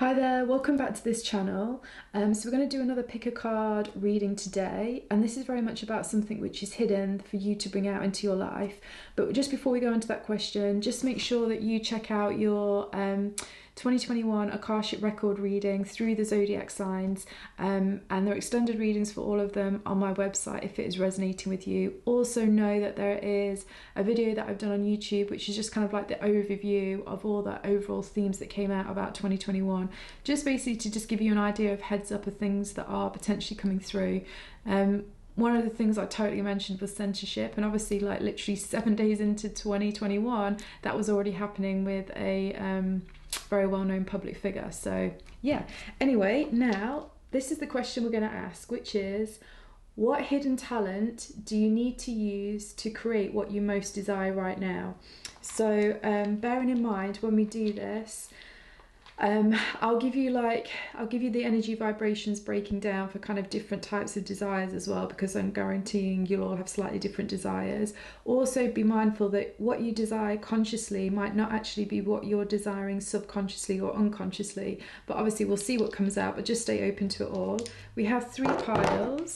Hi there, welcome back to this channel. So we're going to do another pick a card reading today, and this is very much about something which is hidden for you to bring out into your life. But just before we go into that question, just make sure that you check out your 2021 Akashic Record reading through the ZODIAC signs, and there are extended readings for all of them on my website if it is resonating with you. Also know that there is a video that I've done on YouTube which is just kind of like the overview of all the overall themes that came out about 2021, just basically to just give you an idea of heads up of things that are potentially coming through. One of the things I totally mentioned was censorship, and obviously like literally 7 days into 2021 that was already happening with a very well-known public figure. So yeah, anyway, now this is the question we're going to ask, which is, what hidden talent do you need to use to create what you most desire right now? So bearing in mind when we do this, I'll give you the energy vibrations breaking down for kind of different types of desires as well, because I'm guaranteeing you'll all have slightly different desires. Also be mindful that what you desire consciously might not actually be what you're desiring subconsciously or unconsciously, but obviously we'll see what comes out, but just stay open to it all. We have 3 piles,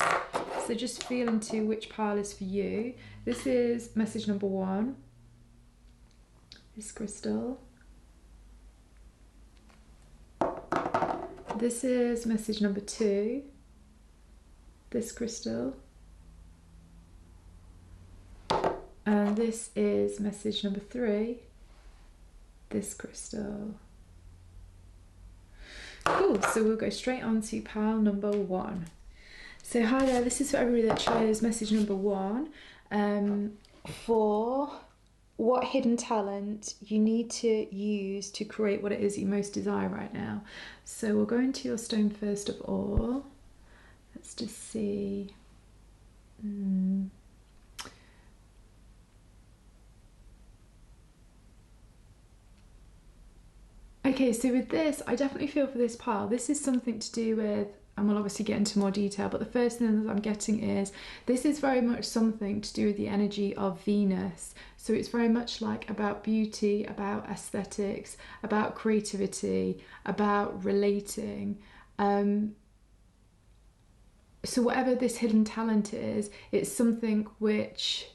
so just feel into which pile is for you. This is message number 1, this crystal. This is message number 2, this crystal. And this is message number 3, this crystal. Cool, so we'll go straight on to pile number 1. So hi there, this is for everybody that chose message number 1, for what hidden talent you need to use to create what it is you most desire right now. So we'll go into your stone first of all. Let's just see. Okay, so with this, I definitely feel for this pile, this is something to do with, and we'll obviously get into more detail, but the first thing that I'm getting is, this is very much something to do with the energy of Venus. So it's very much like about beauty, about aesthetics, about creativity, about relating. So whatever this hidden talent is, it's something which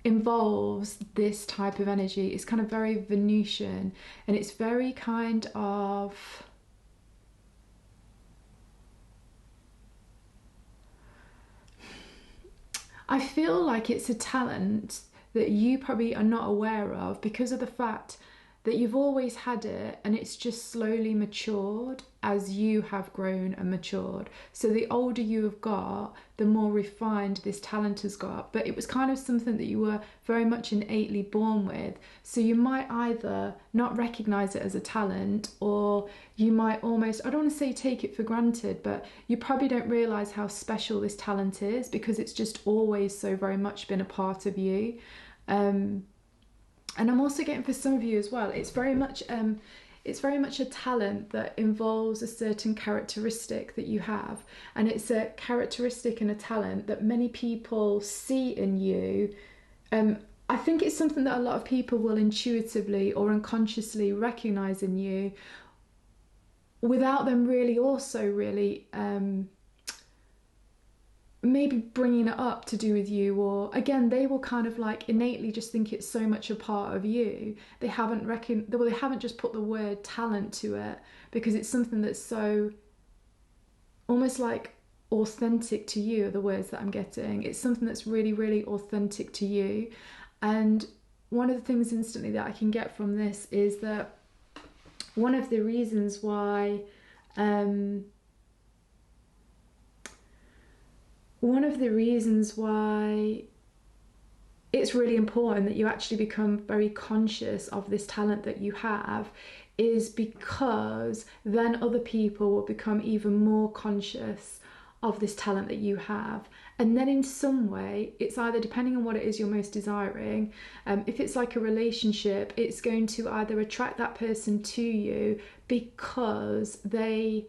involves this type of energy. It's kind of very Venusian, and it's very kind of, I feel like it's a talent that you probably are not aware of because of the fact that you've always had it, and it's just slowly matured as you have grown and matured. So the older you have got, the more refined this talent has got. But it was kind of something that you were very much innately born with. So you might either not recognize it as a talent, or you might almost, I don't want to say take it for granted, but you probably don't realize how special this talent is because it's just always so very much been a part of you. And I'm also getting for some of you as well, it's very much a talent that involves a certain characteristic that you have, and it's a characteristic and a talent that many people see in you. I think it's something that a lot of people will intuitively or unconsciously recognize in you without them really also really maybe bringing it up to do with you, or again they will kind of like innately just think it's so much a part of you. They haven't they haven't just put the word talent to it because it's something that's so almost like authentic to you are the words that I'm getting. It's something that's really, really authentic to you. And one of the things instantly that I can get from this is that one of the reasons why it's really important that you actually become very conscious of this talent that you have is because then other people will become even more conscious of this talent that you have. And then in some way, it's either, depending on what it is you're most desiring, if it's like a relationship, it's going to either attract that person to you because they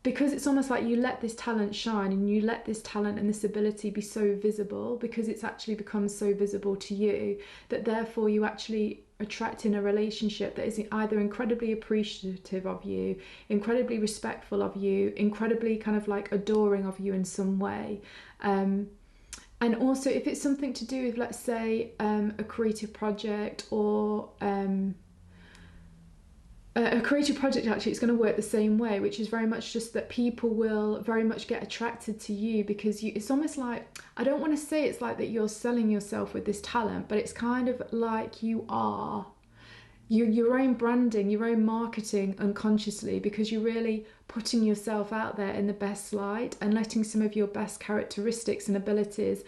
because it's almost like you let this talent shine, and you let this talent and this ability be so visible, because it's actually become so visible to you, that therefore you actually attract in a relationship that is either incredibly appreciative of you, incredibly respectful of you, incredibly kind of like adoring of you in some way. And also if it's something to do with, let's say, a creative project, or a creative project, actually it's going to work the same way, which is very much just that people will very much get attracted to you, because it's almost like, I don't want to say it's like that you're selling yourself with this talent, but it's kind of like you are your own branding, your own marketing unconsciously, because you're really putting yourself out there in the best light and letting some of your best characteristics and abilities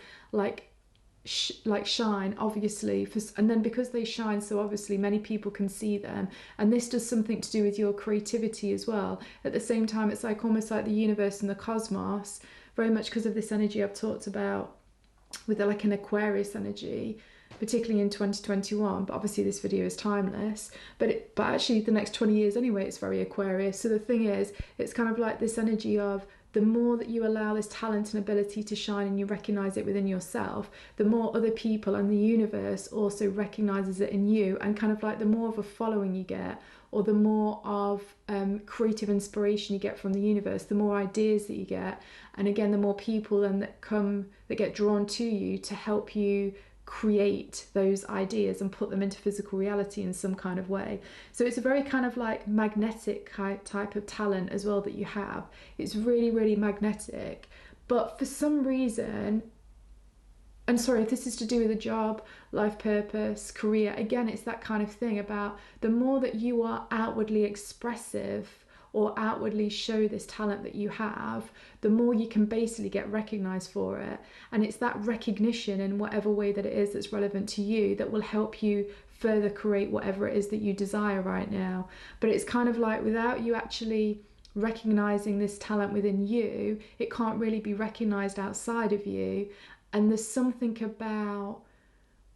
shine, obviously, and then because they shine so obviously, many people can see them, and this does something to do with your creativity as well. At the same time, it's like almost like the universe and the cosmos, very much because of this energy I've talked about with like an Aquarius energy, particularly in 2021, but obviously this video is timeless, but actually the next 20 years anyway, it's very Aquarius. So the thing is, it's kind of like this energy of, the more that you allow this talent and ability to shine and you recognize it within yourself, the more other people and the universe also recognizes it in you, and kind of like the more of a following you get, or the more of creative inspiration you get from the universe, the more ideas that you get, and again the more people then that get drawn to you to help you create those ideas and put them into physical reality in some kind of way. So it's a very kind of like magnetic type of talent as well that you have. It's really, really magnetic, but for some reason, and sorry if this is to do with a job, life purpose, career, again it's that kind of thing about the more that you are outwardly expressive or outwardly show this talent that you have, the more you can basically get recognized for it. And it's that recognition in whatever way that it is that's relevant to you that will help you further create whatever it is that you desire right now. But it's kind of like, without you actually recognizing this talent within you, it can't really be recognized outside of you. And there's something about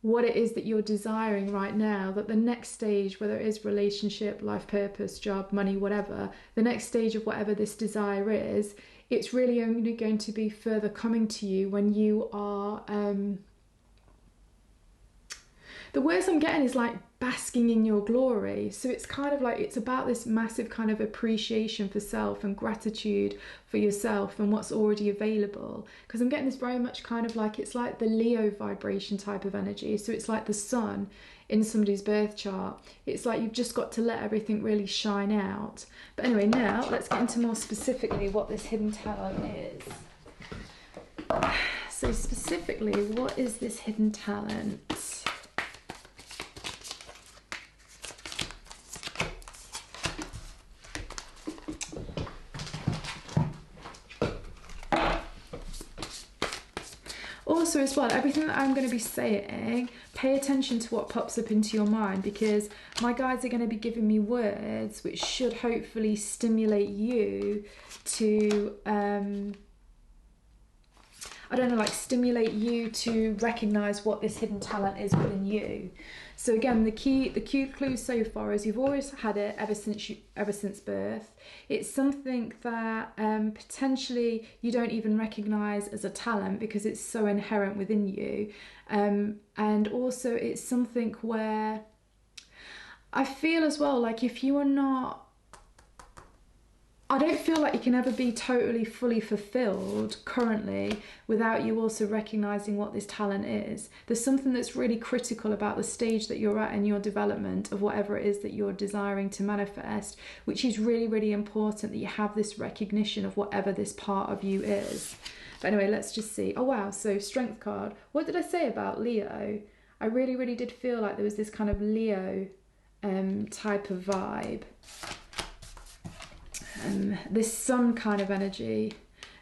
what it is that you're desiring right now, that the next stage, whether it is relationship, life purpose, job, money, whatever, the next stage of whatever this desire is, it's really only going to be further coming to you when you are the words I'm getting is like basking in your glory. So it's kind of like, it's about this massive kind of appreciation for self and gratitude for yourself and what's already available. Because I'm getting this very much kind of like, it's like the Leo vibration type of energy. So it's like the sun in somebody's birth chart. It's like you've just got to let everything really shine out. But anyway, now let's get into more specifically what this hidden talent is. So specifically, what is this hidden talent? Also as well, everything that I'm going to be saying, pay attention to what pops up into your mind, because my guides are going to be giving me words which should hopefully stimulate you to, I don't know, like stimulate you to recognize what this hidden talent is within you. So again, the key clue so far is you've always had it ever since birth. It's something that potentially you don't even recognize as a talent because it's so inherent within you. And also it's something where I feel as well, like if you are not, I don't feel like you can ever be totally fully fulfilled currently without you also recognizing what this talent is. There's something that's really critical about the stage that you're at in your development of whatever it is that you're desiring to manifest, which is really, really important that you have this recognition of whatever this part of you is. But anyway, let's just see. Oh wow, so Strength card. What did I say about Leo? I really, really did feel like there was this kind of Leo type of vibe. This sun kind of energy,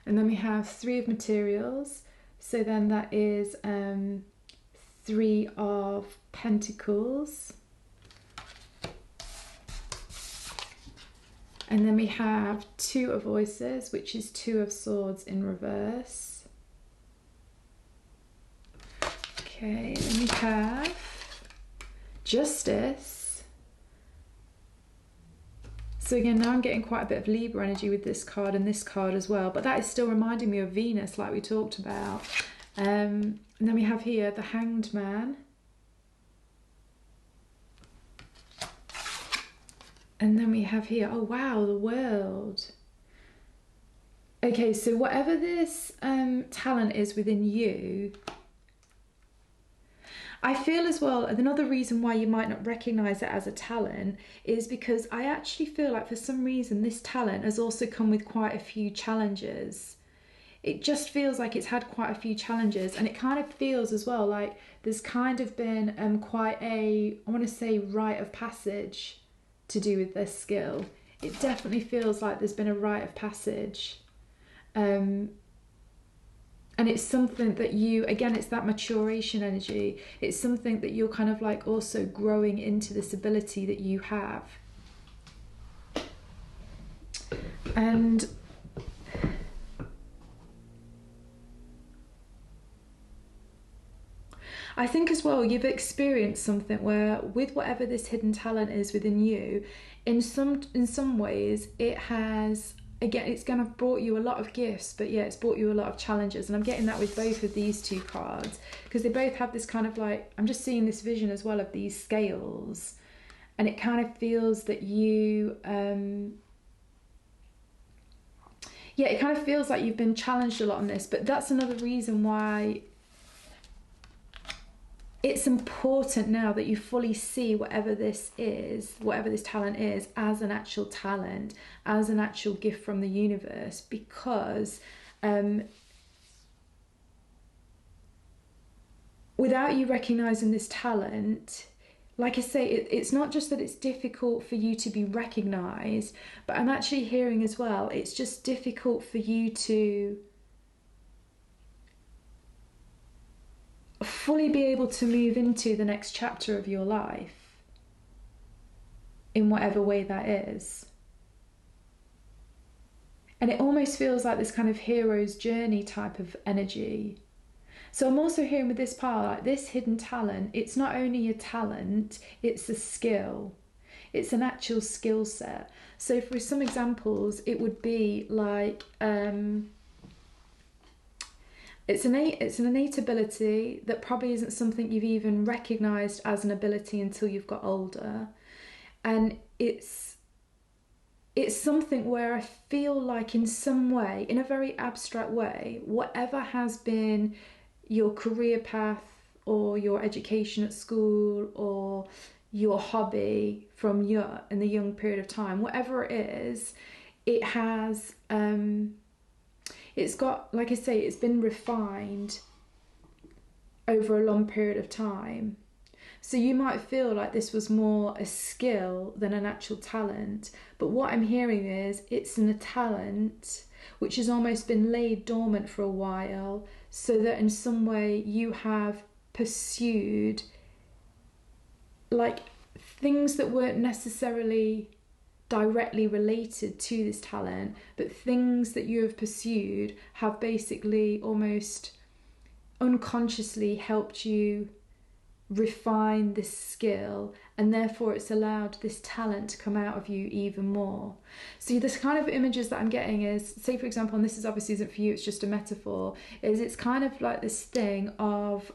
and then we have 3 of materials, so then that is 3 of pentacles, and then we have 2 of voices, which is 2 of swords in reverse. Okay, then we have justice. So again, now I'm getting quite a bit of Libra energy with this card and this card as well, but that is still reminding me of Venus, like we talked about. And then we have here the Hanged Man. And then we have here, oh wow, the World. Okay, so whatever this talent is within you, I feel as well, another reason why you might not recognize it as a talent is because I actually feel like for some reason this talent has also come with quite a few challenges. It just feels like it's had quite a few challenges, and it kind of feels as well like there's kind of been quite a, I want to say, rite of passage to do with this skill. It definitely feels like there's been a rite of passage. And it's something that you, again, it's that maturation energy. It's something that you're kind of like also growing into this ability that you have. And I think as well, you've experienced something where with whatever this hidden talent is within you, in some ways it has, again, it's kind of brought you a lot of gifts, but yeah, it's brought you a lot of challenges. And I'm getting that with both of these two cards, because they both have this kind of like, I'm just seeing this vision as well of these scales. And it kind of feels that you, yeah, it kind of feels like you've been challenged a lot on this, but that's another reason why it's important now that you fully see whatever this is, whatever this talent is, as an actual talent, as an actual gift from the universe, because without you recognizing this talent, like I say, it's not just that it's difficult for you to be recognized, but I'm actually hearing as well, it's just difficult for you to fully be able to move into the next chapter of your life in whatever way that is. And it almost feels like this kind of hero's journey type of energy. So I'm also hearing with this part, like this hidden talent, it's not only a talent, it's a skill. It's an actual skill set. So for some examples, it would be like, it's an innate ability that probably isn't something you've even recognised as an ability until you've got older. And it's something where I feel like in some way, in a very abstract way, whatever has been your career path or your education at school or your hobby from in the young period of time, whatever it is, it has... it's got, like I say, it's been refined over a long period of time. So you might feel like this was more a skill than an actual talent. But what I'm hearing is it's a talent which has almost been laid dormant for a while, so that in some way you have pursued like things that weren't necessarily directly related to this talent, but things that you have pursued have basically almost unconsciously helped you refine this skill, and therefore it's allowed this talent to come out of you even more. So this kind of images that I'm getting is, say for example, and this is obviously isn't for you, it's just a metaphor, is it's kind of like this thing of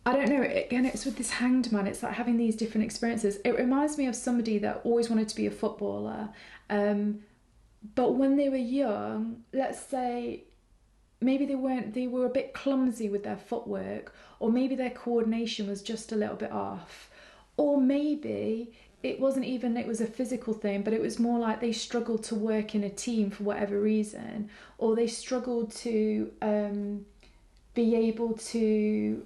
I don't know, again, it's with this Hanged Man, it's like having these different experiences. It reminds me of somebody that always wanted to be a footballer, but when they were young, let's say, maybe they were a bit clumsy with their footwork, or maybe their coordination was just a little bit off, or maybe it wasn't even, it was a physical thing, but it was more like they struggled to work in a team for whatever reason, or they struggled to be able to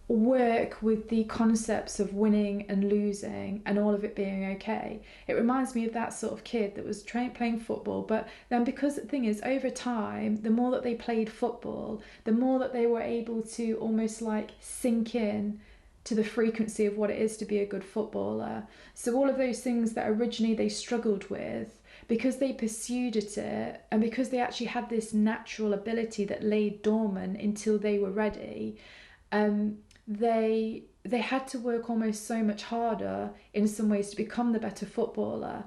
work with the concepts of winning and losing and all of it being okay. It reminds me of that sort of kid that was playing football, but then because the thing is, over time, the more that they played football, the more that they were able to almost like sink in to the frequency of what it is to be a good footballer. So all of those things that originally they struggled with, because they pursued it and because they actually had this natural ability that lay dormant until they were ready, they had to work almost so much harder in some ways to become the better footballer.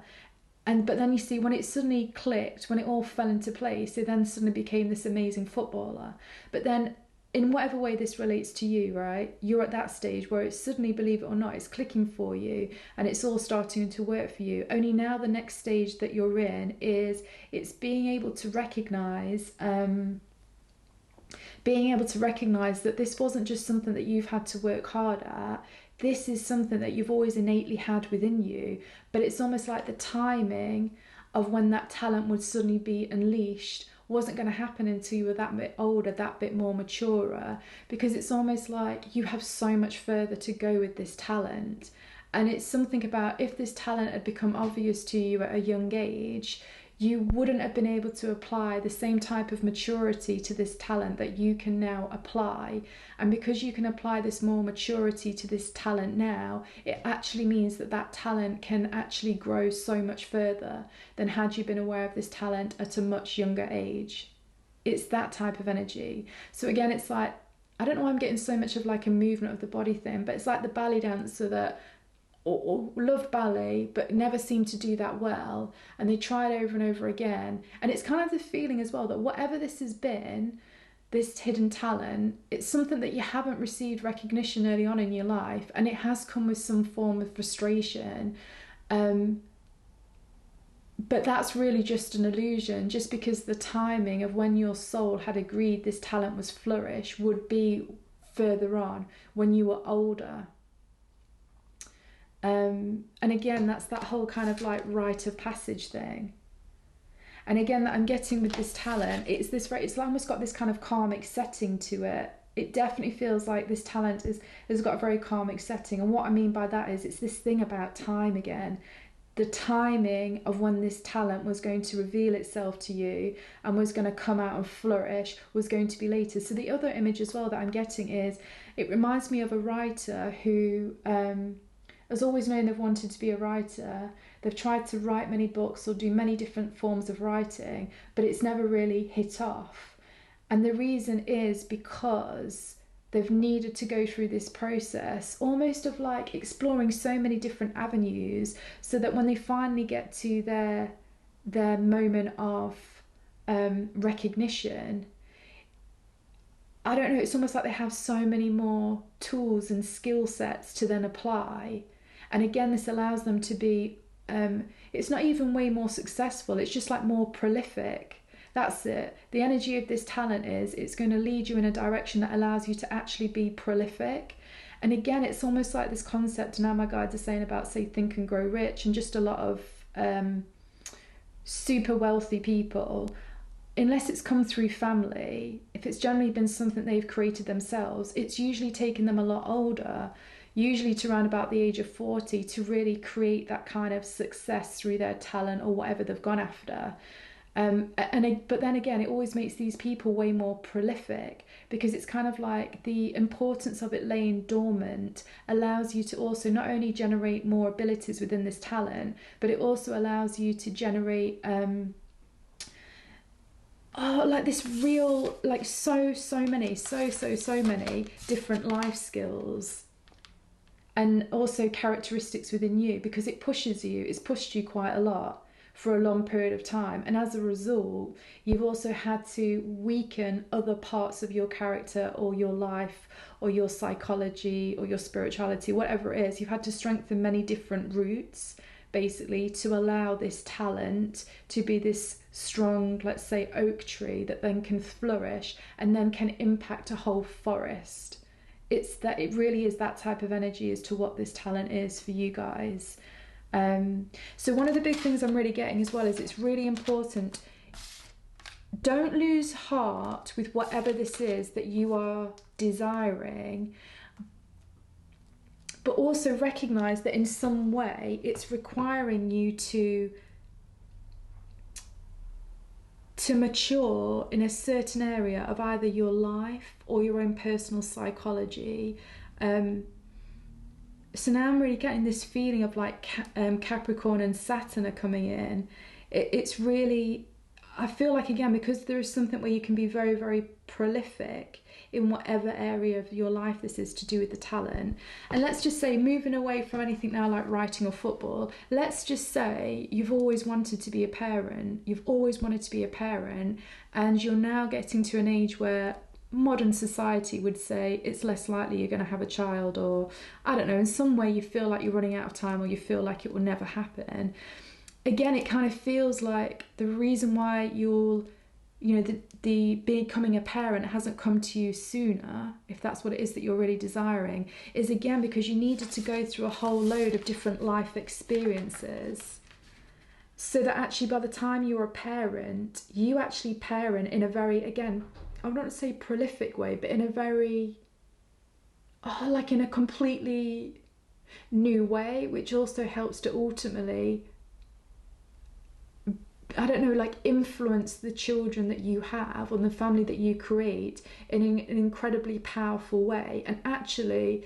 But then you see, when it suddenly clicked, when it all fell into place, they then suddenly became this amazing footballer. But then, in whatever way this relates to you, right, you're at that stage where it's suddenly, believe it or not, it's clicking for you and it's all starting to work for you. Only now the next stage that you're in is it's being able to recognize that this wasn't just something that you've had to work hard at. This is something that you've always innately had within you, but it's almost like the timing of when that talent would suddenly be unleashed wasn't going to happen until you were that bit older, that bit more mature, because it's almost like you have so much further to go with this talent. And it's something about, if this talent had become obvious to you at a young age, you wouldn't have been able to apply the same type of maturity to this talent that you can now apply. And because you can apply this more maturity to this talent now, it actually means that that talent can actually grow so much further than had you been aware of this talent at a much younger age. It's that type of energy. So again, it's like, I don't know why I'm getting so much of like a movement of the body thing, but it's like the ballet dancer that or loved ballet but never seemed to do that well, and they tried over and over again. And it's kind of the feeling as well that whatever this has been, this hidden talent, it's something that you haven't received recognition early on in your life, and it has come with some form of frustration, but that's really just an illusion, just because the timing of when your soul had agreed this talent was flourish would be further on, when you were older. And again, that's that whole kind of like rite of passage thing. And again, that I'm getting with this talent, it's almost got this kind of karmic setting to it. It definitely feels like this talent has got a very karmic setting. And what I mean by that is, it's this thing about time again. The timing of when this talent was going to reveal itself to you and was going to come out and flourish was going to be later. So the other image as well that I'm getting is, it reminds me of a writer who has always known they've wanted to be a writer. They've tried to write many books or do many different forms of writing, but it's never really hit off. And the reason is because they've needed to go through this process, almost of like exploring so many different avenues, so that when they finally get to their moment of recognition, I don't know, it's almost like they have so many more tools and skill sets to then apply. And again, this allows them to be, it's not even way more successful, it's just like more prolific. That's it. The energy of this talent is, it's going to lead you in a direction that allows you to actually be prolific. And again, it's almost like this concept, and now my guides are saying about, say, Think and Grow Rich, and just a lot of super wealthy people, unless it's come through family, if it's generally been something they've created themselves, it's usually taken them a lot older, usually to around about the age of 40, to really create that kind of success through their talent or whatever they've gone after. But then again, it always makes these people way more prolific, because it's kind of like the importance of it laying dormant allows you to also not only generate more abilities within this talent, but it also allows you to generate like this real, like so many different life skills and also characteristics within you, because it pushes you, it's pushed you quite a lot for a long period of time. And as a result, you've also had to weaken other parts of your character or your life or your psychology or your spirituality, whatever it is. You've had to strengthen many different roots, basically, to allow this talent to be this strong, let's say, oak tree that then can flourish and then can impact a whole forest. It's that, it really is that type of energy as to what this talent is for you guys. So one of the big things I'm really getting as well is, it's really important, don't lose heart with whatever this is that you are desiring, but also recognize that in some way it's requiring you to mature in a certain area of either your life or your own personal psychology. So now I'm really getting this feeling of like Capricorn and Saturn are coming in. It's really, I feel like, again, because there is something where you can be very, very prolific in whatever area of your life this is to do with the talent. And let's just say, moving away from anything now like writing or football, let's just say you've always wanted to be a parent, and you're now getting to an age where modern society would say it's less likely you're going to have a child, or I don't know, in some way you feel like you're running out of time, or you feel like it will never happen. Again, it kind of feels like the reason why the becoming a parent hasn't come to you sooner, if that's what it is that you're really desiring, is again because you needed to go through a whole load of different life experiences, so that actually by the time you're a parent, you actually parent in a very, again, I'm not to say prolific way, but in a very, like in a completely new way, which also helps to ultimately, I don't know, like influence the children that you have or the family that you create in an incredibly powerful way. And actually,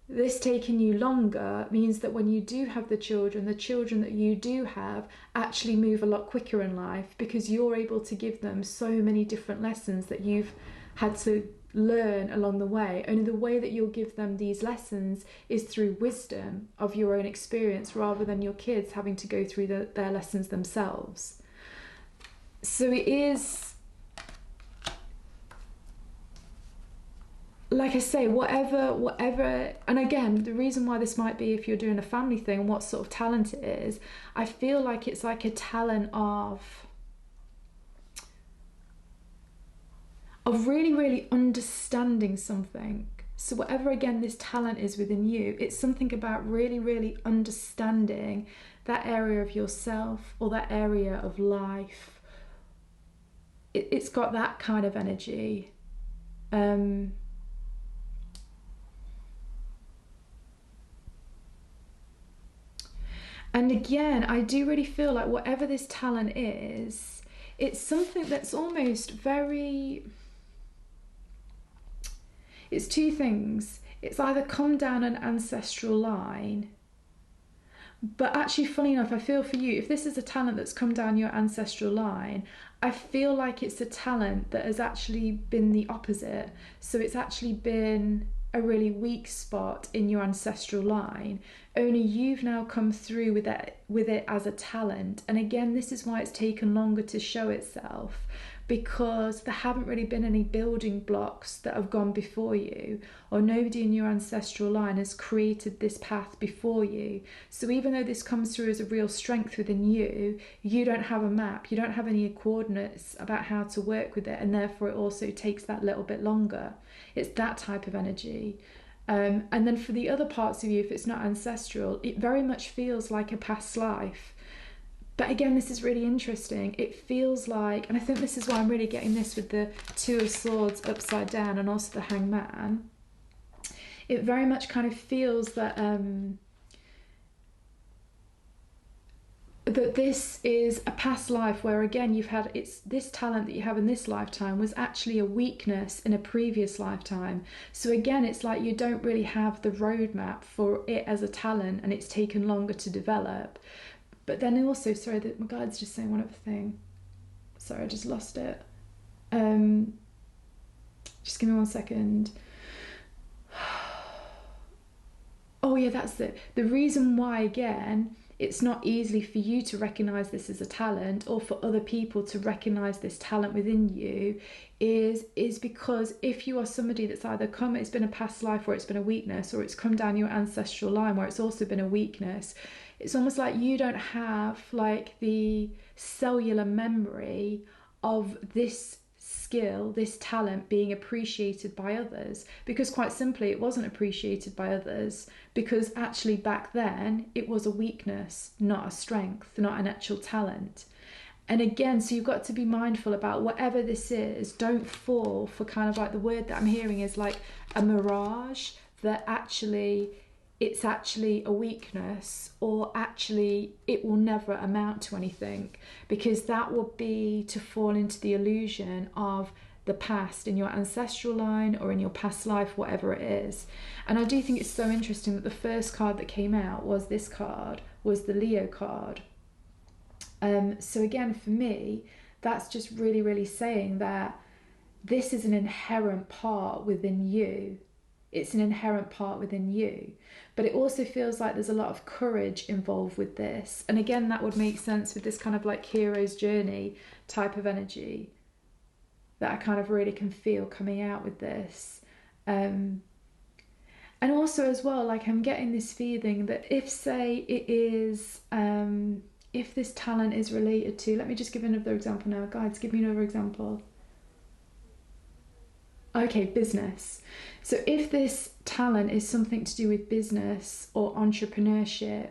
this taking you longer means that when you do have the children that you do have actually move a lot quicker in life, because you're able to give them so many different lessons that you've had to learn along the way. Only the way that you'll give them these lessons is through wisdom of your own experience, rather than your kids having to go through their lessons themselves. So it is, like I say, whatever, and again, the reason why this might be, if you're doing a family thing and what sort of talent it is, I feel like it's like a talent of really, really understanding something. So whatever, again, this talent is within you, it's something about really, really understanding that area of yourself or that area of life. It's got that kind of energy. And again, I do really feel like whatever this talent is, it's something that's almost very, it's two things. It's either come down an ancestral line, but actually, funny enough, I feel for you, if this is a talent that's come down your ancestral line, I feel like it's a talent that has actually been the opposite. So it's actually been a really weak spot in your ancestral line, only you've now come through with it as a talent. And again, this is why it's taken longer to show itself, because there haven't really been any building blocks that have gone before you, or nobody in your ancestral line has created this path before you. So even though this comes through as a real strength within you, you don't have a map, you don't have any coordinates about how to work with it, and therefore it also takes that little bit longer. It's that type of energy. And then for the other parts of you, if it's not ancestral, it very much feels like a past life. But again, this is really interesting. It feels like, and I think this is why I'm really getting this with the Two of Swords upside down and also the Hangman. It very much kind of feels that that this is a past life where, again, you've had, it's this talent that you have in this lifetime was actually a weakness in a previous lifetime. So again, it's like you don't really have the roadmap for it as a talent, and it's taken longer to develop. But then also, sorry, my guide's just saying one other thing. Sorry, I just lost it. Just give me 1 second. Oh yeah, that's it. The reason why, again, it's not easily for you to recognize this as a talent, or for other people to recognize this talent within you, is because if you are somebody that's either it's been a past life where it's been a weakness, or it's come down your ancestral line where it's also been a weakness, it's almost like you don't have like the cellular memory of this skill, this talent being appreciated by others, because quite simply it wasn't appreciated by others, because actually back then it was a weakness, not a strength, not an actual talent. And again, so you've got to be mindful about whatever this is, don't fall for kind of like, the word that I'm hearing is like a mirage, that actually it's actually a weakness, or actually it will never amount to anything, because that will be to fall into the illusion of the past in your ancestral line or in your past life, whatever it is. And I do think it's so interesting that the first card that came out was this card, was the Leo card. So again, for me, that's just really, really saying that this is an inherent part within you. It's an inherent part within you. But it also feels like there's a lot of courage involved with this. And again, that would make sense with this kind of like hero's journey type of energy that I kind of really can feel coming out with this. And also as well, like I'm getting this feeling that if, say, it is, if this talent is related to, let me just give another example now. Guides, give me another example. Okay, business. So if this talent is something to do with business or entrepreneurship,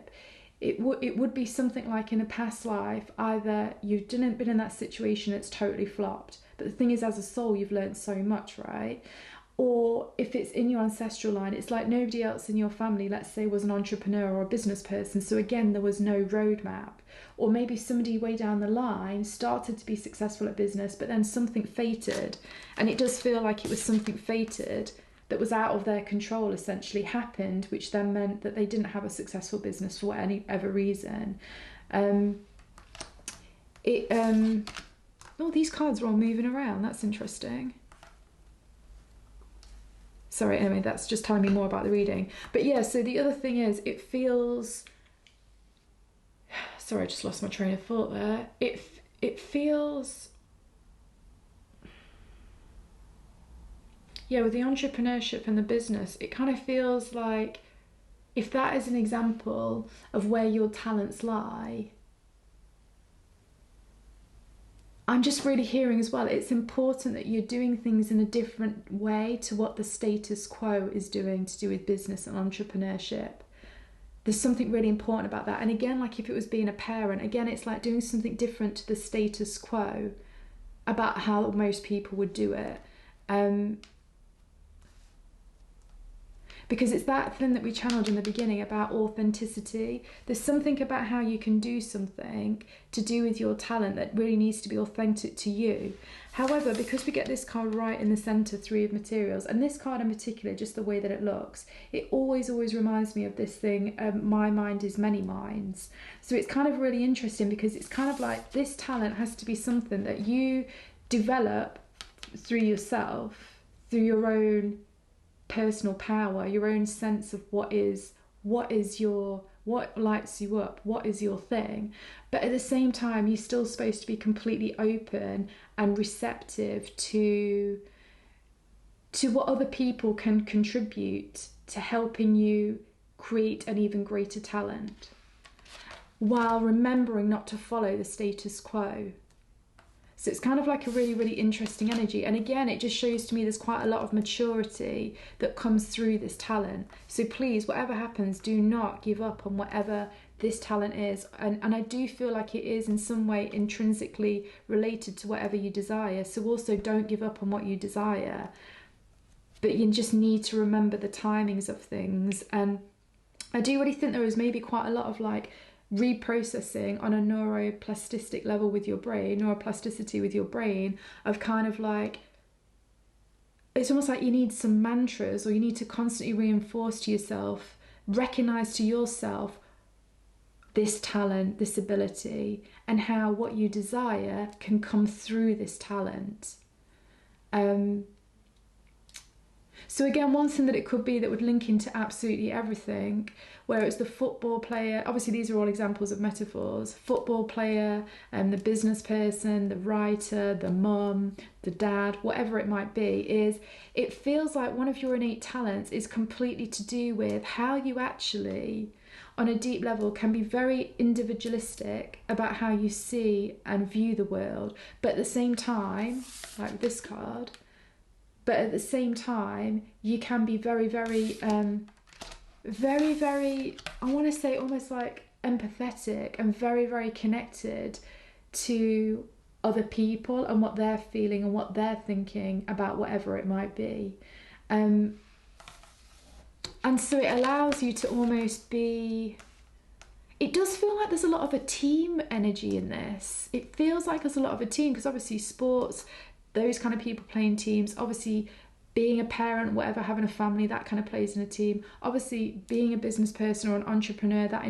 it would be something like in a past life, either you've been in that situation, it's totally flopped. But the thing is, as a soul, you've learned so much, right? Or if it's in your ancestral line, it's like nobody else in your family, let's say, was an entrepreneur or a business person. So again, there was no roadmap. Or maybe somebody way down the line started to be successful at business, but then something fated. And it does feel like it was something fated that was out of their control, essentially happened, which then meant that they didn't have a successful business for whatever reason. Oh, these cards are all moving around. That's interesting. Sorry, anyway, that's just telling me more about the reading. But yeah, so the other thing is, it feels... Sorry, I just lost my train of thought there. It feels... Yeah, with the entrepreneurship and the business, it kind of feels like if that is an example of where your talents lie, I'm just really hearing as well, it's important that you're doing things in a different way to what the status quo is doing to do with business and entrepreneurship. There's something really important about that. And again, like if it was being a parent, again, it's like doing something different to the status quo about how most people would do it. Because it's that thing that we channeled in the beginning about authenticity. There's something about how you can do something to do with your talent that really needs to be authentic to you. However, because we get this card right in the center, Three of Materials, and this card in particular, just the way that it looks, it always reminds me of this thing, my mind is many minds. So it's kind of really interesting because it's kind of like this talent has to be something that you develop through yourself, through your own personal power, your own sense of what lights you up, what is your thing. But at the same time, you're still supposed to be completely open and receptive to what other people can contribute to helping you create an even greater talent, while remembering not to follow the status quo. So it's kind of like a really, really interesting energy. And again, it just shows to me there's quite a lot of maturity that comes through this talent. So please, whatever happens, do not give up on whatever this talent is. And I do feel like it is in some way intrinsically related to whatever you desire. So also don't give up on what you desire. But you just need to remember the timings of things. And I do really think there is maybe quite a lot of like reprocessing on a neuroplasticity level with your brain, neuroplasticity with your brain, of kind of like, it's almost like you need some mantras, or you need to constantly reinforce to yourself, recognize to yourself this talent, this ability, and how what you desire can come through this talent. So again, one thing that it could be that would link into absolutely everything, where it's the football player, obviously these are all examples of metaphors, football player, the business person, the writer, the mum, the dad, whatever it might be, is it feels like one of your innate talents is completely to do with how you actually, on a deep level, can be very individualistic about how you see and view the world, but at the same time, like this card, but at the same time, you can be very, very, very, very, I want to say almost like empathetic and very, very connected to other people and what they're feeling and what they're thinking about whatever it might be. And so it allows you to almost be, it does feel like there's a lot of a team energy in this. It feels like there's a lot of a team, because obviously sports, those kind of people playing teams, obviously being a parent, whatever, having a family, that kind of plays in a team. Obviously, being a business person or an entrepreneur, that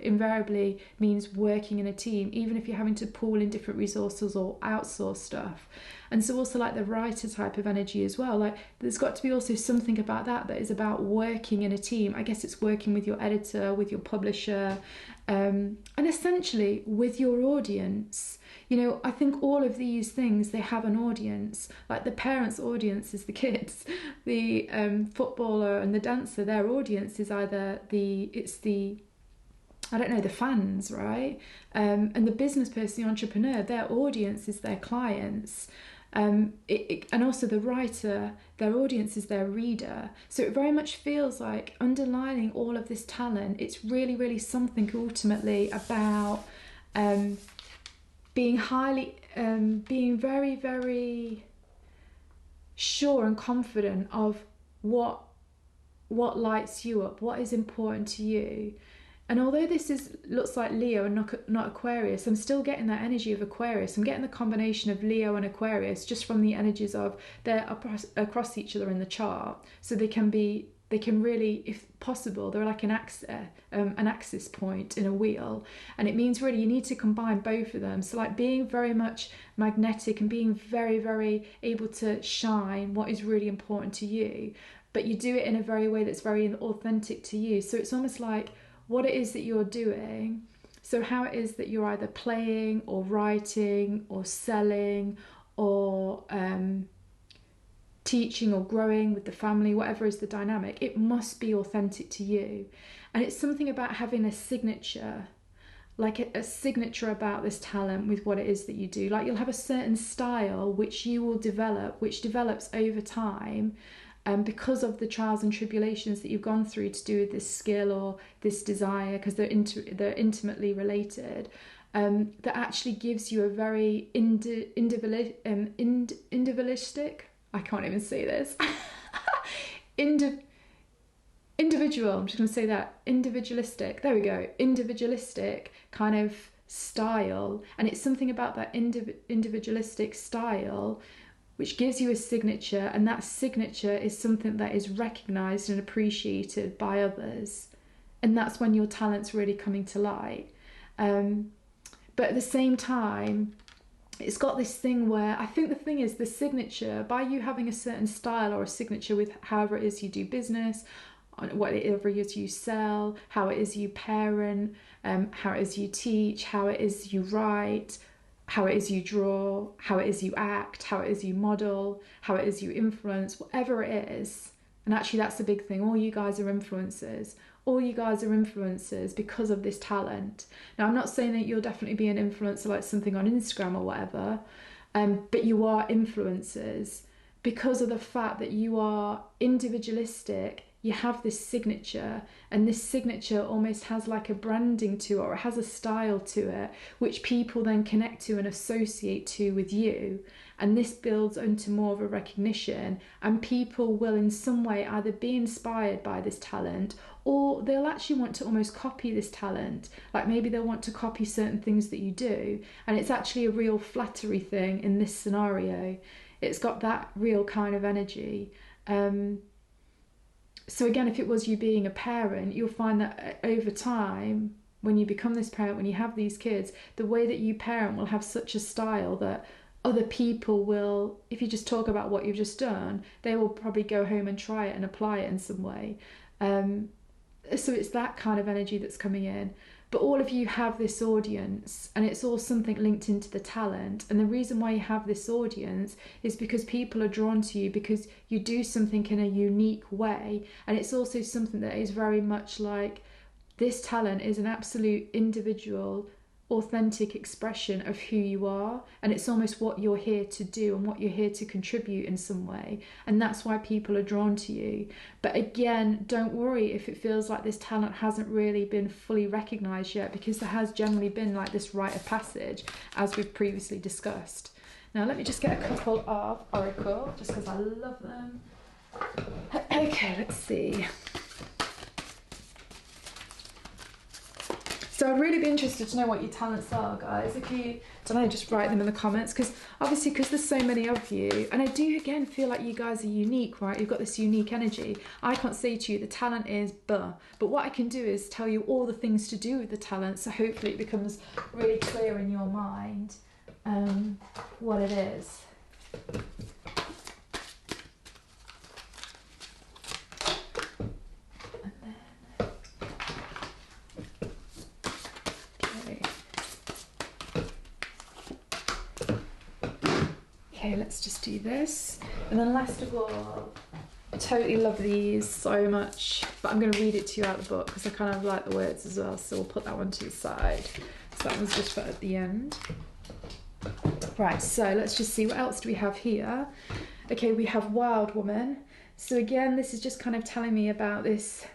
invariably means working in a team, even if you're having to pool in different resources or outsource stuff. And so also like the writer type of energy as well, like there's got to be also something about that is about working in a team. I guess it's working with your editor, with your publisher, and essentially with your audience. You know, I think all of these things, they have an audience. Like the parents' audience is the kids. The footballer and the dancer, their audience is either the fans, right? And the business person, the entrepreneur, their audience is their clients. And also the writer, their audience is their reader. So it very much feels like underlining all of this talent, it's really, really something ultimately about being very, very sure and confident of what lights you up, what is important to you. And although this looks like Leo and not Aquarius, I'm still getting that energy of Aquarius. I'm getting the combination of Leo and Aquarius just from the energies of they're across each other in the chart. So they can really, if possible, they're like an axis point in a wheel. And it means really you need to combine both of them. So like being very much magnetic and being very, very able to shine what is really important to you, but you do it in a very way that's very authentic to you. So it's almost like what it is that you're doing. So how it is that you're either playing or writing or selling or teaching or growing with the family, whatever is the dynamic, it must be authentic to you. And it's something about having a signature, like a signature about this talent with what it is that you do. Like you'll have a certain style which you will develop, which develops over time, because of the trials and tribulations that you've gone through to do with this skill or this desire, because they're intimately related. That actually gives you a very individualistic, I can't even say this, individual, I'm just going to say that, individualistic, there we go, individualistic kind of style. And it's something about that individualistic style which gives you a signature, and that signature is something that is recognised and appreciated by others. And that's when your talent's really coming to light. But at the same time, it's got this thing where I think the thing is the signature, by you having a certain style or a signature with however it is you do business, whatever it is you sell, how it is you parent, how it is you teach, how it is you write, how it is you draw, how it is you act, how it is you model, how it is you influence, whatever it is. And actually that's the big thing. All you guys are influencers. All you guys are influencers because of this talent. Now, I'm not saying that you'll definitely be an influencer like something on Instagram or whatever, but you are influencers because of the fact that you are individualistic. You have this signature, and this signature almost has like a branding to it, or it has a style to it, which people then connect to and associate to with you. And this builds into more of a recognition, and people will in some way either be inspired by this talent, or they'll actually want to almost copy this talent. Like maybe they'll want to copy certain things that you do, and it's actually a real flattery thing in this scenario. It's got that real kind of energy. So again, if it was you being a parent, you'll find that over time, when you become this parent, when you have these kids, the way that you parent will have such a style that other people will, if you just talk about what you've just done, they will probably go home and try it and apply it in some way. So it's that kind of energy that's coming in. But all of you have this audience, and it's all something linked into the talent. And the reason why you have this audience is because people are drawn to you because you do something in a unique way. And it's also something that is very much like this talent is an absolute individual, authentic expression of who you are, and it's almost what you're here to do and what you're here to contribute in some way, and that's why people are drawn to you. But again, don't worry if it feels like this talent hasn't really been fully recognized yet, because there has generally been like this rite of passage, as we've previously discussed. Now let me just get a couple of oracle, just because I love them. Okay, let's see. So I'd really be interested to know what your talents are, guys. If you, don't know, just write them in the comments, because obviously, because there's so many of you, and I do again feel like you guys are unique, right? You've got this unique energy. I can't say to you the talent is but what I can do is tell you all the things to do with the talent, so hopefully it becomes really clear in your mind what it is. Okay, let's just do this. And then last of all, I totally love these so much, but I'm going to read it to you out of the book because I kind of like the words as well, so we'll put that one to the side. So that one's just for at the end. Right, so let's just see, what else do we have here? Okay, we have Wild Woman. So again, this is just kind of telling me about this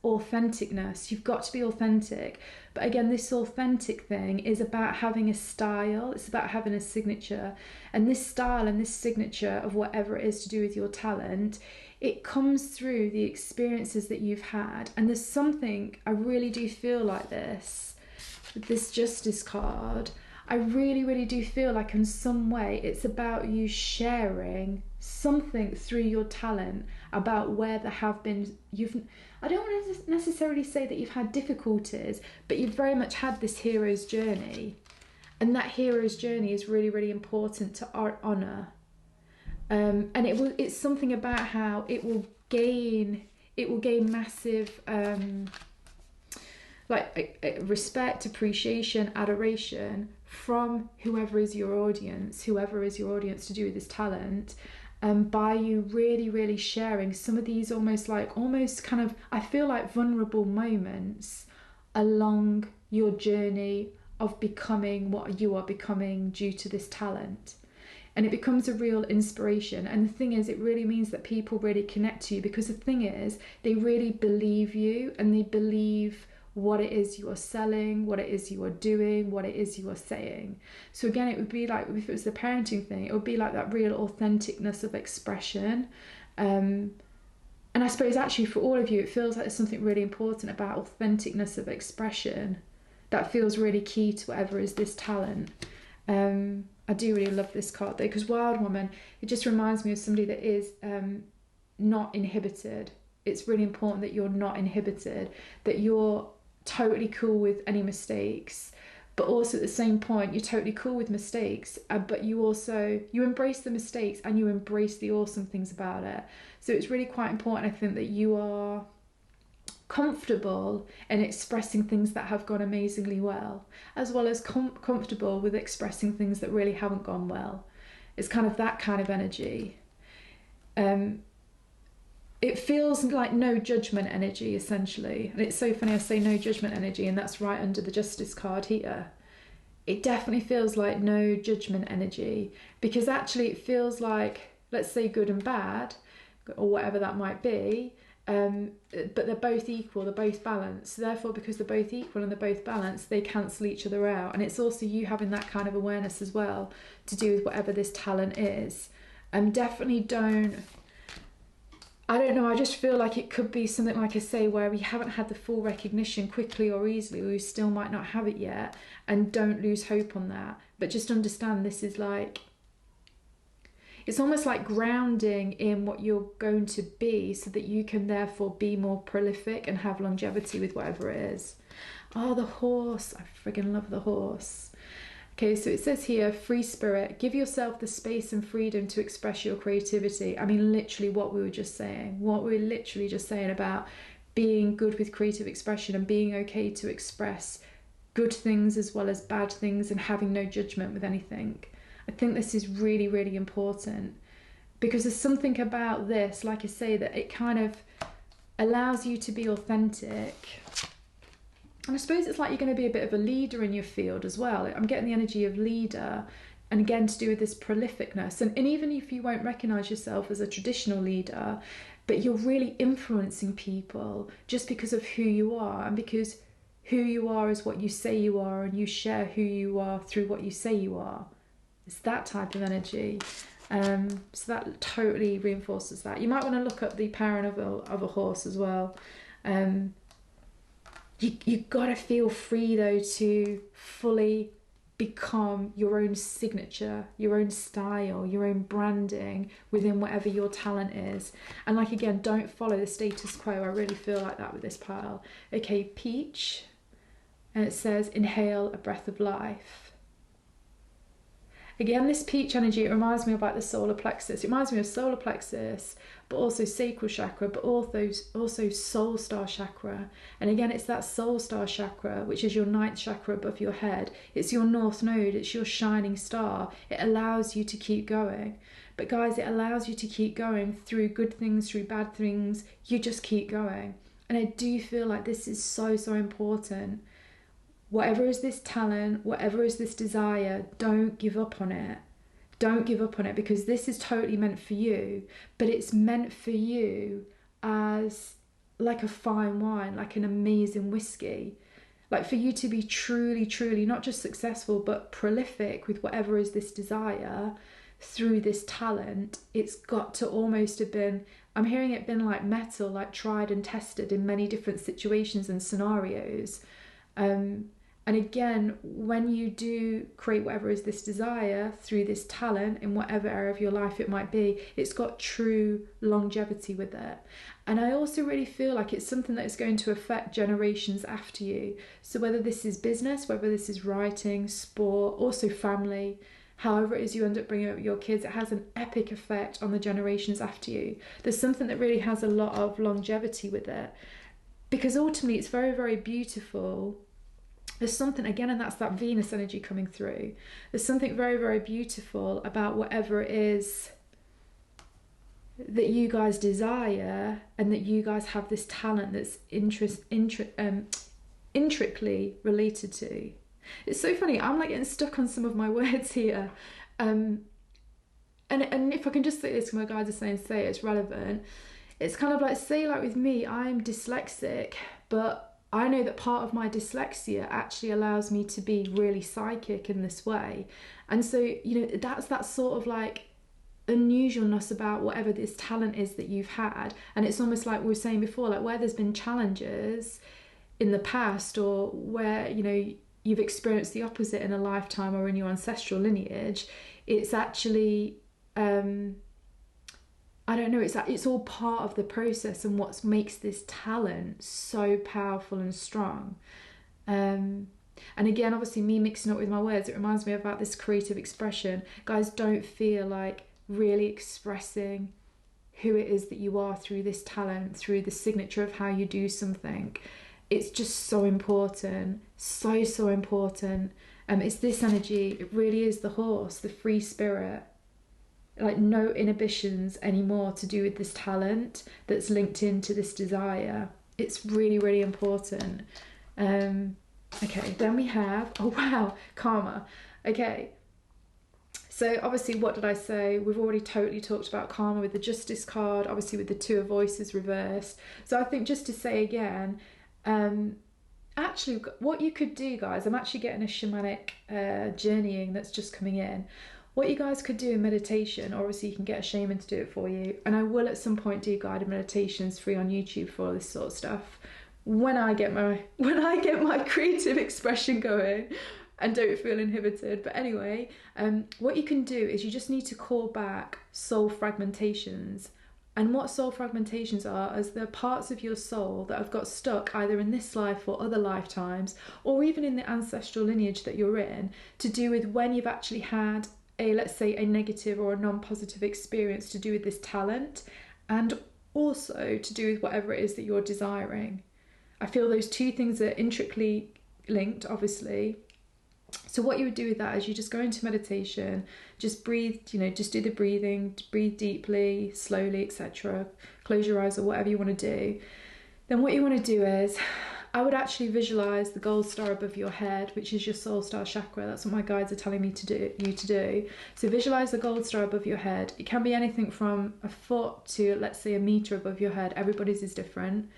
authenticness. You've got to be authentic. But again, this authentic thing is about having a style. It's about having a signature. And this style and this signature of whatever it is to do with your talent, it comes through the experiences that you've had. And there's something, I really do feel like this, with this Justice card, I really, really do feel like in some way it's about you sharing something through your talent about where there have been, I don't want to necessarily say that you've had difficulties, but you've very much had this hero's journey. And that hero's journey is really, really important to honour. And it's something about how it will gain massive respect, appreciation, adoration from whoever is your audience to do with this talent. By you really, really sharing some of these almost kind of, I feel like, vulnerable moments along your journey of becoming what you are becoming due to this talent. And it becomes a real inspiration. And the thing is, it really means that people really connect to you, because the thing is, they really believe you and they believe what it is you are selling, what it is you are doing, what it is you are saying. So again, it would be like, if it was the parenting thing, it would be like that real authenticness of expression. And I suppose actually for all of you, it feels like there's something really important about authenticness of expression that feels really key to whatever is this talent. I do really love this card though, because Wild Woman, it just reminds me of somebody that is not inhibited. It's really important that you're not inhibited, that you're totally cool with any mistakes, but also at the same point you're totally cool with mistakes, but you embrace the mistakes and you embrace the awesome things about it. So it's really quite important, I think, that you are comfortable in expressing things that have gone amazingly well, as well as comfortable with expressing things that really haven't gone well. It's kind of that kind of energy. It feels like no judgment energy, essentially. And it's so funny I say no judgment energy, and that's right under the Justice card here. It definitely feels like no judgment energy, because actually it feels like, let's say, good and bad, or whatever that might be, but they're both equal, they're both balanced. So therefore, because they're both equal and they're both balanced, they cancel each other out. And it's also you having that kind of awareness as well to do with whatever this talent is. Definitely I don't know, I just feel like it could be something, like I say, where we haven't had the full recognition quickly or easily, or we still might not have it yet, and don't lose hope on that. But just understand this is like, it's almost like grounding in what you're going to be, so that you can therefore be more prolific and have longevity with whatever it is. Oh, the horse. I friggin' love the horse. Okay, so it says here, free spirit, give yourself the space and freedom to express your creativity. I mean, literally what we were literally just saying about being good with creative expression and being okay to express good things as well as bad things and having no judgment with anything. I think this is really, really important, because there's something about this, like I say, that it kind of allows you to be authentic. And I suppose it's like you're going to be a bit of a leader in your field as well. I'm getting the energy of leader, and again to do with this prolificness. And even if you won't recognise yourself as a traditional leader, but you're really influencing people just because of who you are, and because who you are is what you say you are, and you share who you are through what you say you are. It's that type of energy. So that totally reinforces that. You might want to look up the pairing of a horse as well. You gotta feel free though to fully become your own signature, your own style, your own branding within whatever your talent is. And like, again, don't follow the status quo. I really feel like that with this pile. Okay, peach, and it says inhale a breath of life. Again, this peach energy, it reminds me about the solar plexus. It reminds me of solar plexus, but also sacral chakra, but also soul star chakra. And again, it's that soul star chakra, which is your ninth chakra above your head. It's your north node. It's your shining star. It allows you to keep going. But guys, it allows you to keep going through good things, through bad things. You just keep going. And I do feel like this is so, so important. Whatever is this talent, whatever is this desire, don't give up on it. Don't give up on it, because this is totally meant for you, but it's meant for you as like a fine wine, like an amazing whiskey. Like for you to be truly, truly not just successful, but prolific with whatever is this desire through this talent, it's got to almost have been, I'm hearing it been like metal, like tried and tested in many different situations and scenarios. And again, when you do create whatever is this desire through this talent in whatever area of your life it might be, it's got true longevity with it. And I also really feel like it's something that is going to affect generations after you. So whether this is business, whether this is writing, sport, also family, however it is you end up bringing up your kids, it has an epic effect on the generations after you. There's something that really has a lot of longevity with it, because ultimately it's very, very beautiful. There's something, again, and that's that Venus energy coming through. There's something very, very beautiful about whatever it is that you guys desire, and that you guys have this talent that's intricately related to. It's so funny, I'm like getting stuck on some of my words here. And if I can just say this, my guides are saying, say it's relevant. It's kind of like, say like with me, I'm dyslexic, but I know that part of my dyslexia actually allows me to be really psychic in this way. And so, you know, that's that sort of like unusualness about whatever this talent is that you've had. And it's almost like we were saying before, like where there's been challenges in the past, or where, you know, you've experienced the opposite in a lifetime or in your ancestral lineage, it's actually, I don't know, it's all part of the process and what makes this talent so powerful and strong. And again, obviously me mixing up with my words, it reminds me about this creative expression. Guys, don't fear like really expressing who it is that you are through this talent, through the signature of how you do something. It's just so important, so, so important. It's this energy, it really is the horse, the free spirit. Like no inhibitions anymore to do with this talent that's linked into this desire. It's really, really important. Okay, then we have, oh wow, karma. Okay, so obviously what did I say? We've already totally talked about karma with the justice card, obviously with the two of voices reversed. So I think just to say again, actually what you could do, guys, I'm actually getting a shamanic journeying that's just coming in. What you guys could do in meditation, obviously you can get a shaman to do it for you, and I will at some point do guided meditations free on YouTube for all this sort of stuff when I get my creative expression going and don't feel inhibited. But anyway, what you can do is you just need to call back soul fragmentations. And what soul fragmentations are is the parts of your soul that have got stuck either in this life or other lifetimes, or even in the ancestral lineage that you're in, to do with when you've actually had let's say a negative or a non-positive experience to do with this talent, and also to do with whatever it is that you're desiring. I feel those two things are intricately linked, obviously. So what you would do with that is you just go into meditation, just breathe, you know, just do the breathing, breathe deeply, slowly, etc. Close your eyes or whatever you want to do. Then what you want to do is, I would actually visualize the gold star above your head, which is your soul star chakra. That's what my guides are telling me to do. So visualize the gold star above your head. It can be anything from a foot to, let's say, a meter above your head. Everybody's is different.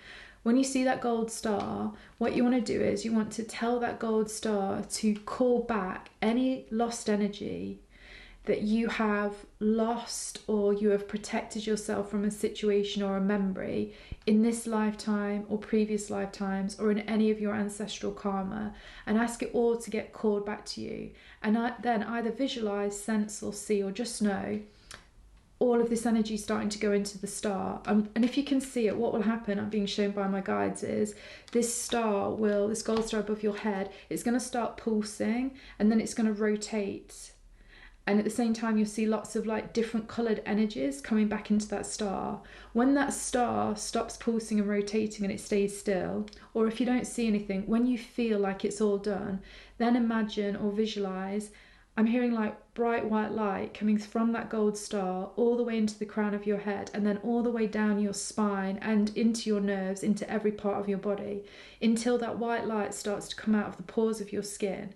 When you see that gold star, what you want to do is you want to tell that gold star to call back any lost energy, that you have lost or you have protected yourself from a situation or a memory in this lifetime or previous lifetimes or in any of your ancestral karma, and ask it all to get called back to you. And then either visualize, sense, or see, or just know all of this energy starting to go into the star. And if you can see it, what will happen, I'm being shown by my guides, is this gold star above your head, it's going to start pulsing, and then it's going to rotate. And at the same time, you'll see lots of like different coloured energies coming back into that star. When that star stops pulsing and rotating and it stays still, or if you don't see anything, when you feel like it's all done, then imagine or visualise, I'm hearing like bright white light coming from that gold star all the way into the crown of your head, and then all the way down your spine and into your nerves, into every part of your body, until that white light starts to come out of the pores of your skin.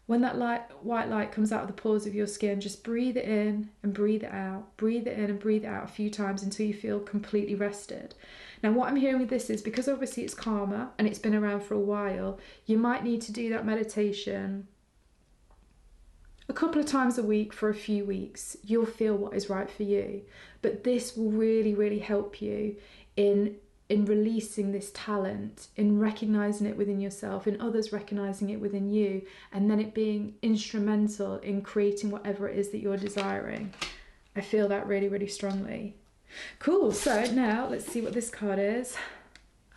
When that white light comes out of the pores of your skin, just breathe it in and breathe it out. Breathe it in and breathe it out a few times until you feel completely rested. Now, what I'm hearing with this is, because obviously it's karma and it's been around for a while, you might need to do that meditation a couple of times a week for a few weeks. You'll feel what is right for you. But this will really, really help you in releasing this talent, in recognizing it within yourself, in others recognizing it within you, and then it being instrumental in creating whatever it is that you're desiring. I feel that really, really strongly. Cool. So now let's see what this card is.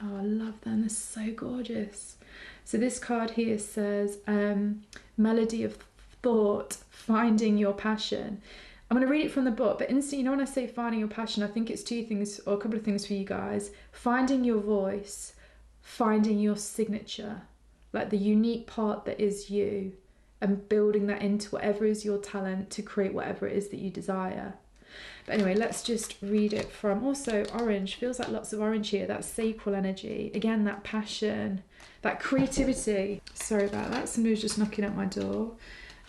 Oh, I love them. They're so gorgeous. So this card here says, Melody of Thought, Finding Your Passion. I'm going to read it from the book, but instantly, you know, when I say finding your passion, I think it's two things, or a couple of things for you guys. Finding your voice, finding your signature, like the unique part that is you, and building that into whatever is your talent to create whatever it is that you desire. But anyway, let's just read it from, also orange, feels like lots of orange here, that sacral energy, again, that passion, that creativity. Sorry about that, somebody was just knocking at my door.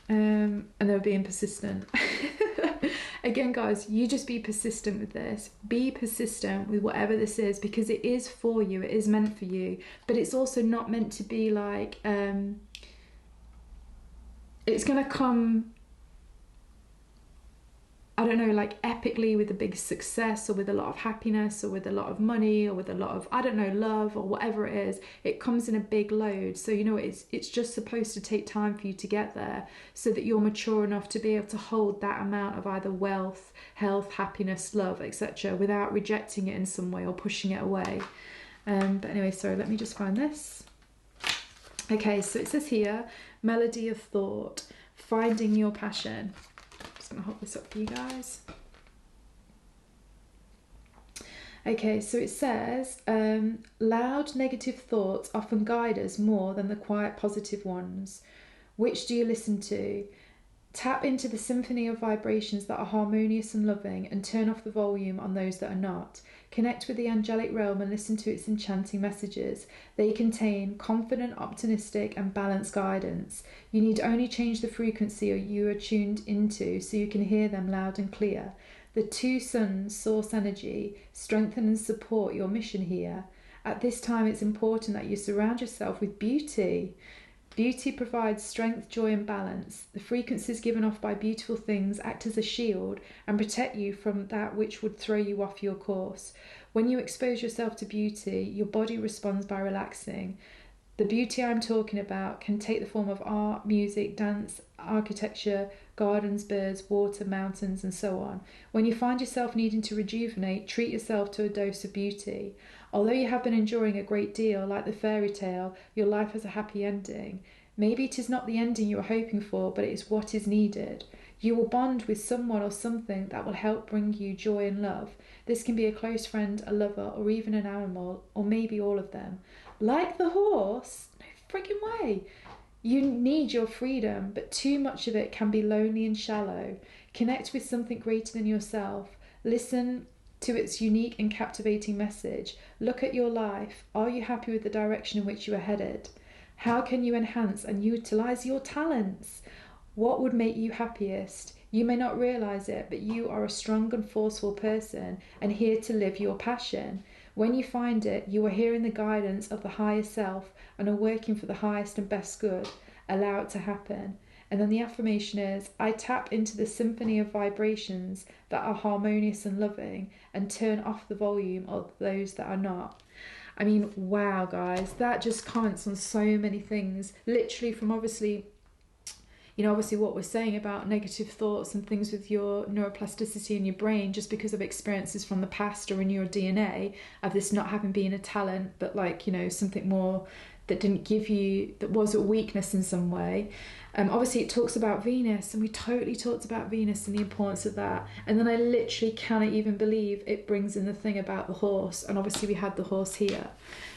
And they were being persistent. Again, guys, you just be persistent with this. Be persistent with whatever this is, because it is for you. It is meant for you. But it's also not meant to be like, it's going to come, I don't know, like epically with a big success, or with a lot of happiness, or with a lot of money, or with a lot of, I don't know, love, or whatever it is. It comes in a big load. So, you know, it's just supposed to take time for you to get there, so that you're mature enough to be able to hold that amount of either wealth, health, happiness, love, etc., without rejecting it in some way or pushing it away. But anyway, sorry, let me just find this. Okay, so it says here, Melody of Thought, Finding Your Passion. I'm going to hold this up for you guys. Okay, so it says, loud negative thoughts often guide us more than the quiet positive ones. Which do you listen to? Tap into the symphony of vibrations that are harmonious and loving, and turn off the volume on those that are not. Connect with the angelic realm and listen to its enchanting messages. They contain confident, optimistic, and balanced guidance. You need only change the frequency you are tuned into so you can hear them loud and clear. The two suns, source energy, strengthen and support your mission here. At this time, it's important that you surround yourself with beauty. Beauty provides strength, joy, and balance. The frequencies given off by beautiful things act as a shield and protect you from that which would throw you off your course. When you expose yourself to beauty, your body responds by relaxing. The beauty I'm talking about can take the form of art, music, dance, architecture, gardens, birds, water, mountains, and so on. When you find yourself needing to rejuvenate, treat yourself to a dose of beauty. Although you have been enjoying a great deal, like the fairy tale, your life has a happy ending. Maybe it is not the ending you are hoping for, but it is what is needed. You will bond with someone or something that will help bring you joy and love. This can be a close friend, a lover, or even an animal, or maybe all of them. Like the horse? No freaking way. You need your freedom, but too much of it can be lonely and shallow. Connect with something greater than yourself. Listen to its unique and captivating message. Look at your life. Are you happy with the direction in which you are headed? How can you enhance and utilize your talents? What would make you happiest? You may not realize it, but you are a strong and forceful person and here to live your passion. When you find it, you are hearing the guidance of the higher self and are working for the highest and best good. Allow it to happen. And then the affirmation is, I tap into the symphony of vibrations that are harmonious and loving and turn off the volume of those that are not. I mean, wow, guys, that just comments on so many things, literally from obviously what we're saying about negative thoughts and things with your neuroplasticity in your brain, just because of experiences from the past or in your DNA of this not having been a talent, but like, something more that didn't give you, that was a weakness in some way. Obviously it talks about Venus, and we totally talked about Venus and the importance of that. And then I literally cannot even believe it brings in the thing about the horse, and obviously we had the horse here.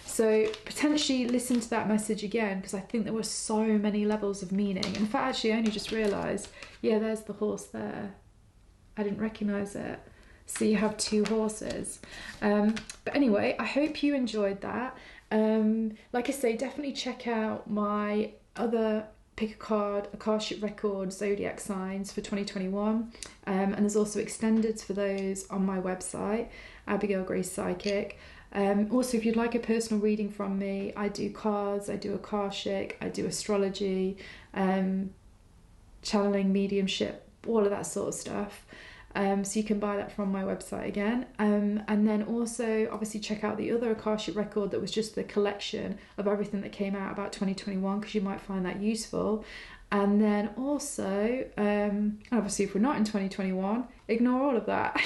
So potentially listen to that message again, because I think there were so many levels of meaning. In fact, actually, I only just realised, yeah, there's the horse there. I didn't recognise it. So you have two horses. But anyway, I hope you enjoyed that. Like I say, definitely check out my other pick a card, Akashic Record, ZODIAC signs for 2021. And there's also extendeds for those on my website, Abigail Grace Psychic. Also, if you'd like a personal reading from me, I do cards, I do Akashic, I do astrology, channeling, mediumship, all of that sort of stuff. So you can buy that from my website again. And then also, obviously, check out the other Akashic Record that was just the collection of everything that came out about 2021, because you might find that useful. And then also, obviously, if we're not in 2021, ignore all of that,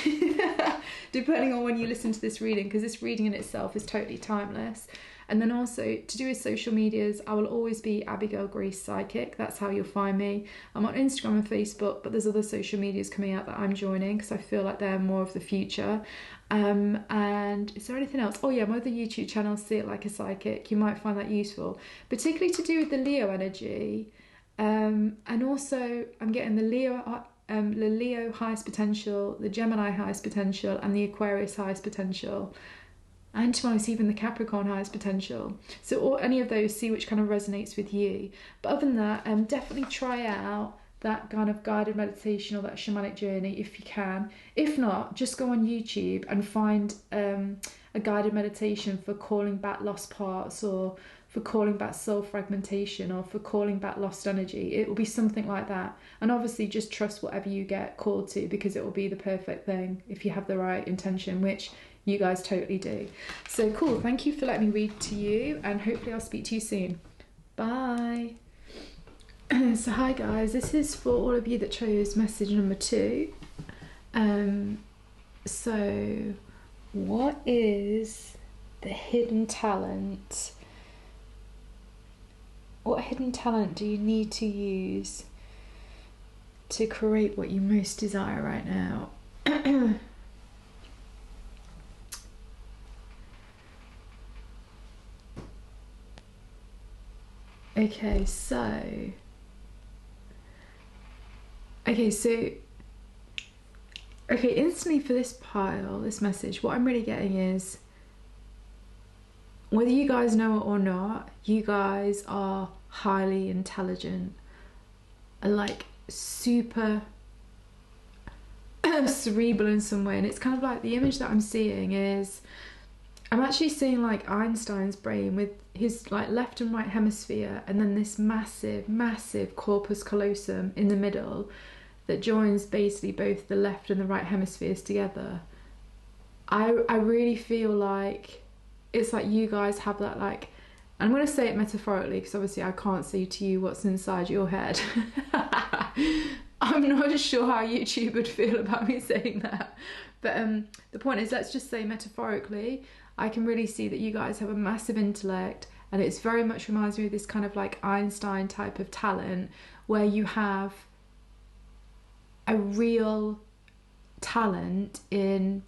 depending on when you listen to this reading, because this reading in itself is totally timeless. And then also, to do with social medias, I will always be Abigail Grace Psychic. That's how you'll find me. I'm on Instagram and Facebook, but there's other social medias coming out that I'm joining, because I feel like they're more of the future. And is there anything else? Oh yeah, my other YouTube channel, See It Like a Psychic. You might find that useful, particularly to do with the Leo energy. And also, I'm getting the Leo highest potential, the Gemini highest potential, and the Aquarius highest potential. And to be honest, even the Capricorn highest potential. So any of those, see which kind of resonates with you. But other than that, definitely try out that kind of guided meditation or that shamanic journey if you can. If not, just go on YouTube and find a guided meditation for calling back lost parts, or for calling back soul fragmentation, or for calling back lost energy. It will be something like that. And obviously just trust whatever you get called to, because it will be the perfect thing if you have the right intention, which you guys totally do. So cool, thank you for letting me read to you, and hopefully I'll speak to you soon. Bye. So hi guys, this is for all of you that chose message number 2. So what is the hidden talent? What hidden talent do you need to use to create what you most desire right now? Okay, instantly for this pile, this message, what I'm really getting is, whether you guys know it or not, you guys are highly intelligent and like super cerebral in some way. And it's kind of like the image that I'm seeing is, I'm actually seeing like Einstein's brain with his like left and right hemisphere, and then this massive corpus callosum in the middle that joins basically both the left and the right hemispheres together. I really feel like it's like you guys have that, like, I'm going to say it metaphorically because obviously I can't say to you what's inside your head. I'm not sure how YouTube would feel about me saying that. But the point is, let's just say metaphorically, I can really see that you guys have a massive intellect, and it's very much reminds me of this kind of like Einstein type of talent, where you have a real talent in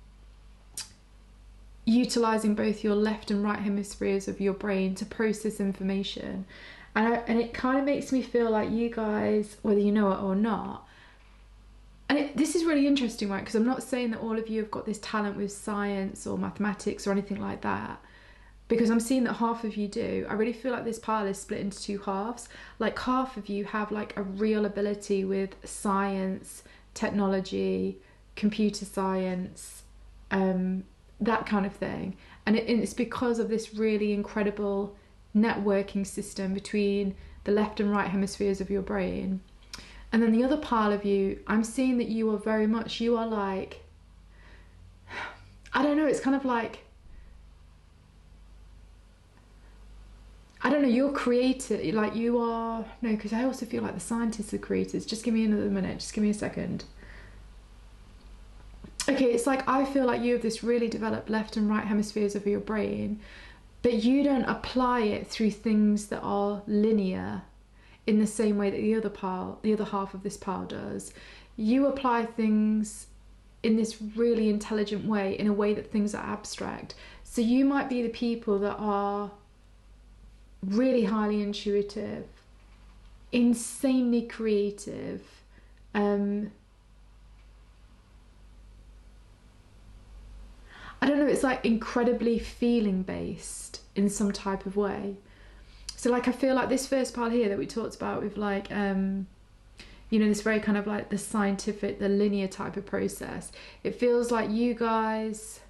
utilizing both your left and right hemispheres of your brain to process information. And it kind of makes me feel like you guys, whether you know it or not, and this is really interesting, right? Because I'm not saying that all of you have got this talent with science or mathematics or anything like that, because I'm seeing that half of you do. I really feel like this pile is split into two halves. Like half of you have like a real ability with science, technology, computer science, that kind of thing. And it's because of this really incredible networking system between the left and right hemispheres of your brain. And then the other pile of you, I'm seeing that you are very much, you are like, I don't know, it's kind of like, I don't know, you're creative, like you are, no, because I also feel like the scientists are creators. Just give me another minute, just give me a second. Okay, it's like I feel like you have this really developed left and right hemispheres of your brain, but you don't apply it through things that are linear in the same way that the other half of this pile does. You apply things in this really intelligent way, in a way that things are abstract. So you might be the people that are really highly intuitive, insanely creative, I don't know, it's like incredibly feeling based in some type of way. So like I feel like this first part here that we talked about with like you know, this very kind of like the scientific, the linear type of process, it feels like you guys,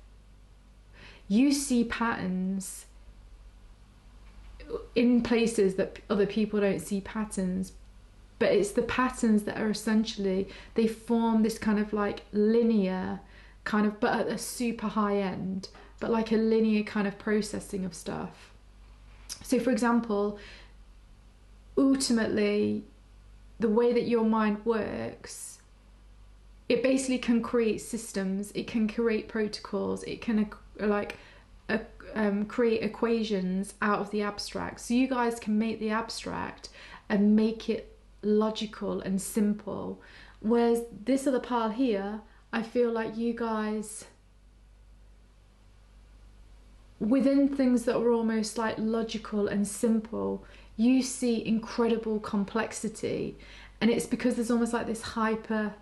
you see patterns in places that other people don't see patterns, but it's the patterns that are essentially, they form this kind of like linear kind of, but at a super high end, but like a linear kind of processing of stuff. So for example, ultimately the way that your mind works, it basically can create systems, it can create protocols, it can like create equations out of the abstract. So you guys can make the abstract and make it logical and simple, whereas this other pile here, I feel like you guys, within things that are almost like logical and simple, you see incredible complexity. And it's because there's almost like this hyper,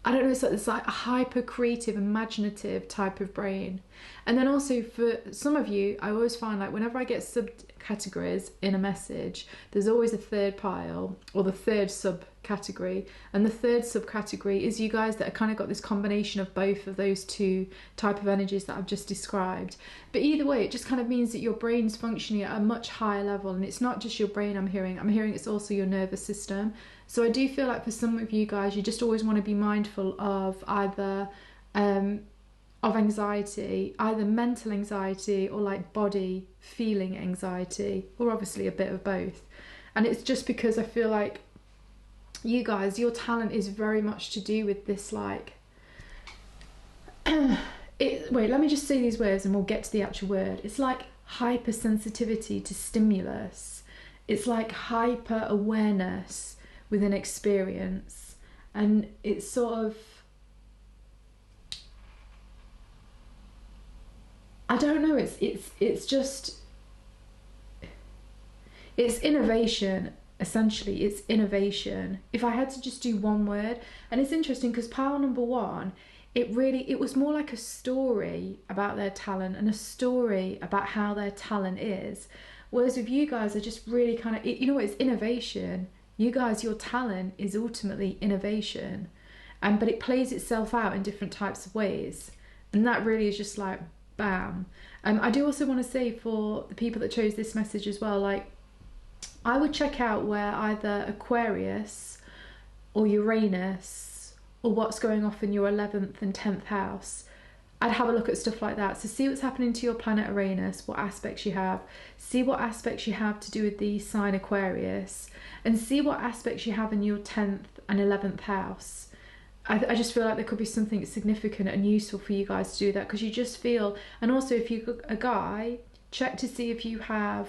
I don't know, it's like this like a hyper creative, imaginative type of brain. And then also for some of you, I always find like whenever I get subcategories in a message, there's always a third pile or the third subcategory. And the third subcategory is you guys that are kind of got this combination of both of those two type of energies that I've just described. But either way, it just kind of means that your brain's functioning at a much higher level. And it's not just your brain I'm hearing it's also your nervous system. So I do feel like for some of you guys, you just always want to be mindful of either of anxiety, either mental anxiety or like body feeling anxiety, or obviously a bit of both. And it's just because I feel like you guys, your talent is very much to do with this like wait, let me just say these words and we'll get to the actual word. It's like hypersensitivity to stimulus. It's like hyper awareness with an experience, and it's sort of, I don't know, it's just, it's innovation. Essentially it's innovation, if I had to just do one word. And it's interesting because pile number one, it was more like a story about their talent and a story about how their talent is, whereas with you guys are just really kind of, you know what, it's innovation. You guys, your talent is ultimately innovation, but it plays itself out in different types of ways, and that really is just like bam. I do also want to say for the people that chose this message as well, like I would check out where either Aquarius or Uranus or what's going off in your 11th and 10th house. I'd have a look at stuff like that. So see what's happening to your planet Uranus, what aspects you have, see what aspects you have to do with the sign Aquarius, and see what aspects you have in your 10th and 11th house. I just feel like there could be something significant and useful for you guys to do that, because you just feel, and also if you're a guy, check to see if you have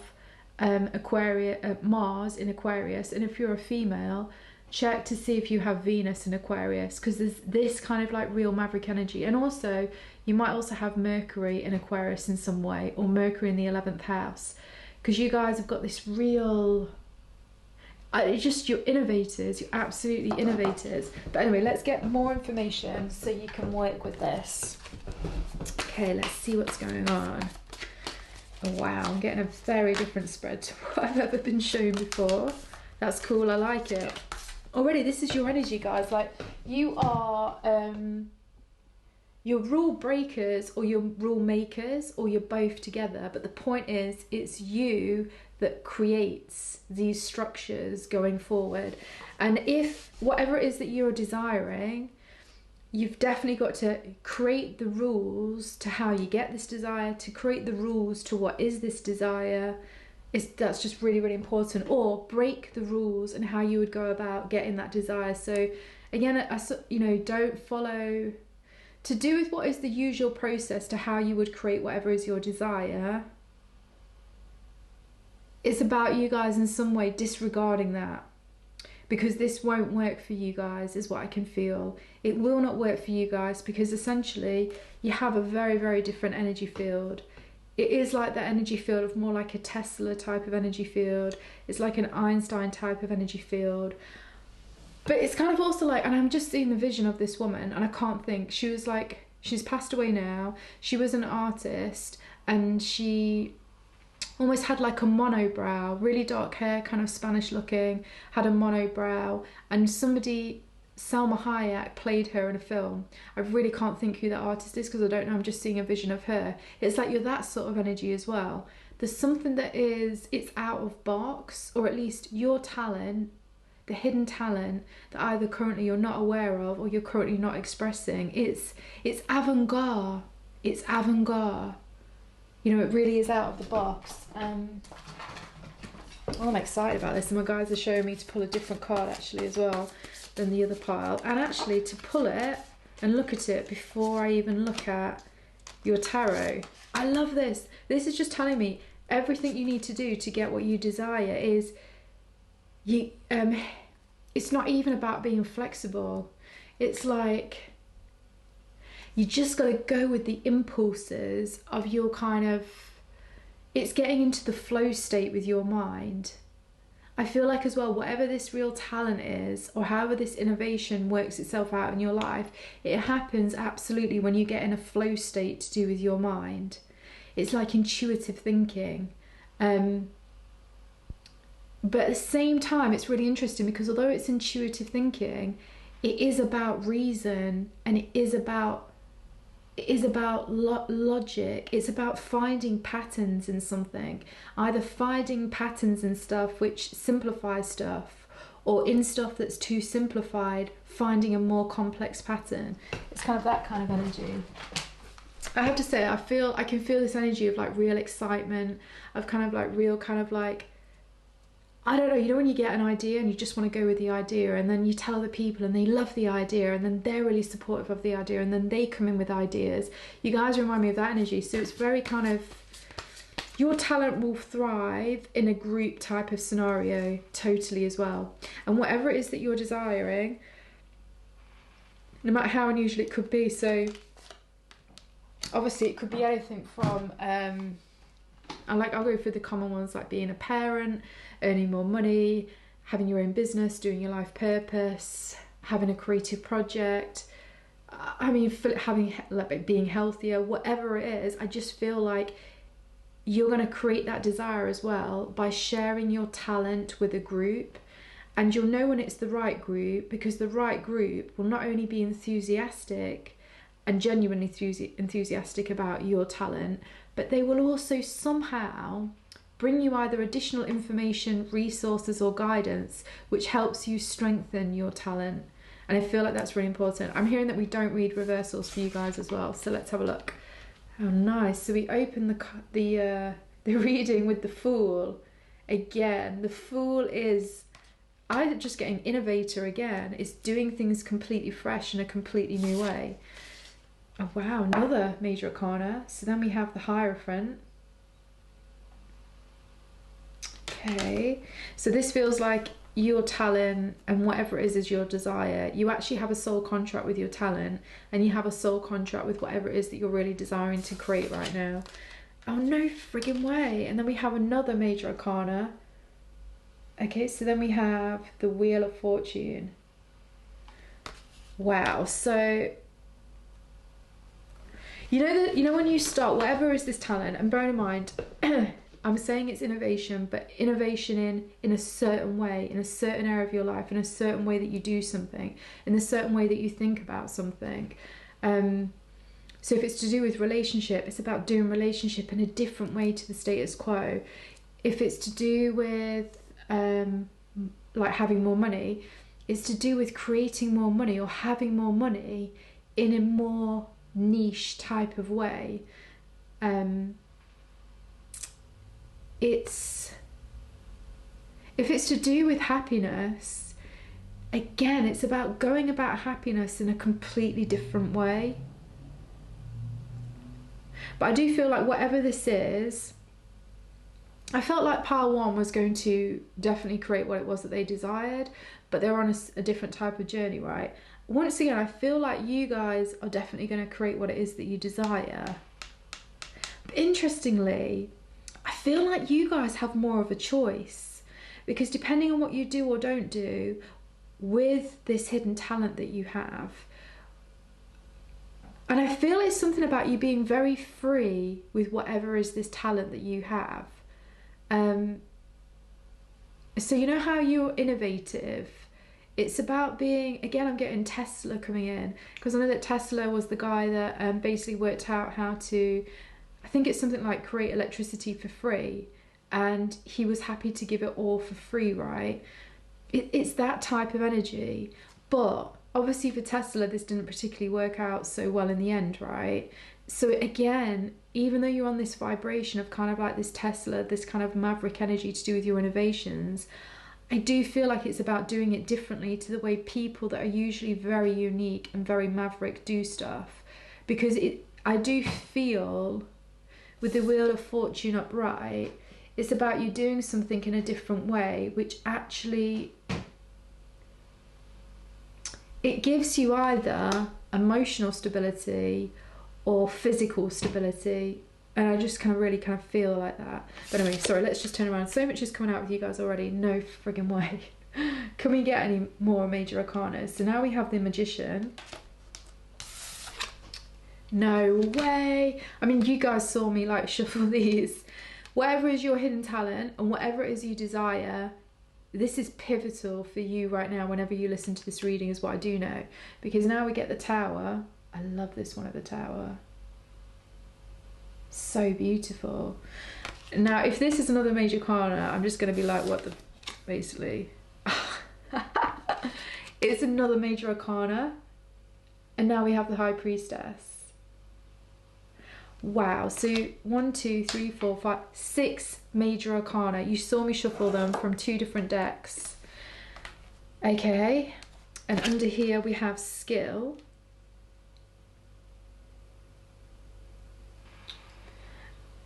Mars in Aquarius, and if you're a female, check to see if you have Venus in Aquarius, because there's this kind of like real maverick energy. And also you might also have Mercury in Aquarius in some way, or Mercury in the 11th house, because you guys have got this real, it's just, you're innovators, you're absolutely innovators. But anyway, let's get more information so you can work with this. Okay, let's see what's going on. Oh, wow, I'm getting a very different spread to what I've ever been shown before. That's cool, I like it. Already, this is your energy, guys. Like, you are, you're rule breakers or you're rule makers, or you're both together. But the point is, it's you that creates these structures going forward. And if whatever it is that you're desiring, you've definitely got to create the rules to how you get this desire, to create the rules to what is this desire. That's just really, really important. Or break the rules and how you would go about getting that desire. So again, don't follow to do with what is the usual process to how you would create whatever is your desire. It's about you guys in some way disregarding that, because this won't work for you guys, is what I can feel. It will not work for you guys, because essentially you have a very, very different energy field. It is like the energy field of more like a Tesla type of energy field. It's like an Einstein type of energy field. But it's kind of also like, and I'm just seeing the vision of this woman, and I can't think. She was like, she's passed away now. She was an artist, and she almost had like a monobrow, really dark hair, kind of Spanish looking, had a monobrow, and somebody, Salma Hayek, played her in a film. I really can't think who that artist is because I don't know, I'm just seeing a vision of her. It's like you're that sort of energy as well. There's something that is, it's out of box, or at least your talent, the hidden talent that either currently you're not aware of or you're currently not expressing. It's avant-garde. It's avant-garde. You know, it really is out of the box. Well, I'm excited about this, and my guys are showing me to pull a different card actually as well than the other pile, and actually to pull it and look at it before I even look at your tarot. I love this. This is just telling me everything you need to do to get what you desire is it's not even about being flexible. It's like you just got to go with the impulses of your kind of, it's getting into the flow state with your mind. I feel like as well, whatever this real talent is, or however this innovation works itself out in your life, it happens absolutely when you get in a flow state to do with your mind. It's like intuitive thinking. But at the same time, it's really interesting because although it's intuitive thinking, it is about reason, and it is about logic. It's about finding patterns in something, either finding patterns in stuff which simplifies stuff, or in stuff that's too simplified, finding a more complex pattern. It's kind of that kind of energy. I have to say, I can feel this energy of like real excitement, of kind of like real kind of like, I don't know, you know when you get an idea and you just want to go with the idea, and then you tell other people and they love the idea, and then they're really supportive of the idea, and then they come in with ideas. You guys remind me of that energy. So it's very kind of, your talent will thrive in a group type of scenario totally as well. And whatever it is that you're desiring, no matter how unusual it could be, so obviously it could be anything from I'll go for the common ones, like being a parent, earning more money, having your own business, doing your life purpose, having a creative project. I mean, being healthier, whatever it is. I just feel like you're going to create that desire as well by sharing your talent with a group, and you'll know when it's the right group, because the right group will not only be enthusiastic and genuinely enthusiastic about your talent, but they will also somehow bring you either additional information, resources, or guidance which helps you strengthen your talent. And I feel like that's really important. I'm hearing that we don't read reversals for you guys as well, so let's have a look. Oh, nice. So we open the reading with the Fool again. The Fool is either just getting innovator again, is doing things completely fresh in a completely new way. Oh wow, another major arcana. So then we have the Hierophant. Okay, so this feels like your talent and whatever it is your desire. You actually have a soul contract with your talent, and you have a soul contract with whatever it is that you're really desiring to create right now. Oh no friggin' way. And then we have another major arcana. Okay, so then we have the Wheel of Fortune. Wow, so you know when you start whatever is this talent, and bear in mind I'm saying it's innovation, but innovation in a certain way, in a certain area of your life, in a certain way that you do something, in a certain way that you think about something. So if it's to do with relationship, it's about doing relationship in a different way to the status quo. If it's to do with like having more money, it's to do with creating more money or having more money in a more niche type of way. If it's to do with happiness, again, it's about going about happiness in a completely different way. But I do feel like whatever this is, I felt like pile one was going to definitely create what it was that they desired, but they're on a different type of journey, right? Once again, I feel like you guys are definitely going to create what it is that you desire. But interestingly, I feel like you guys have more of a choice, because depending on what you do or don't do with this hidden talent that you have, and I feel it's something about you being very free with whatever is this talent that you have. So you know how you're innovative? It's about being, again, I'm getting Tesla coming in, because I know that Tesla was the guy that basically worked out how to, I think it's something like create electricity for free, and he was happy to give it all for free, right? It's that type of energy. But obviously for Tesla, this didn't particularly work out so well in the end, right? So again, even though you're on this vibration of kind of like this Tesla, this kind of maverick energy to do with your innovations, I do feel like it's about doing it differently to the way people that are usually very unique and very maverick do stuff. Because I do feel with the Wheel of Fortune upright, it's about you doing something in a different way, which actually, it gives you either emotional stability or physical stability, and I just kind of feel like that. But anyway, sorry, let's just turn around. So much is coming out with you guys already, no friggin' way. Can we get any more major arcanas? So now we have the Magician. No way. I mean, you guys saw me like shuffle these. Whatever is your hidden talent and whatever it is you desire, this is pivotal for you right now whenever you listen to this reading, is what I do know. Because now we get the Tower. I love this one at the Tower. So beautiful. Now, if this is another major arcana, I'm just going to be like, what the... Basically. It's another major arcana. And now we have the High Priestess. Wow. So 1, 2, 3, 4, 5, 6 major arcana. You saw me shuffle them from 2 different decks. Okay. And under here we have skill.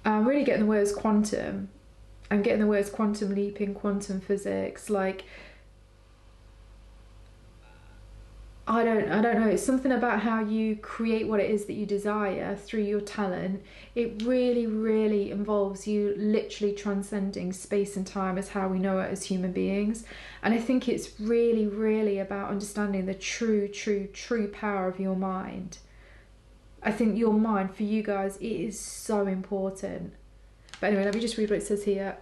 I'm really getting the words quantum. I'm getting the words quantum leaping, quantum physics. Like, I don't know. It's something about how you create what it is that you desire through your talent. It really, really involves you literally transcending space and time as how we know it as human beings. And I think it's really, really about understanding the true, true, true power of your mind. I think your mind, for you guys, it is so important. But anyway, let me just read what it says here.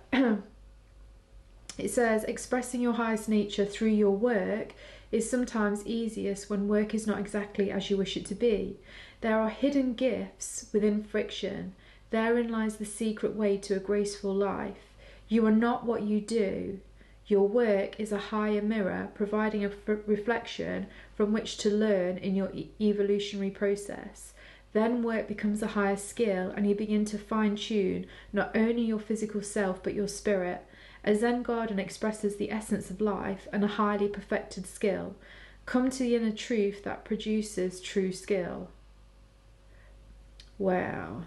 It says, expressing your highest nature through your work is sometimes easiest when work is not exactly as you wish it to be. There are hidden gifts within friction. Therein lies the secret way to a graceful life. You are not what you do. Your work is a higher mirror, providing a reflection from which to learn in your evolutionary process. Then work becomes a higher skill, and you begin to fine-tune not only your physical self but your spirit. A Zen garden expresses the essence of life and a highly perfected skill. Come to the inner truth that produces true skill. Wow.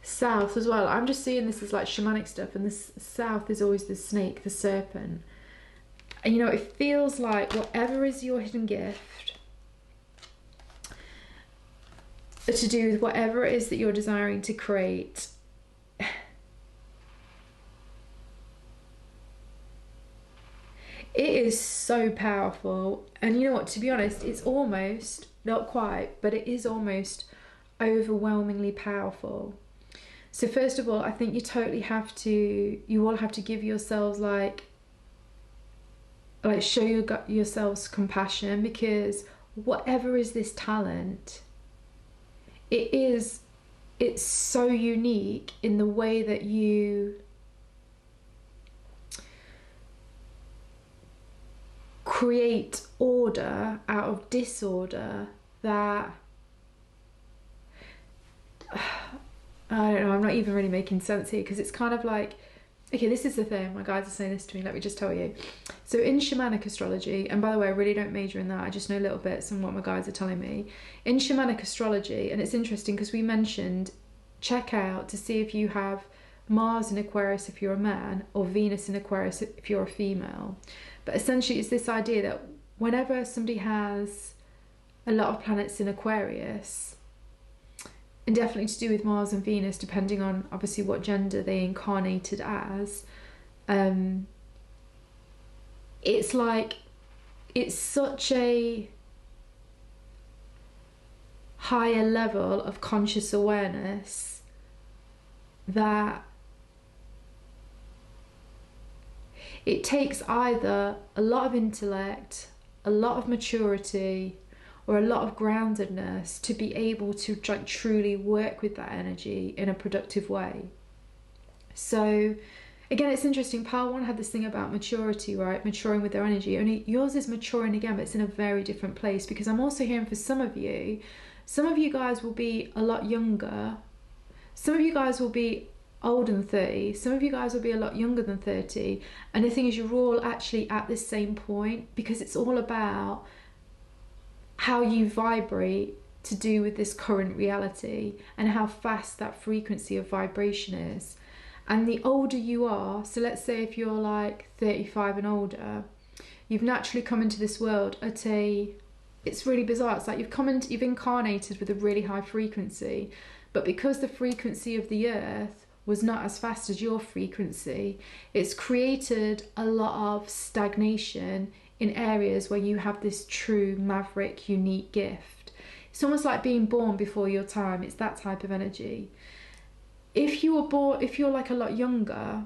South as well. I'm just seeing this as like shamanic stuff, and this south is always the snake, the serpent. And you know, it feels like whatever is your hidden gift, to do with whatever it is that you're desiring to create, it is so powerful. And you know what, to be honest, it's almost, not quite, but it is almost overwhelmingly powerful. So first of all, I think you all have to give yourselves like show yourselves compassion, because whatever is this talent, it's so unique in the way that you create order out of disorder that, I don't know, I'm not even really making sense here, because it's kind of like, okay, this is the thing, my guides are saying this to me, let me just tell you. So in shamanic astrology, and by the way, I really don't major in that, I just know little bits and what my guides are telling me. In shamanic astrology, and it's interesting because we mentioned, check out to see if you have Mars in Aquarius if you're a man, or Venus in Aquarius if you're a female. But essentially it's this idea that whenever somebody has a lot of planets in Aquarius, and definitely to do with Mars and Venus, depending on obviously what gender they incarnated as, it's like, it's such a higher level of conscious awareness that it takes either a lot of intellect, a lot of maturity, or a lot of groundedness to be able to like truly work with that energy in a productive way. So again, it's interesting, Pile 1 had this thing about maturity, right? Maturing with their energy. Only yours is maturing again, but it's in a very different place, because I'm also hearing for some of you guys will be a lot younger. Some of you guys will be older than 30. Some of you guys will be a lot younger than 30. And the thing is, you're all actually at this same point, because it's all about how you vibrate to do with this current reality and how fast that frequency of vibration is. And the older you are, so let's say if you're like 35 and older, you've naturally come into this world at a, it's really bizarre, it's like you've incarnated with a really high frequency, but because the frequency of the earth was not as fast as your frequency, it's created a lot of stagnation in areas where you have this true maverick unique gift. It's almost like being born before your time. It's that type of energy. If you were born, if you're like a lot younger,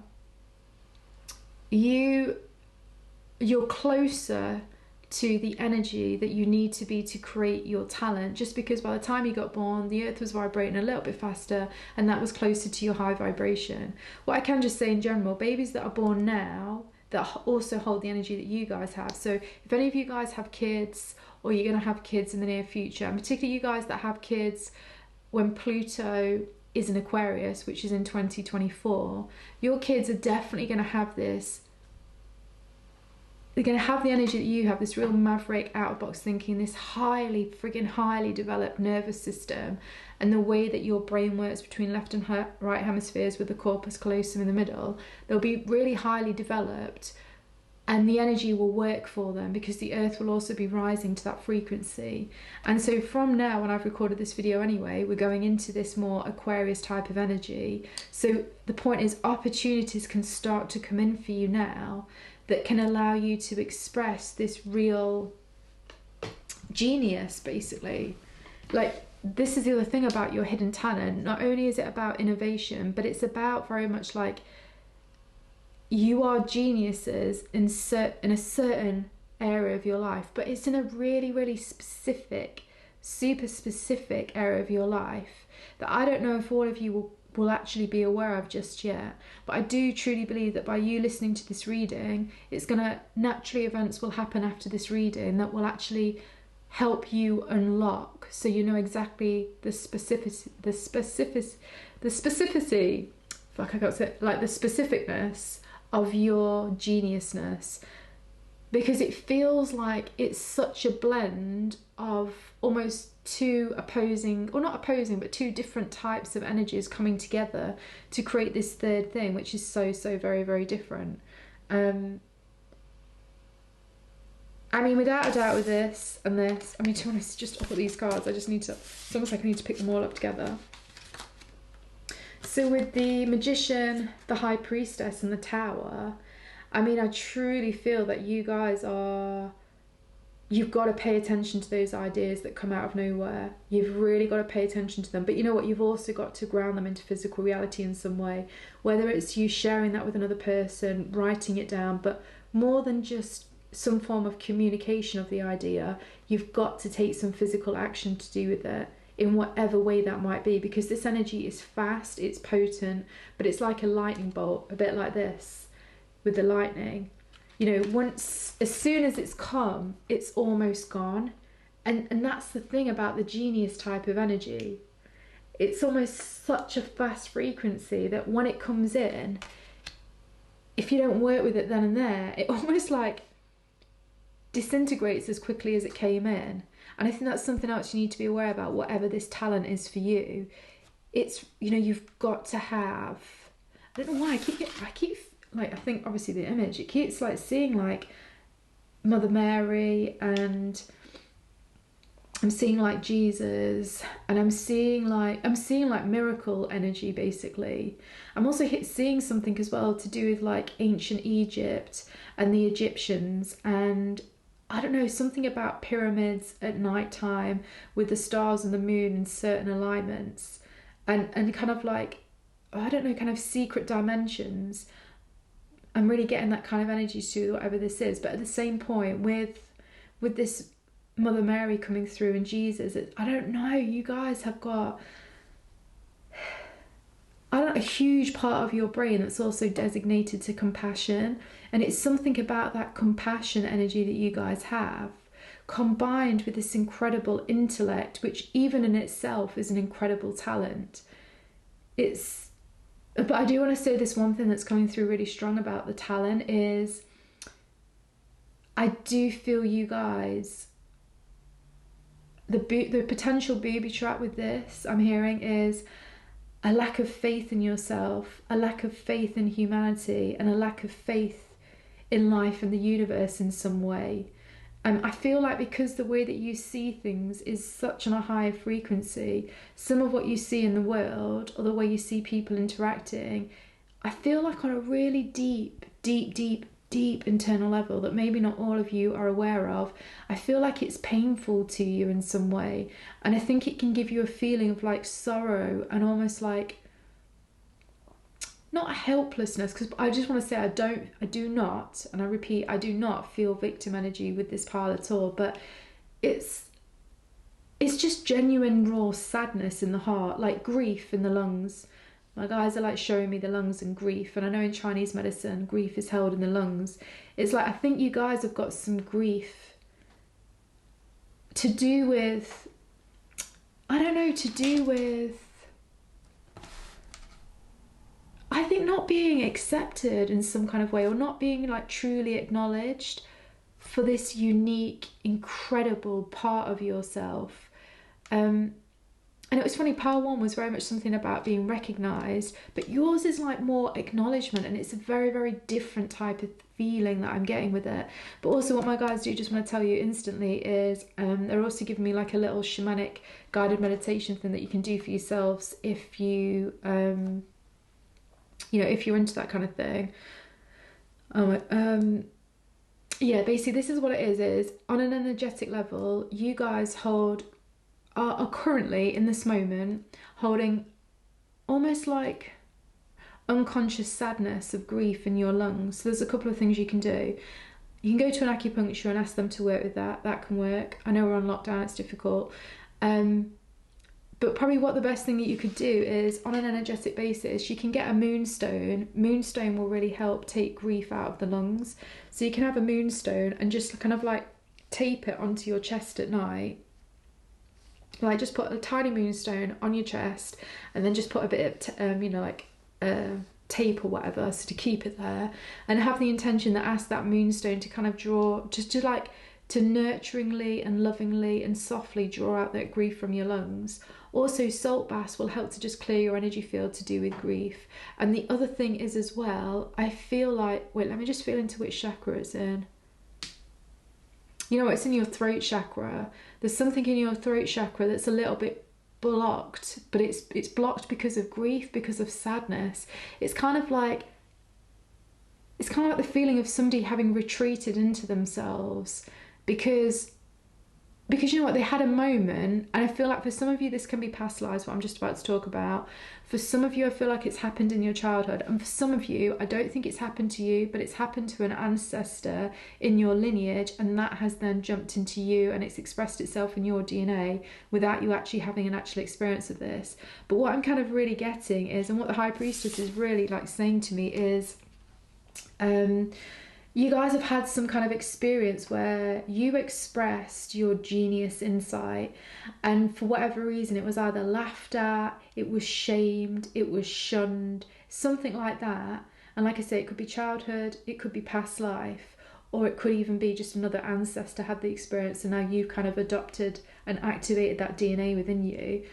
you're closer to the energy that you need to be to create your talent, just because by the time you got born, the earth was vibrating a little bit faster, and that was closer to your high vibration. What I can just say in general, babies that are born now that also hold the energy that you guys have. So if any of you guys have kids, or you're going to have kids in the near future, and particularly you guys that have kids when Pluto is in Aquarius, which is in 2024, your kids are definitely going to have this, they're going to have the energy that you have, this real maverick, out-of-box thinking, this highly developed nervous system, and the way that your brain works between left and right hemispheres with the corpus callosum in the middle, they'll be really highly developed, and the energy will work for them because the earth will also be rising to that frequency. And so from now, when I've recorded this video anyway, we're going into this more Aquarius type of energy. So the point is, opportunities can start to come in for you now that can allow you to express this real genius, basically. Like, this is the other thing about your hidden talent. Not only is it about innovation, but it's about very much like, you are geniuses in a certain area of your life, but it's in a really specific, super specific area of your life that I don't know if all of you will actually be aware of just yet. But I do truly believe that by you listening to this reading, it's gonna, naturally events will happen after this reading that will actually help you unlock, so you know exactly the specificity, fuck, I got to say, like the specificness of your geniusness, because it feels like it's such a blend of almost two opposing, or not opposing, but two different types of energies coming together to create this third thing, which is so very different. I mean, without a doubt with this and this, I mean, to be honest, just look at these cards, I just need to, it's almost like I need to pick them all up together. So with the Magician, the High Priestess and the Tower, I mean, I truly feel that you guys are, you've got to pay attention to those ideas that come out of nowhere. You've really got to pay attention to them. But you know what? You've also got to ground them into physical reality in some way, whether it's you sharing that with another person, writing it down, but more than just some form of communication of the idea, you've got to take some physical action to do with it, in whatever way that might be, because this energy is fast, it's potent, but it's like a lightning bolt, a bit like this with the lightning. as soon as it's come, it's almost gone. And that's the thing about the genius type of energy. It's almost such a fast frequency that when it comes in, if you don't work with it then and there, it almost like disintegrates as quickly as it came in. And I think that's something else you need to be aware about, whatever this talent is for you. It's, you've got to have, I don't know why, I keep like, I think obviously the image, it keeps like seeing like Mother Mary, and I'm seeing like Jesus, and I'm seeing like miracle energy basically. I'm also seeing something as well to do with like ancient Egypt and the Egyptians, and I don't know, something about pyramids at night time with the stars and the moon in certain alignments, and kind of like, I don't know, kind of secret dimensions. I'm really getting that kind of energy to whatever this is. But at the same point, with this Mother Mary coming through and Jesus, I don't know, you guys have got, a huge part of your brain that's also designated to compassion. And it's something about that compassion energy that you guys have, combined with this incredible intellect, which even in itself is an incredible talent. But I do want to say this one thing that's coming through really strong about the talent is, I do feel you guys, the potential booby trap with this I'm hearing is a lack of faith in yourself, a lack of faith in humanity, and a lack of faith in life and the universe in some way. I feel like because the way that you see things is such on a higher frequency, some of what you see in the world, or the way you see people interacting, I feel like on a really deep internal level that maybe not all of you are aware of, I feel like it's painful to you in some way. And I think it can give you a feeling of like sorrow and almost like, not a helplessness, because I just want to say I do not, and I repeat, I do not feel victim energy with this pile at all, but it's just genuine raw sadness in the heart, like grief in the lungs. My guys are like showing me the lungs and grief, and I know in Chinese medicine grief is held in the lungs. It's like, I think you guys have got some grief to do with, I think not being accepted in some kind of way, or not being like truly acknowledged for this unique, incredible part of yourself. And it was funny, Power One was very much something about being recognised, but yours is like more acknowledgement, and it's a very, very different type of feeling that I'm getting with it. But also what my guys do, just want to tell you instantly, is they're also giving me like a little shamanic guided meditation thing that you can do for yourselves if you if you're into that kind of thing. Yeah, basically this is what it is on an energetic level, you guys are currently in this moment holding almost like unconscious sadness of grief in your lungs. So there's a couple of things you can do. You can go to an acupuncture and ask them to work with that can work. I know we're on lockdown, it's difficult. But probably what the best thing that you could do is, on an energetic basis, you can get a moonstone. Moonstone will really help take grief out of the lungs. So you can have a moonstone and just kind of like tape it onto your chest at night. Like just put a tiny moonstone on your chest, and then just put a bit of, tape or whatever, so to keep it there, and have the intention that ask that moonstone to kind of draw, to nurturingly and lovingly and softly draw out that grief from your lungs. Also, salt baths will help to just clear your energy field to do with grief. And the other thing is as well, I feel like, wait, let me just feel into which chakra it's in. You know what, it's in your throat chakra. There's something in your throat chakra that's a little bit blocked, but it's blocked because of grief, because of sadness. It's kind of like the feeling of somebody having retreated into themselves because you know what, they had a moment, and I feel like for some of you this can be past lives, what I'm just about to talk about. For some of you I feel like it's happened in your childhood, and for some of you I don't think it's happened to you, but it's happened to an ancestor in your lineage, and that has then jumped into you and it's expressed itself in your DNA without you actually having an actual experience of this. But what I'm kind of really getting is, and what the High Priestess is really like saying to me is, You guys have had some kind of experience where you expressed your genius insight, and for whatever reason, it was either laughed at, it was shamed, it was shunned, something like that. And like I say, it could be childhood, it could be past life, or it could even be just another ancestor had the experience, and now you've kind of adopted and activated that DNA within you.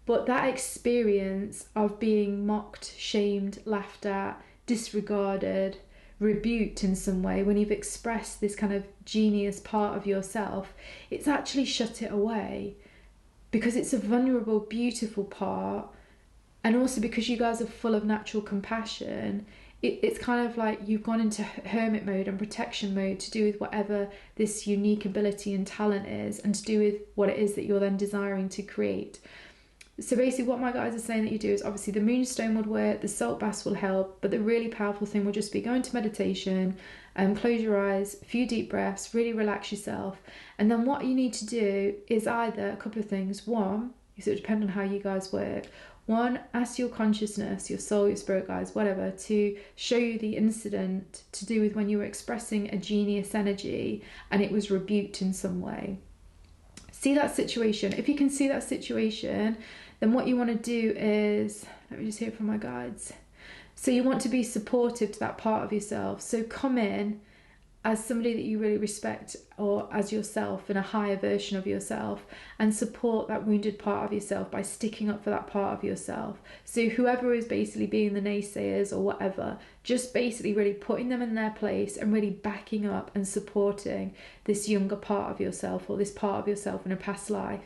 But that experience of being mocked, shamed, laughed at, disregarded, rebuked in some way, when you've expressed this kind of genius part of yourself, it's actually shut it away, because it's a vulnerable, beautiful part. And also because you guys are full of natural compassion, it's kind of like you've gone into hermit mode and protection mode to do with whatever this unique ability and talent is, and to do with what it is that you're then desiring to create. So basically what my guys are saying that you do is, obviously the moonstone would work, the salt baths will help, but the really powerful thing will just be go into meditation, close your eyes, a few deep breaths, really relax yourself. And then what you need to do is either a couple of things. One, so it depends on how you guys work. One, ask your consciousness, your soul, your spirit guides, whatever, to show you the incident to do with when you were expressing a genius energy and it was rebuked in some way. See that situation. If you can see that situation, then what you want to do is, let me just hear from my guides. So you want to be supportive to that part of yourself. So come in as somebody that you really respect, or as yourself in a higher version of yourself, and support that wounded part of yourself by sticking up for that part of yourself. So whoever is basically being the naysayers or whatever, just basically really putting them in their place and really backing up and supporting this younger part of yourself, or this part of yourself in a past life.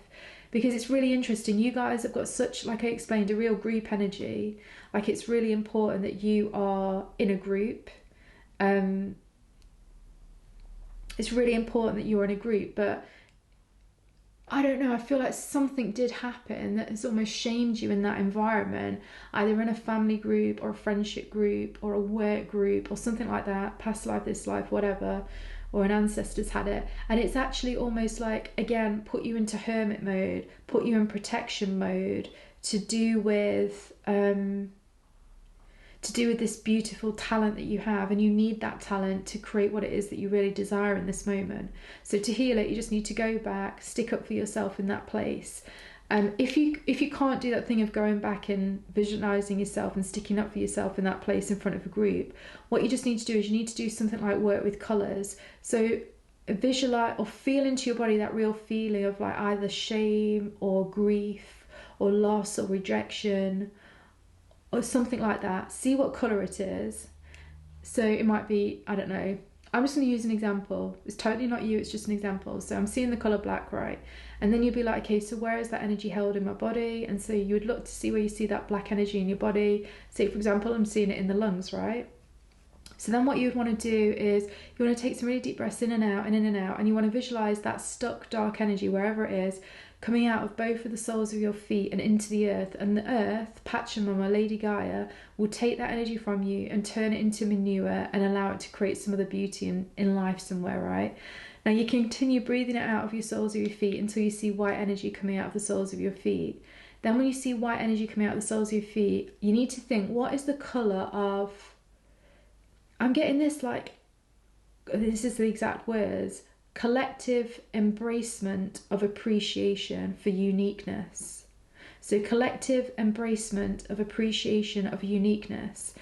Because it's really interesting, you guys have got such, like I explained, a real group energy. Like, it's really important that you are in a group. It's really important that you're in a group, but I don't know, I feel like something did happen that has almost shamed you in that environment, either in a family group or a friendship group or a work group or something like that, past life, this life, whatever, or an ancestor's had it. And it's actually almost like, again, put you into hermit mode, put you in protection mode, to do with this beautiful talent that you have, and you need that talent to create what it is that you really desire in this moment. So to heal it, you just need to go back, stick up for yourself in that place. If you can't do that thing of going back and visualizing yourself and sticking up for yourself in that place in front of a group, what you just need to do is you need to do something like work with colors. So visualize or feel into your body that real feeling of like either shame or grief or loss or rejection or something like that. See what color it is. So it might be, I don't know, I'm just going to use an example. It's totally not you, it's just an example. So I'm seeing the color black, right? And then you'd be like, okay, so where is that energy held in my body? And so you would look to see where you see that black energy in your body. Say, for example, I'm seeing it in the lungs, right? So then what you would want to do is you want to take some really deep breaths in and out and in and out, and you want to visualize that stuck dark energy, wherever it is, coming out of both of the soles of your feet and into the earth. And the earth, Pachamama, Lady Gaia, will take that energy from you and turn it into manure and allow it to create some other beauty in life somewhere, right? Now you continue breathing it out of your soles of your feet until you see white energy coming out of the soles of your feet. Then when you see white energy coming out of the soles of your feet, you need to think, what is the colour of... I'm getting this like, this is the exact words, collective embracement of appreciation for uniqueness. So collective embracement of appreciation of uniqueness.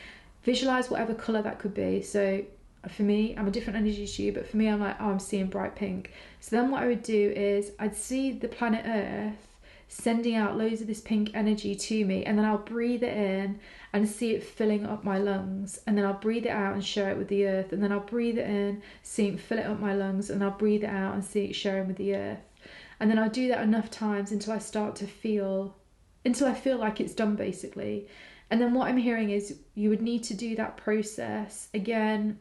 Visualize whatever color that could be. So for me, I'm a different energy to you, but for me, I'm like, oh, I'm seeing bright pink. So then what I would do is I'd see the planet Earth sending out loads of this pink energy to me, and then I'll breathe it in and see it filling up my lungs, and then I'll breathe it out and share it with the earth, and then I'll breathe it in, see it fill it up my lungs, and I'll breathe it out and see it sharing with the earth. And then I'll do that enough times until I feel like it's done, basically. And then what I'm hearing is you would need to do that process again.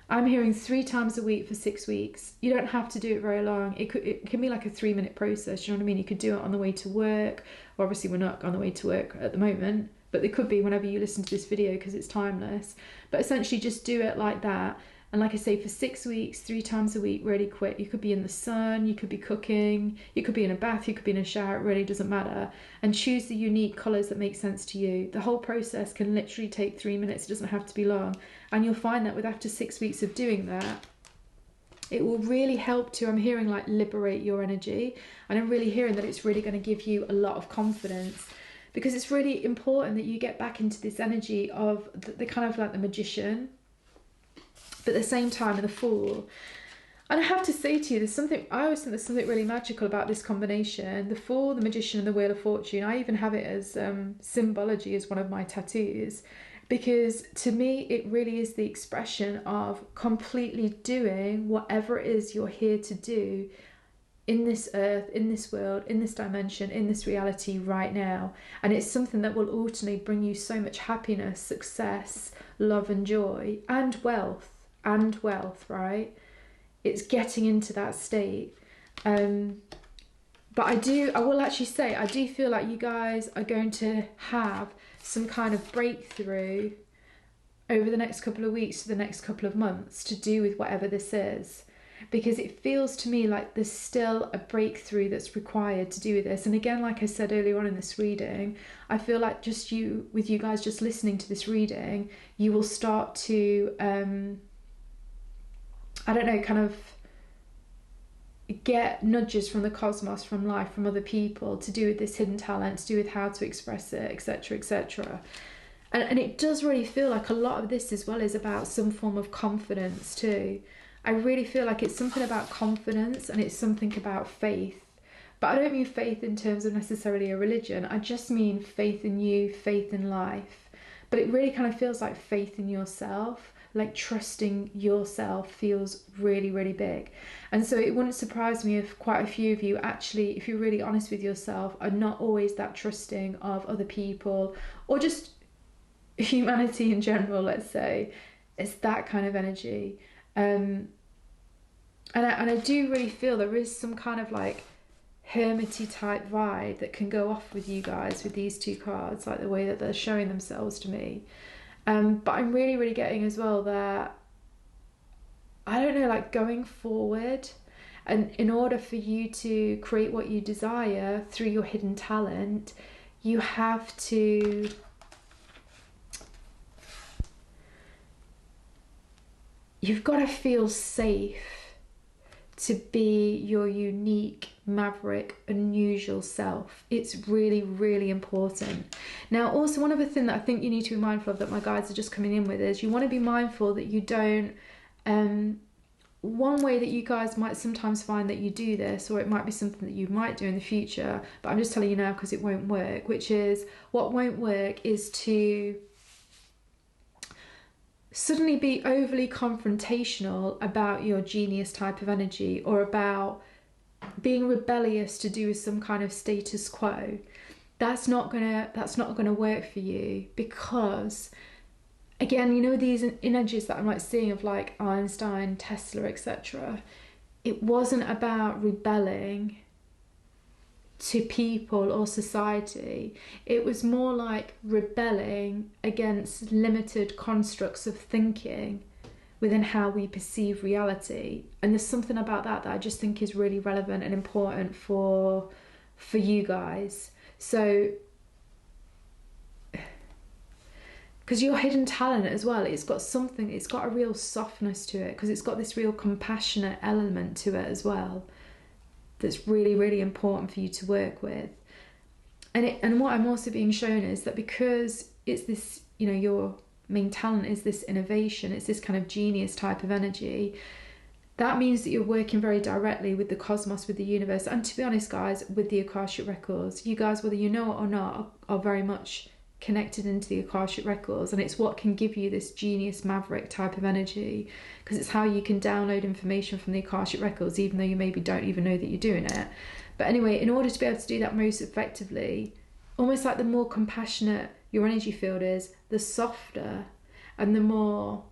I'm hearing 3 times a week for 6 weeks. You don't have to do it very long. It can be like a 3-minute process, you know what I mean? You could do it on the way to work. Well, obviously we're not on the way to work at the moment, but it could be whenever you listen to this video because it's timeless. But essentially just do it like that. And like I say, for 6 weeks, 3 times a week, really quick. You could be in the sun, you could be cooking, you could be in a bath, you could be in a shower, it really doesn't matter. And choose the unique colours that make sense to you. The whole process can literally take 3 minutes, it doesn't have to be long. And you'll find that after 6 weeks of doing that, it will really help to, I'm hearing, like, liberate your energy. And I'm really hearing that it's really going to give you a lot of confidence, because it's really important that you get back into this energy of the kind of like the magician, but at the same time the fool. And I have to say to you, I always think there's something really magical about this combination. The Fool, the Magician, and the Wheel of Fortune. I even have it as symbology as one of my tattoos, because to me it really is the expression of completely doing whatever it is you're here to do in this earth, in this world, in this dimension, in this reality right now. And it's something that will ultimately bring you so much happiness, success, love and joy, and wealth, right? It's getting into that state. But I will actually say, I do feel like you guys are going to have some kind of breakthrough over the next couple of weeks to the next couple of months to do with whatever this is. Because it feels to me like there's still a breakthrough that's required to do with this. And again, like I said earlier on in this reading, I feel like with you guys just listening to this reading, you will start to, I don't know, kind of get nudges from the cosmos, from life, from other people to do with this hidden talent, to do with how to express it, etc., etc. And it does really feel like a lot of this as well is about some form of confidence too. I really feel like it's something about confidence, and it's something about faith. But I don't mean faith in terms of necessarily a religion. I just mean faith in you, faith in life. But it really kind of feels like faith in yourself, like trusting yourself feels really, really big. And so it wouldn't surprise me if quite a few of you actually, if you're really honest with yourself, are not always that trusting of other people or just humanity in general, let's say. It's that kind of energy. And I do really feel there is some kind of like hermity type vibe that can go off with you guys with these two cards, like the way that they're showing themselves to me. But I'm really, really getting as well that, I don't know, like going forward, and in order for you to create what you desire through your hidden talent, you've got to feel safe to be your unique, maverick, unusual self. It's really, really important. Now, also one other thing that I think you need to be mindful of, that my guides are just coming in with, is you want to be mindful that you don't, one way that you guys might sometimes find that you do this, or it might be something that you might do in the future, but I'm just telling you now because it won't work, which is, what won't work is to suddenly be overly confrontational about your genius type of energy, or about being rebellious to do with some kind of status quo. That's not gonna work for you, because again, you know, these energies that I'm like seeing of like Einstein, Tesla, etc. It wasn't about rebelling to people or society. It was more like rebelling against limited constructs of thinking within how we perceive reality. And there's something about that I just think is really relevant and important for you guys. So, because your hidden talent as well, it's got a real softness to it, because it's got this real compassionate element to it as well, that's really, really important for you to work with. And what I'm also being shown is that because it's this, you know, your main talent is this innovation, it's this kind of genius type of energy, that means that you're working very directly with the cosmos, with the universe, and to be honest guys, with the Akashic Records. You guys, whether you know it or not, are very much connected into the Akashic Records, and it's what can give you this genius maverick type of energy, because it's how you can download information from the Akashic Records, even though you maybe don't even know that you're doing it. But anyway, in order to be able to do that most effectively, almost like the more compassionate your energy field is, the softer and the more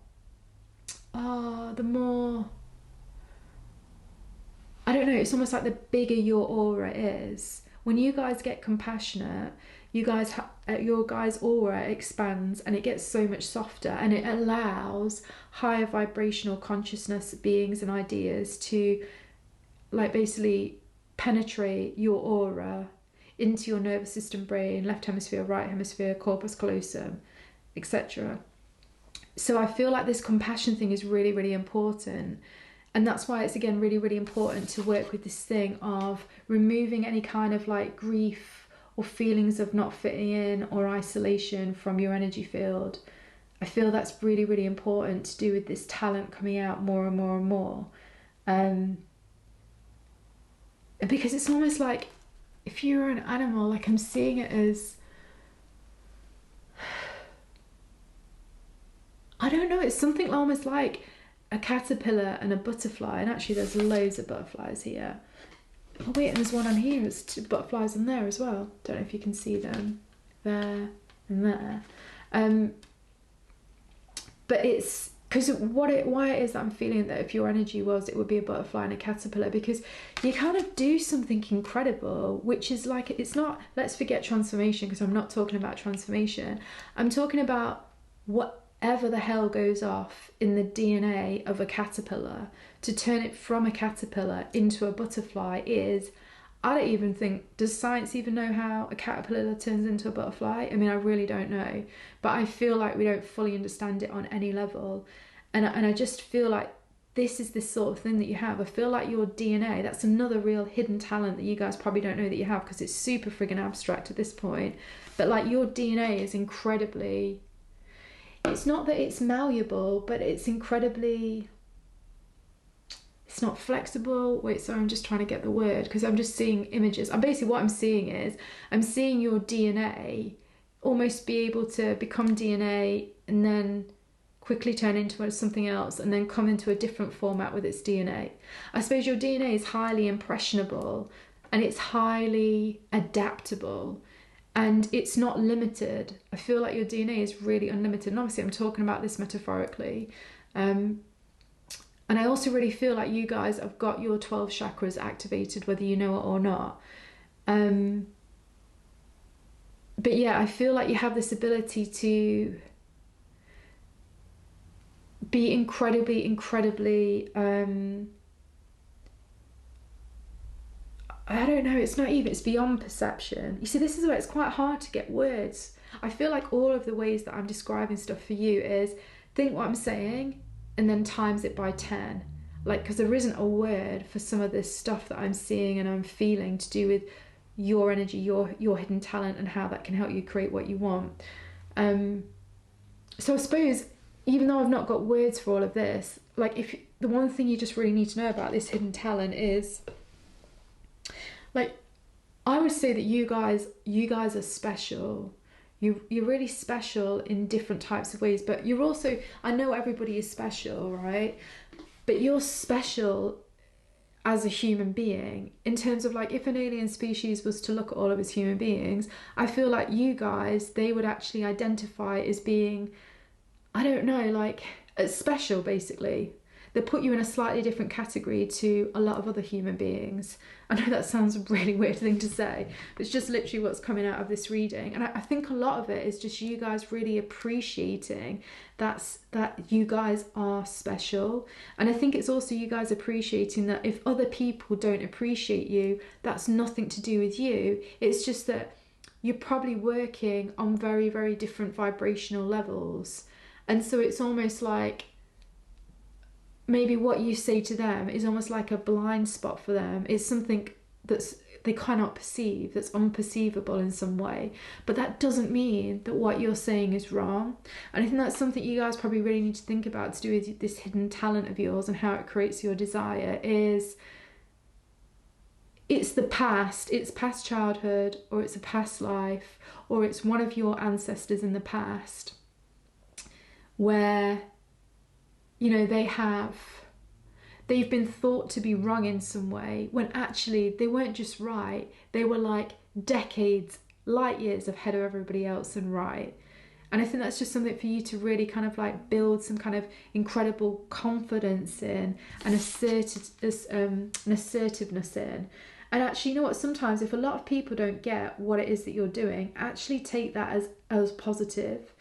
I don't know, it's almost like the bigger your aura is. When you guys get compassionate, your guys' aura expands and it gets so much softer, and it allows higher vibrational consciousness beings and ideas to like basically penetrate your aura into your nervous system, brain, left hemisphere, right hemisphere, corpus callosum, etc. So I feel like this compassion thing is really, really important. And that's why it's, again, really, really important to work with this thing of removing any kind of like grief or feelings of not fitting in or isolation from your energy field. I feel that's really, really important to do with this talent coming out more and more and more. Because it's almost like if you're an animal, like I'm seeing it as, I don't know, it's something almost like a caterpillar and a butterfly. And actually there's loads of butterflies here. Oh wait, and there's one on here. There's 2 butterflies in there as well. Don't know if you can see them. There and there. But it's because why it is that I'm feeling that if your energy was, it would be a butterfly and a caterpillar, because you kind of do something incredible, which is like, it's not, let's forget transformation, because I'm not talking about transformation. I'm talking about whatever the hell goes off in the DNA of a caterpillar to turn it from a caterpillar into a butterfly is, I don't even think, does science even know how a caterpillar turns into a butterfly? I mean, I really don't know, but I feel like we don't fully understand it on any level. And I just feel like this is this sort of thing that you have. I feel like your DNA, that's another real hidden talent that you guys probably don't know that you have, because it's super friggin' abstract at this point. But like your DNA is incredibly, it's not that it's malleable, but it's incredibly, it's not flexible. Wait, sorry, I'm just trying to get the word, because I'm just seeing images. And basically what I'm seeing is, I'm seeing your DNA almost be able to become DNA and then quickly turn into something else and then come into a different format with its DNA. I suppose your DNA is highly impressionable and it's highly adaptable and it's not limited. I feel like your DNA is really unlimited. And obviously I'm talking about this metaphorically. And I also really feel like you guys have got your 12 chakras activated, whether you know it or not. But yeah, I feel like you have this ability to be incredibly, I don't know, it's not even, it's beyond perception. You see, this is where it's quite hard to get words. I feel like all of the ways that I'm describing stuff for you is, think what I'm saying and then times it by 10. Like, because there isn't a word for some of this stuff that I'm seeing and I'm feeling to do with your energy, your hidden talent, and how that can help you create what you want. So I suppose, even though I've not got words for all of this, like, if the one thing you just really need to know about this hidden talent is, like, I would say that you guys are special. You're really special in different types of ways, but you're also, I know everybody is special, right? But you're special as a human being, in terms of, like, if an alien species was to look at all of us human beings, I feel like you guys, they would actually identify as being, I don't know, like, special, basically. They put you in a slightly different category to a lot of other human beings. I know that sounds a really weird thing to say, but it's just literally what's coming out of this reading. And I think a lot of it is just you guys really appreciating that you guys are special. And I think it's also you guys appreciating that if other people don't appreciate you, that's nothing to do with you. It's just that you're probably working on very, very different vibrational levels. And so it's almost like, maybe what you say to them is almost like a blind spot for them. It's something that's they cannot perceive, that's unperceivable in some way. But that doesn't mean that what you're saying is wrong. And I think that's something you guys probably really need to think about to do with this hidden talent of yours and how it creates your desire. Is it's the past, it's past childhood, or it's a past life, or it's one of your ancestors in the past where, you know, they've been thought to be wrong in some way, when actually they weren't just right, they were like decades, light years ahead of everybody else and right. And I think that's just something for you to really kind of like build some kind of incredible confidence in and assertiveness in. And actually, you know what, sometimes if a lot of people don't get what it is that you're doing, actually take that as positive.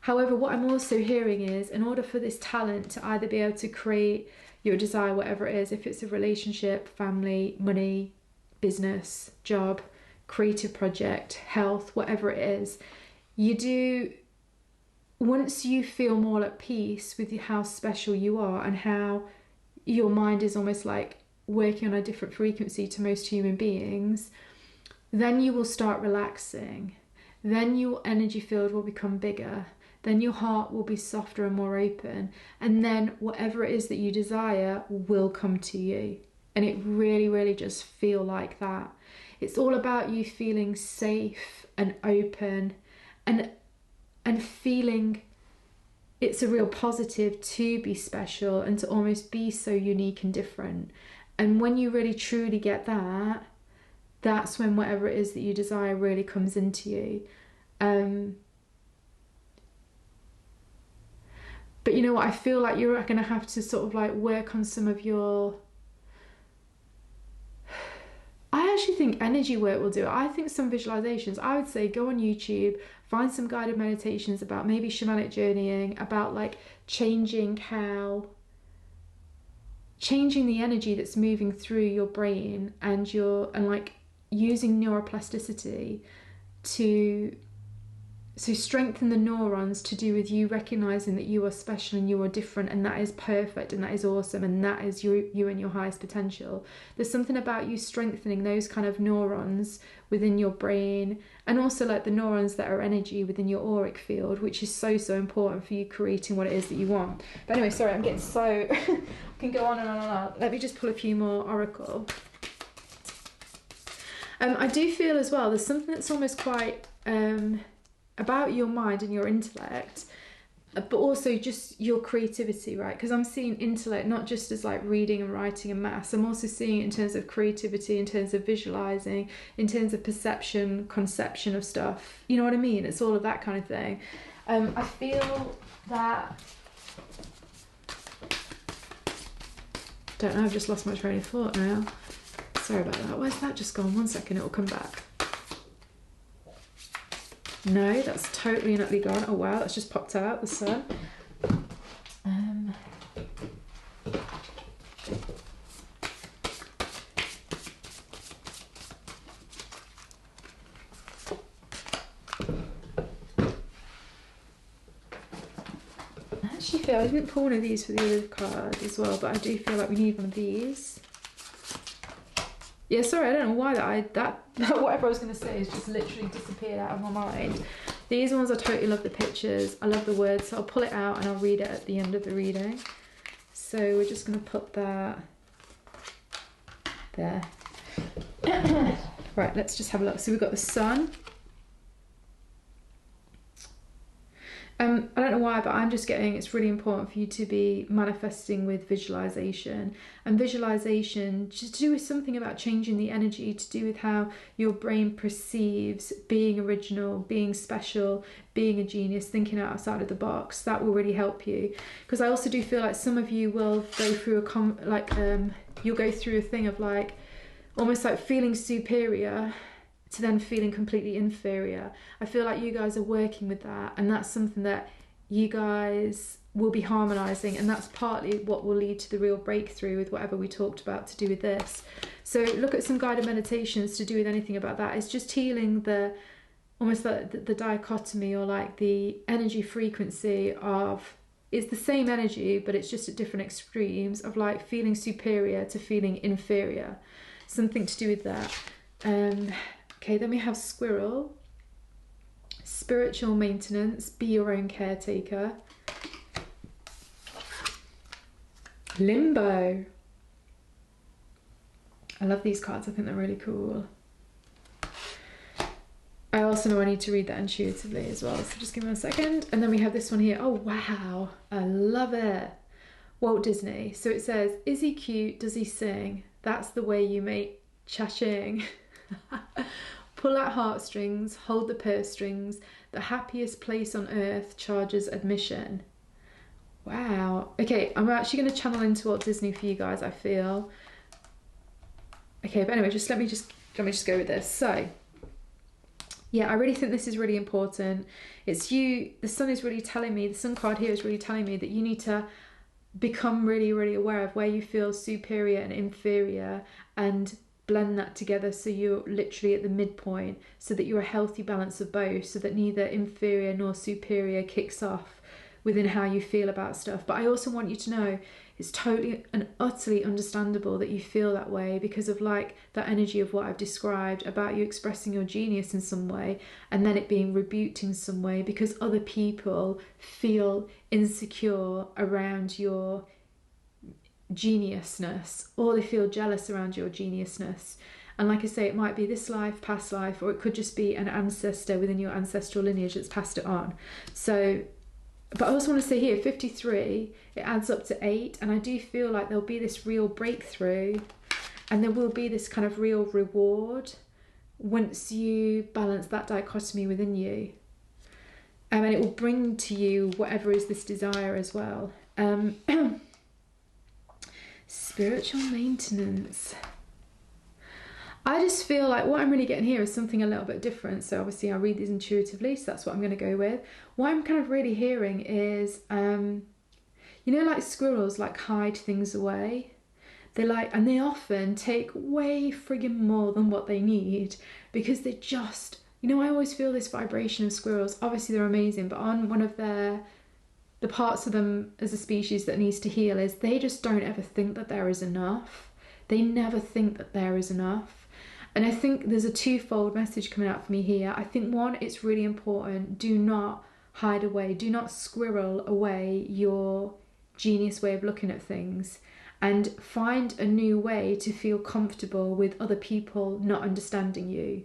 However, what I'm also hearing is, in order for this talent to either be able to create your desire, whatever it is, if it's a relationship, family, money, business, job, creative project, health, whatever it is, you do, once you feel more at peace with how special you are and how your mind is almost like working on a different frequency to most human beings, then you will start relaxing. Then your energy field will become bigger. Then your heart will be softer and more open. And then whatever it is that you desire will come to you. And it really, really just feel like that. It's all about you feeling safe and open and feeling it's a real positive to be special and to almost be so unique and different. And when you really truly get that, that's when whatever it is that you desire really comes into you. But you know what, I feel like you're going to have to sort of like work on some of your... I actually think energy work will do it. I think some visualizations, I would say go on YouTube, find some guided meditations about maybe shamanic journeying, about like changing the energy that's moving through your brain and like using neuroplasticity to strengthen the neurons to do with you recognizing that you are special and you are different, and that is perfect and that is awesome and that is you and your highest potential. There's something about you strengthening those kind of neurons within your brain, and also like the neurons that are energy within your auric field, which is so important for you creating what it is that you want. But anyway, sorry, I'm getting so I can go on and on and on. Let me just pull a few more oracle. I do feel as well there's something that's almost quite about your mind and your intellect, but also just your creativity, right? Because I'm seeing intellect not just as like reading and writing and maths. I'm also seeing it in terms of creativity, in terms of visualizing, in terms of perception, conception of stuff. You know what I mean? It's all of that kind of thing. I feel that... Don't know, I've just lost my train of thought now. Sorry about that. Where's that just gone? 1 second, it'll come back. No, that's totally and utterly gone. Oh wow, that's just popped out, the sun. I actually feel, I didn't pull one of these for the other card as well, but I do feel like we need one of these. Yeah, sorry, I don't know why that whatever I was going to say has just literally disappeared out of my mind. These ones, I totally love the pictures. I love the words, so I'll pull it out and I'll read it at the end of the reading. So we're just going to put that there. Right, let's just have a look. So we've got the sun. I don't know why, but I'm just getting, it's really important for you to be manifesting with visualization. And visualization, just to do with something about changing the energy, to do with how your brain perceives being original, being special, being a genius, thinking outside of the box. That will really help you. Because I also do feel like some of you will go through you'll go through a thing of like, almost like feeling superior to then feeling completely inferior. I feel like you guys are working with that, and that's something that you guys will be harmonizing, and that's partly what will lead to the real breakthrough with whatever we talked about to do with this. So look at some guided meditations to do with anything about that. It's just healing the almost like the dichotomy, or like the energy frequency of, it's the same energy but it's just at different extremes of like feeling superior to feeling inferior. Something to do with that. Okay, then we have squirrel. Spiritual maintenance, be your own caretaker. Limbo. I love these cards, I think they're really cool. I also know I need to read that intuitively as well, so just give me 1 second. And then we have this one here. Oh wow, I love it. Walt Disney. So it says, is he cute? Does he sing? That's the way you make cha-ching. Pull out heartstrings, hold the purse strings. The happiest place on earth charges admission. Wow. Okay, I'm actually going to channel into Walt Disney for you guys, I feel. Okay, but anyway, let me just go with this. So yeah, I really think this is really important. It's you, the sun is really telling me, the sun card here is really telling me that you need to become really, really aware of where you feel superior and inferior, and blend that together so you're literally at the midpoint, so that you're a healthy balance of both, so that neither inferior nor superior kicks off within how you feel about stuff. But I also want you to know it's totally and utterly understandable that you feel that way, because of like that energy of what I've described about you expressing your genius in some way and then it being rebuked in some way because other people feel insecure around your geniusness, or they feel jealous around your geniusness. And like I say, it might be this life, past life, or it could just be an ancestor within your ancestral lineage that's passed it on. So, but I also want to say here, 53, it adds up to 8, and I do feel like there'll be this real breakthrough, and there will be this kind of real reward once you balance that dichotomy within you. And it will bring to you whatever is this desire as well. Spiritual maintenance. I just feel like what I'm really getting here is something a little bit different. So obviously I read these intuitively, so that's what I'm going to go with. What I'm kind of really hearing is, you know, like squirrels like hide things away. And they often take way friggin' more than what they need, because they just, you know, I always feel this vibration of squirrels. Obviously they're amazing, but on one of the parts of them as a species that needs to heal is they just don't ever think that there is enough. They never think that there is enough. And I think there's a twofold message coming out for me here. I think one, it's really important. Do not hide away. Do not squirrel away your genius way of looking at things, and find a new way to feel comfortable with other people not understanding you.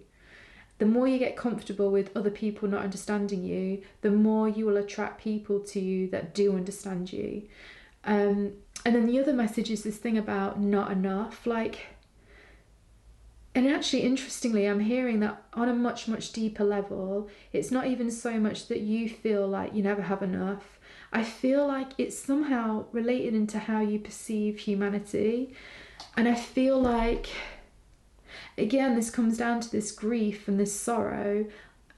The more you get comfortable with other people not understanding you, the more you will attract people to you that do understand you. And then the other message is this thing about not enough. And actually, interestingly, I'm hearing that on a much, much deeper level, it's not even so much that you feel like you never have enough. I feel like it's somehow related into how you perceive humanity. And I feel like, again, this comes down to this grief and this sorrow.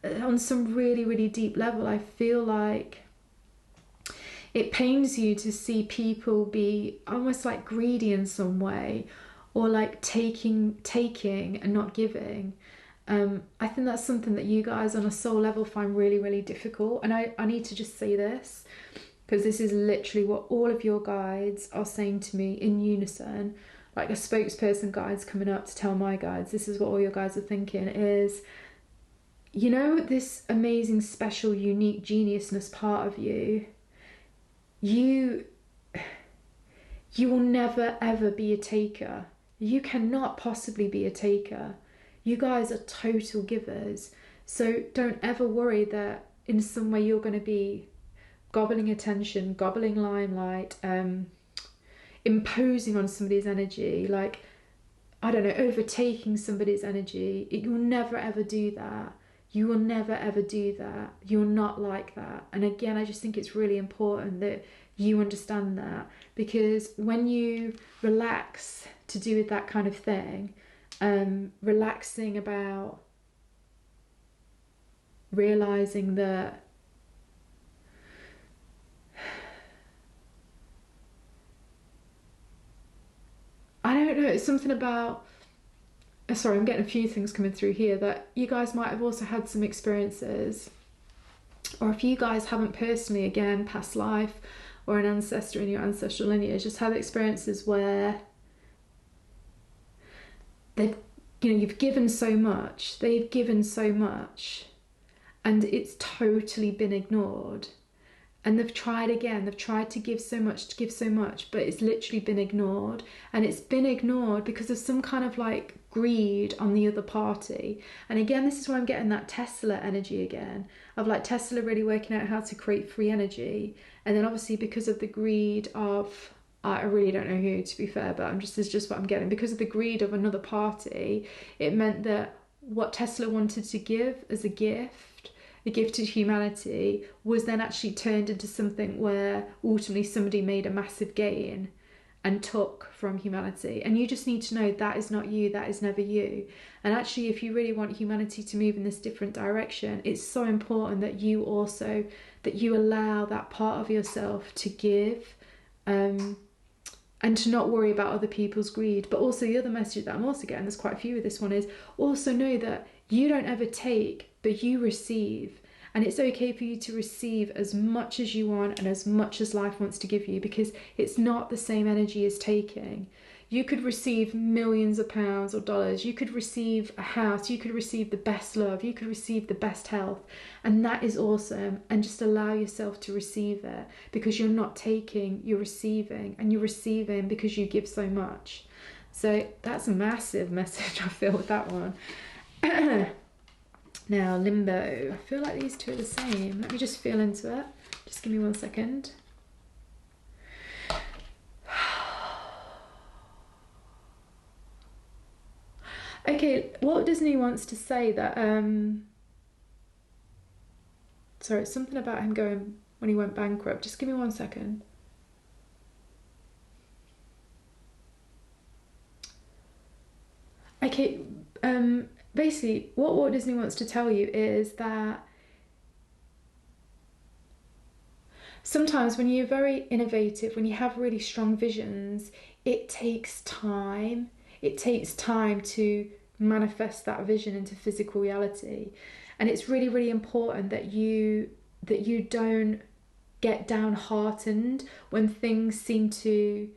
On some really, really deep level, I feel like it pains you to see people be almost like greedy in some way, or like taking and not giving. I think that's something that you guys on a soul level find really, really difficult. And I need to just say this, because this is literally what all of your guides are saying to me in unison. Like a spokesperson guide's coming up to tell my guides, this is what all your guides are thinking is, you know, this amazing, special, unique geniusness part of you, you will never ever be a taker. You cannot possibly be a taker. You guys are total givers. So don't ever worry that in some way you're going to be gobbling attention, gobbling limelight, imposing on somebody's energy, like, I don't know, overtaking somebody's energy. You'll never ever do that. You will never ever do that. You're not like that. And again, I just think it's really important that you understand that, because when you relax to do with that kind of thing, relaxing about realizing that I don't know, it's something about, sorry, I'm getting a few things coming through here, that you guys might have also had some experiences, or if you guys haven't personally, again, past life or an ancestor in your ancestral lineage, just had experiences where they've, you know, you've given so much, they've given so much, and it's totally been ignored. And they've tried again, they've tried to give so much, but it's literally been ignored. And it's been ignored because of some kind of like greed on the other party. And again, this is where I'm getting that Tesla energy again, of like Tesla really working out how to create free energy. And then obviously because of the greed of, I really don't know who, to be fair, but this is just what I'm getting. Because of the greed of another party, it meant that what Tesla wanted to give as a gift to humanity, was then actually turned into something where ultimately somebody made a massive gain. and took from humanity. And you just need to know that is not you, that is never you. And actually, if you really want humanity to move in this different direction, it's so important that you also, that you allow that part of yourself to give, and to not worry about other people's greed. But also the other message that I'm also getting, there's quite a few with this one, is also know that you don't ever take, but you receive. And it's okay for you to receive as much as you want and as much as life wants to give you, because it's not the same energy as taking. You could receive millions of pounds or dollars. You could receive a house. You could receive the best love. You could receive the best health. And that is awesome. And just allow yourself to receive it, because you're not taking, you're receiving. And you're receiving because you give so much. So that's a massive message, I feel, with that one. Now, limbo. I feel like these two are the same. Let me just feel into it. Just give me 1 second. Okay, Walt Disney wants to say that, sorry, it's something about him going when he went bankrupt. Just give me 1 second. Okay, basically, what Walt Disney wants to tell you is that sometimes when you're very innovative, when you have really strong visions, it takes time. It takes time to manifest that vision into physical reality. And it's really, really important that you don't get downhearted when things seem to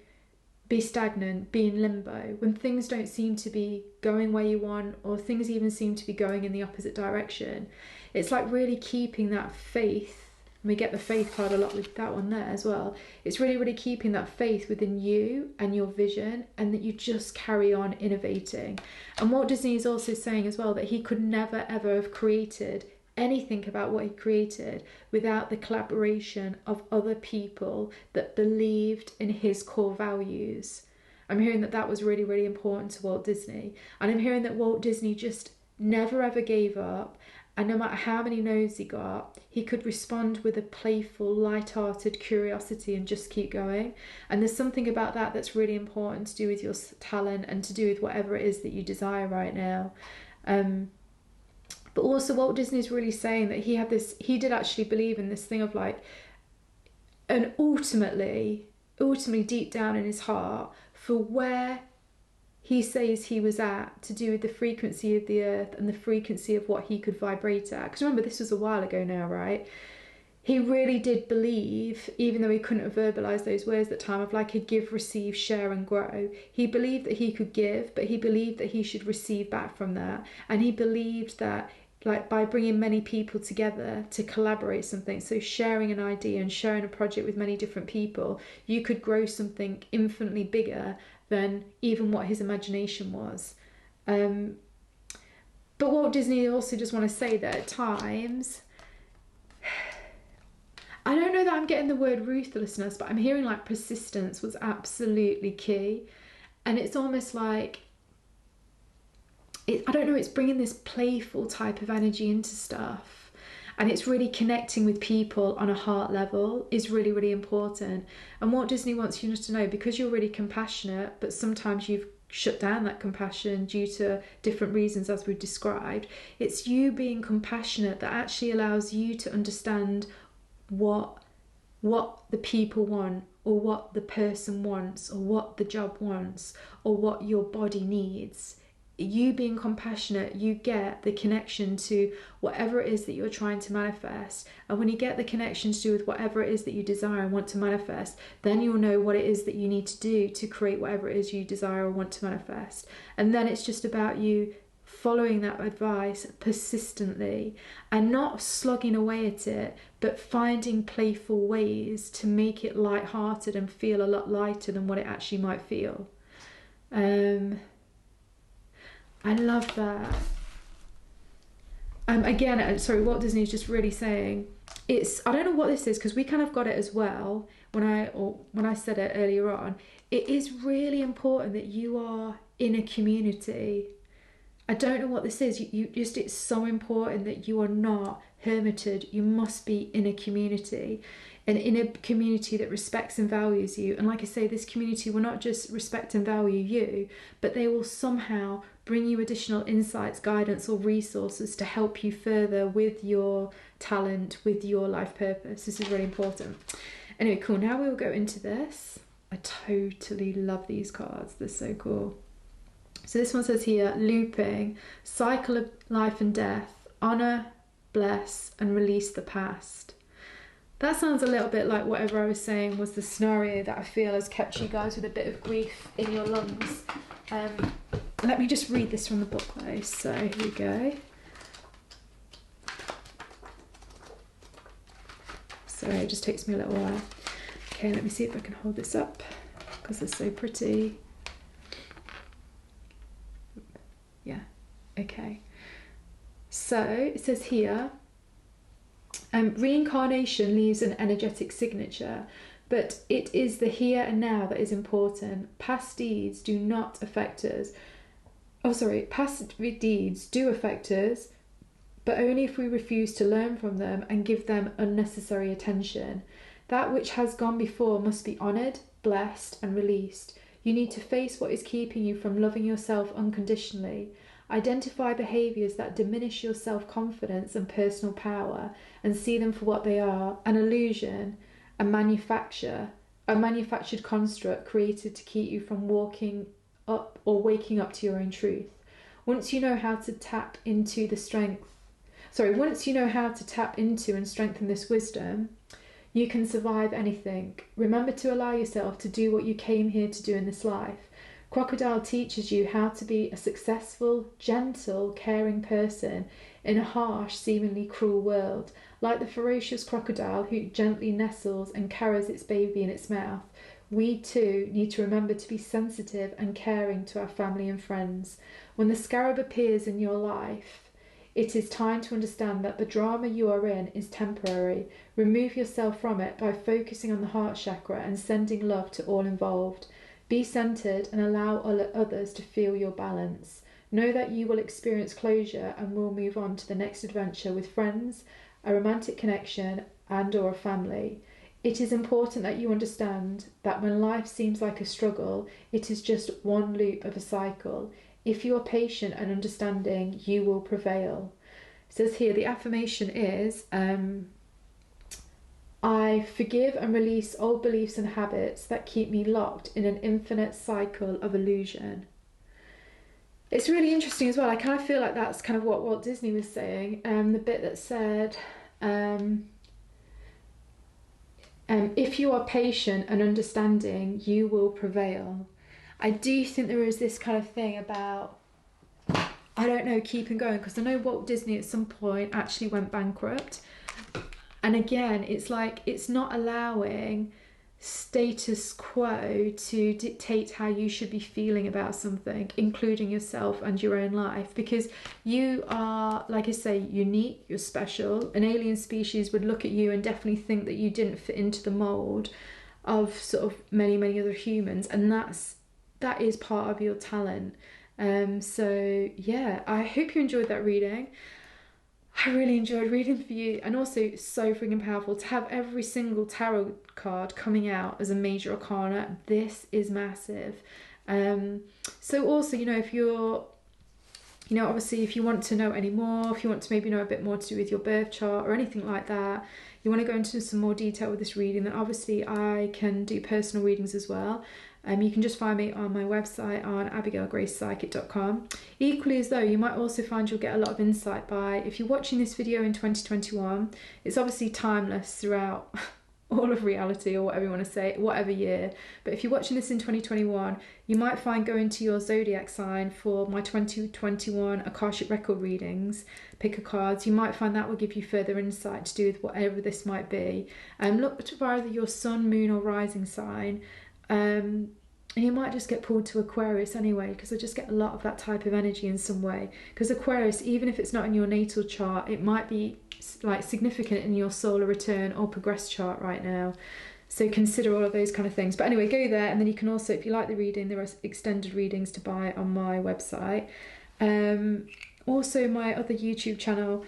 be stagnant, be in limbo, when things don't seem to be going where you want, or things even seem to be going in the opposite direction. It's like really keeping that faith. And we get the faith card a lot with that one there as well. It's really, really keeping that faith within you and your vision, and that you just carry on innovating. And Walt Disney is also saying as well that he could never ever have created anything about what he created without the collaboration of other people that believed in his core values. I'm hearing that that was really, really important to Walt Disney. And I'm hearing that Walt Disney just never ever gave up. And no matter how many no's he got, he could respond with a playful, light-hearted curiosity and just keep going. And there's something about that that's really important to do with your talent and to do with whatever it is that you desire right now. But also Walt Disney's really saying that he did actually believe in this thing of like, and ultimately deep down in his heart, for where he says he was at, to do with the frequency of the earth and the frequency of what he could vibrate at. Because remember, this was a while ago now, right? He really did believe, even though he couldn't have verbalized those words at the time of like a give, receive, share and grow. He believed that he could give, but he believed that he should receive back from that. And he believed that like by bringing many people together to collaborate something, so sharing an idea and sharing a project with many different people, you could grow something infinitely bigger than even what his imagination was. But Walt Disney also just want to say that at times, I don't know that I'm getting the word ruthlessness, but I'm hearing like persistence was absolutely key. And it's almost like, I don't know, it's bringing this playful type of energy into stuff. And it's really connecting with people on a heart level is really, really important. And Walt Disney wants you to know, because you're really compassionate, but sometimes you've shut down that compassion due to different reasons as we've described, it's you being compassionate that actually allows you to understand what the people want, or what the person wants, or what the job wants, or what your body needs. You being compassionate, you get the connection to whatever it is that you're trying to manifest. And when you get the connection to do with whatever it is that you desire and want to manifest, then you'll know what it is that you need to do to create whatever it is you desire or want to manifest. And then it's just about you following that advice persistently and not slogging away at it, but finding playful ways to make it light-hearted and feel a lot lighter than what it actually might feel. I love that. Again, sorry, Walt Disney is just really saying, I don't know what this is, because we kind of got it as well when I said it earlier on. It is really important that you are in a community. I don't know what this is. It's so important that you are not hermited. You must be in a community. and in a community that respects and values you. And like I say, this community will not just respect and value you, but they will somehow bring you additional insights, guidance, or resources to help you further with your talent, with your life purpose. This is really important. Anyway, cool. Now we will go into this. I totally love these cards. They're so cool. So this one says here, looping, cycle of life and death, honor, bless, and release the past. That sounds a little bit like whatever I was saying was the scenario that I feel has kept you guys with a bit of grief in your lungs. Let me just read this from the book though. So here we go. Sorry, it just takes me a little while. Okay, let me see if I can hold this up because they're so pretty. Yeah, okay. So it says here, reincarnation leaves an energetic signature, but it is the here and now that is important. Past deeds do not affect us. Oh, sorry, past deeds do affect us, but only if we refuse to learn from them and give them unnecessary attention. That which has gone before must be honoured, blessed, and released. You need to face what is keeping you from loving yourself unconditionally. Identify behaviours that diminish your self-confidence and personal power and see them for what they are, an illusion, a manufactured construct created to keep you from walking up or waking up to your own truth. Once you know how to tap into and strengthen this wisdom, you can survive anything. Remember to allow yourself to do what you came here to do in this life. Crocodile teaches you how to be a successful, gentle, caring person in a harsh, seemingly cruel world. Like the ferocious crocodile who gently nestles and carries its baby in its mouth, we too need to remember to be sensitive and caring to our family and friends. When the scarab appears in your life, it is time to understand that the drama you are in is temporary. Remove yourself from it by focusing on the heart chakra and sending love to all involved. Be centered and allow others to feel your balance. Know that you will experience closure and will move on to the next adventure with friends, a romantic connection, and/or a family. It is important that you understand that when life seems like a struggle, it is just one loop of a cycle. If you are patient and understanding, you will prevail. It says here, the affirmation is, I forgive and release old beliefs and habits that keep me locked in an infinite cycle of illusion. It's really interesting as well. I kind of feel like that's kind of what Walt Disney was saying. The bit that said, if you are patient and understanding, you will prevail. I do think there is this kind of thing about, I don't know, keeping going, because I know Walt Disney at some point actually went bankrupt. And again, it's like, it's not allowing status quo to dictate how you should be feeling about something, including yourself and your own life, because you are, like I say, unique, you're special. An alien species would look at you and definitely think that you didn't fit into the mold of sort of many other humans, and that is part of your talent. So yeah, I hope you enjoyed that reading. I really enjoyed reading for you, and also so freaking powerful to have every single tarot card coming out as a major arcana. This is massive. So also, if you're, obviously if you want to know any more, if you want to maybe know a bit more to do with your birth chart or anything like that, you want to go into some more detail with this reading, then obviously I can do personal readings as well. You can just find me on my website on abigailgracepsychic.com. Equally as though, you might also find you'll get a lot of insight by, if you're watching this video in 2021, it's obviously timeless throughout all of reality, or whatever you want to say, whatever year. But if you're watching this in 2021, you might find going to your ZODIAC sign for my 2021 Akashic Record readings, pick a cards, you might find that will give you further insight to do with whatever this might be. Look to either your sun, moon, or rising sign. And you might just get pulled to Aquarius anyway, because I just get a lot of that type of energy in some way. Because Aquarius, even if it's not in your natal chart, it might be like significant in your solar return or progress chart right now. So consider all of those kind of things. But anyway, go there, and then you can also, if you like the reading, there are extended readings to buy on my website. Also, my other YouTube channel,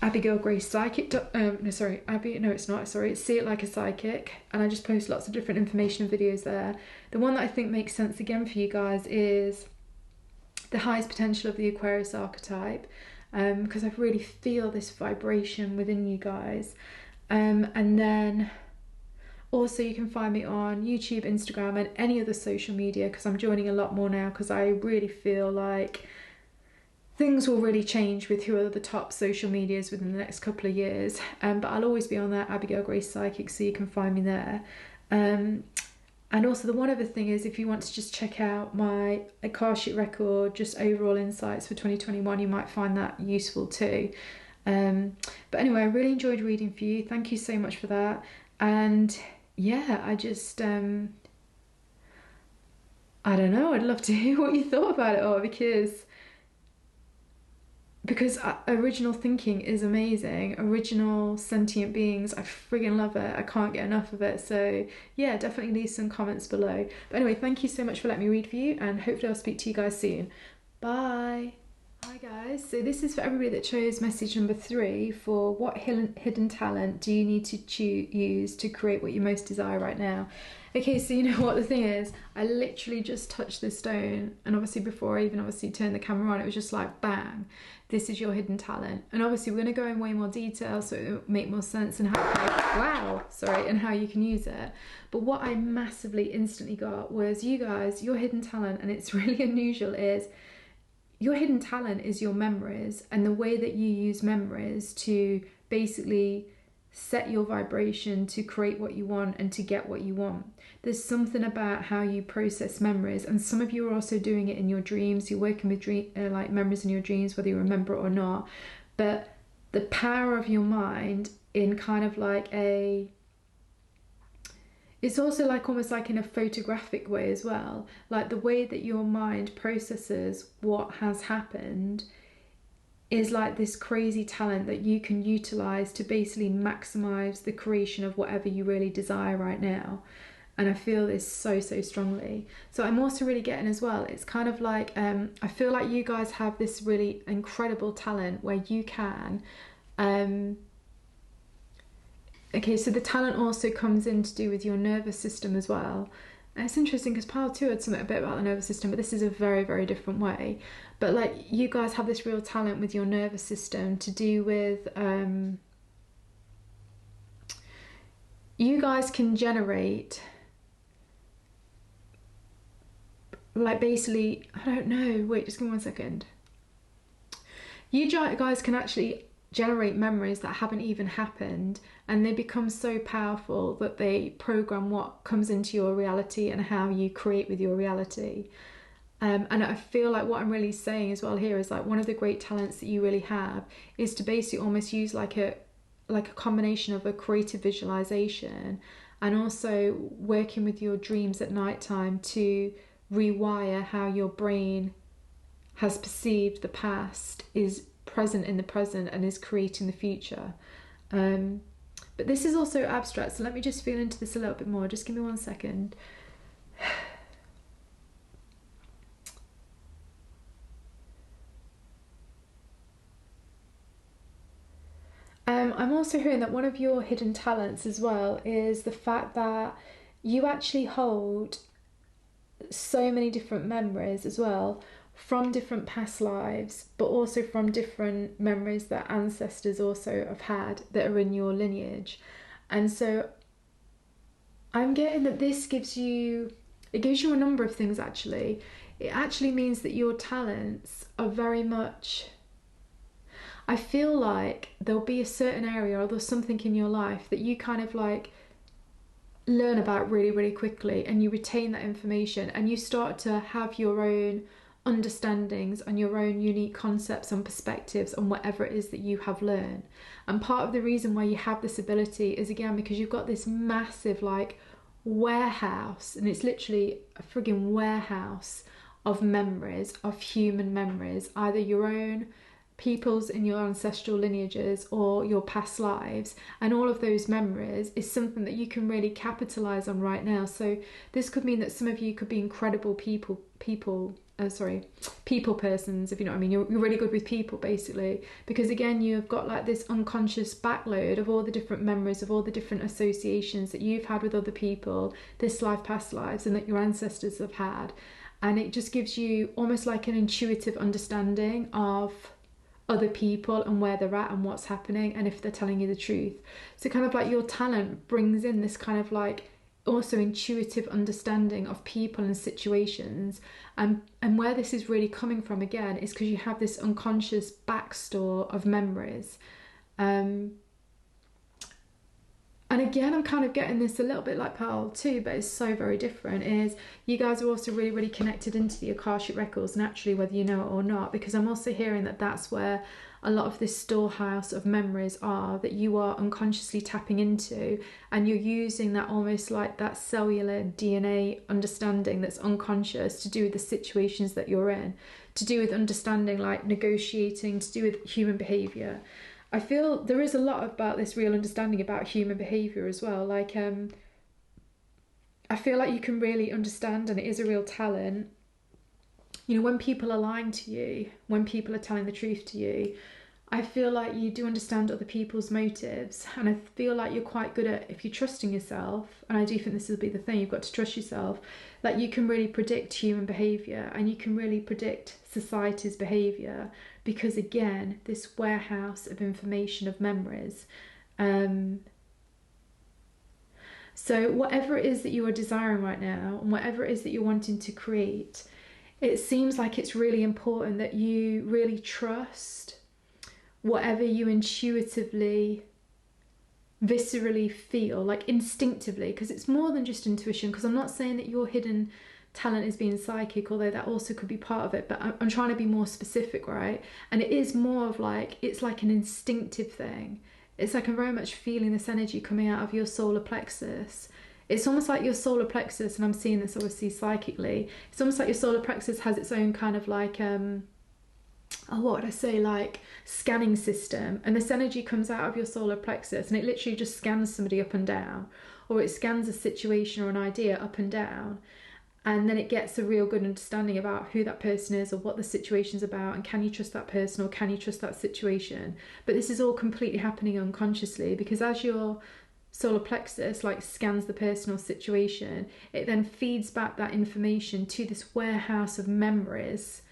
Abigail Grace Psychic. No, sorry, Abby. No, it's not. Sorry, it's See It Like a Psychic, and I just post lots of different information and videos there. The one that I think makes sense again for you guys is the highest potential of the Aquarius archetype, because I really feel this vibration within you guys. And then also you can find me on YouTube, Instagram, and any other social media, because I'm joining a lot more now, because I really feel like things will really change with who are the top social medias within the next couple of years. But I'll always be on there, Abigail Grace Psychic, so you can find me there. And also the one other thing is, if you want to just check out my Akashic Record, just overall insights for 2021, you might find that useful too. But anyway, I really enjoyed reading for you. Thank you so much for that. And yeah, I just, I don't know, I'd love to hear what you thought about it all, because original thinking is amazing. Original sentient beings, I friggin' love it. I can't get enough of it. So yeah, definitely leave some comments below. But anyway, thank you so much for letting me read for you, and hopefully I'll speak to you guys soon. Bye. Hi guys, so this is for everybody that chose message number 3 for what hidden talent do you need to use to create what you most desire right now. Okay, so you know what the thing is, I literally just touched this stone, and obviously before I even turned the camera on, it was just like bang, this is your hidden talent. And obviously we're going to go in way more detail so it'll make more sense and how you can use it. But what I massively instantly got was, you guys, your hidden talent, and it's really unusual, is your hidden talent is your memories, and the way that you use memories to basically set your vibration to create what you want and to get what you want. There's something about how you process memories, and some of you are also doing it in your dreams. You're working with like memories in your dreams, whether you remember it or not. But the power of your mind in kind of like it's also like almost like in a photographic way as well. Like the way that your mind processes what has happened is like this crazy talent that you can utilize to basically maximize the creation of whatever you really desire right now. And I feel this so strongly. So I'm also really getting as well, it's kind of like, I feel like you guys have this really incredible talent where you can, okay, so the talent also comes in to do with your nervous system as well. And it's interesting because pile 2 had something a bit about the nervous system, but this is a very different way. But like, you guys have this real talent with your nervous system to do with, you guys can generate, like basically, I don't know, wait, just give me one second. You guys can actually generate memories that haven't even happened, and they become so powerful that they program what comes into your reality and how you create with your reality. And I feel like what I'm really saying as well here is like, one of the great talents that you really have is to basically almost use like a combination of a creative visualization and also working with your dreams at nighttime to rewire how your brain has perceived the past, is present in the present, and is creating the future. But this is also abstract, so let me just feel into this a little bit more. Just give me one second. I'm also hearing that one of your hidden talents as well is the fact that you actually hold so many different memories as well, from different past lives, but also from different memories that ancestors also have had that are in your lineage. And so I'm getting that this gives you, it gives you a number of things actually. It actually means that your talents are very much, I feel like there'll be a certain area or there's something in your life that you kind of like learn about really quickly, and you retain that information, and you start to have your own understandings and your own unique concepts and perspectives on whatever it is that you have learned. And part of the reason why you have this ability is again because you've got this massive like warehouse, and it's literally a friggin' warehouse of memories, of human memories, either your own, people's in your ancestral lineages, or your past lives. And all of those memories is something that you can really capitalize on right now. So this could mean that some of you could be incredible people people persons, if you know what I mean. You're really good with people, basically, because again, you've got like this unconscious backload of all the different memories, of all the different associations that you've had with other people, this life, past lives, and that your ancestors have had. And it just gives you almost like an intuitive understanding of other people and where they're at and what's happening, and if they're telling you the truth. So kind of like your talent brings in this kind of like also intuitive understanding of people and situations, and where this is really coming from again is because you have this unconscious backstore of memories. And again, I'm kind of getting this a little bit like Pearl too, but it's so very different, is you guys are also really, really connected into the Akashic Records naturally, whether you know it or not, because I'm also hearing that that's where a lot of this storehouse of memories are, that you are unconsciously tapping into, and you're using that almost like that cellular DNA understanding that's unconscious to do with the situations that you're in, to do with understanding like negotiating, to do with human behavior. I feel there is a lot about this real understanding about human behaviour as well. Like, I feel like you can really understand, and it is a real talent, you know, when people are lying to you, when people are telling the truth to you. I feel like you do understand other people's motives, and I feel like you're quite good at, if you're trusting yourself, and I do think this will be the thing, you've got to trust yourself, that you can really predict human behaviour, and you can really predict society's behaviour, because again, this warehouse of information, of memories. So whatever it is that you are desiring right now, and whatever it is that you're wanting to create, it seems like it's really important that you really trust whatever you intuitively, viscerally feel, like instinctively, because it's more than just intuition, because I'm not saying that your hidden talent is being psychic, although that also could be part of it, but I'm trying to be more specific, right? And it is more of like, it's like an instinctive thing. It's like I'm very much feeling this energy coming out of your solar plexus. It's almost like your solar plexus, and I'm seeing this obviously psychically, it's almost like your solar plexus has its own kind of like what would I say, like scanning system, and this energy comes out of your solar plexus and it literally just scans somebody up and down, or it scans a situation or an idea up and down, and then it gets a real good understanding about who that person is or what the situation's about, and can you trust that person or can you trust that situation. But this is all completely happening unconsciously, because as your solar plexus like scans the personal situation, it then feeds back that information to this warehouse of memories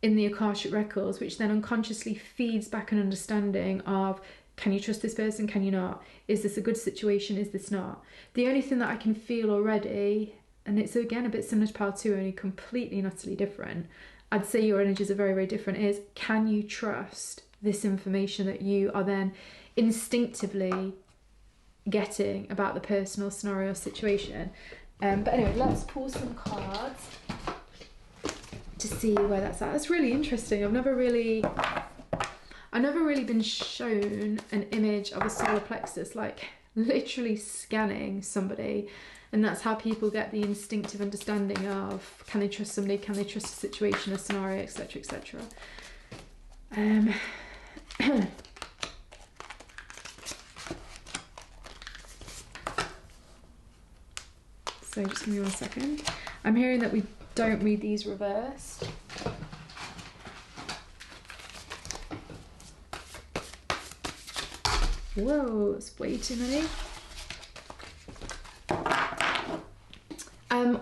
in the Akashic Records, which then unconsciously feeds back an understanding of, can you trust this person, can you not? Is this a good situation, is this not? The only thing that I can feel already, and it's again a bit similar to Power 2, only completely and utterly different, I'd say your energies are very, very different, is can you trust this information that you are then instinctively getting about the personal scenario or situation. But anyway, let's pull some cards to see where that's at. That's really interesting. I've never really been shown an image of a solar plexus like literally scanning somebody, and that's how people get the instinctive understanding of, can they trust somebody, can they trust a situation, a scenario, etc, etc. So just give me 1 second. I'm hearing that we don't read these reversed. Whoa, it's way too many.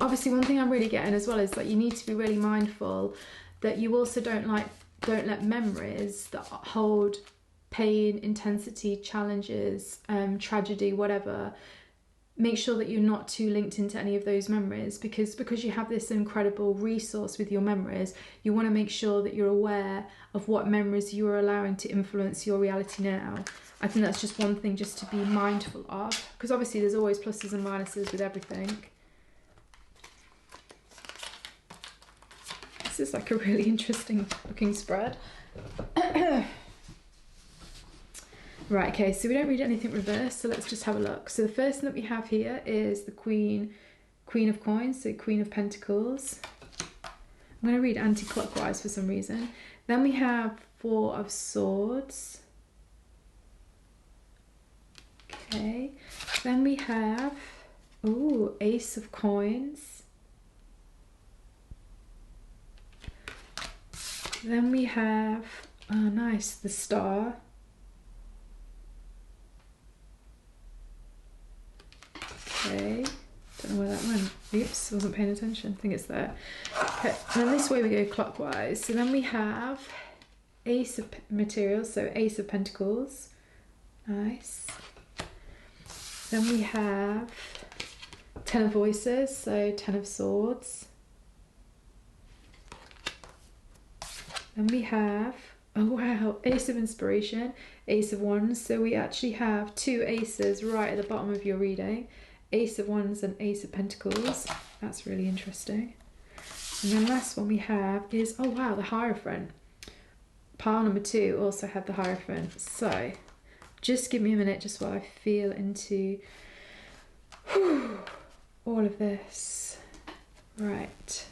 Obviously one thing I'm really getting as well is that you need to be really mindful that you also don't let memories that hold pain, intensity, challenges, tragedy, whatever, make sure that you're not too linked into any of those memories, because you have this incredible resource with your memories. You want to make sure that you're aware of what memories you are allowing to influence your reality now. I think that's just one thing just to be mindful of, because obviously there's always pluses and minuses with everything. This is like a really interesting looking spread. Right, okay, so we don't read anything reversed, so let's just have a look. So the first thing that we have here is the Queen of Coins, so Queen of Pentacles. I'm going to read anti-clockwise for some reason. Then we have Four of Swords. Okay, then we have, ooh, Ace of Coins. Then we have, oh nice, the star. Okay, don't know where that went. Oops, wasn't paying attention. I think it's there. Okay, and this way we go clockwise. So then we have Ace of Materials, so Ace of Pentacles. Nice. Then we have Ten of Voices, so Ten of Swords. Then we have, oh wow, Ace of Inspiration, Ace of Wands. So we actually have two aces right at the bottom of your reading. Ace of Wands and Ace of Pentacles. That's really interesting. And then last one we have is, oh wow, the Hierophant. Pile number 2 also had the Hierophant. So just give me a minute just while I feel into all of this. Right.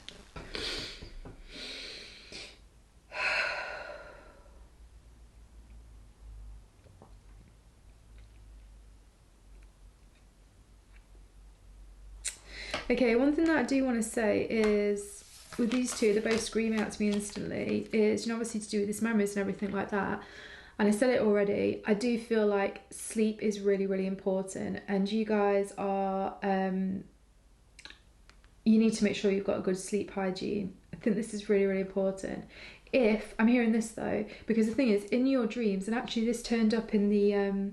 Okay, one thing that I do want to say is, with these two, they're both screaming out to me instantly, is, you know, obviously to do with this memories and everything like that. And I said it already, I do feel like sleep is really, really important. And you guys are, you need to make sure you've got a good sleep hygiene. I think this is really, really important. If, I'm hearing this though, because the thing is, in your dreams, and actually this turned up in the,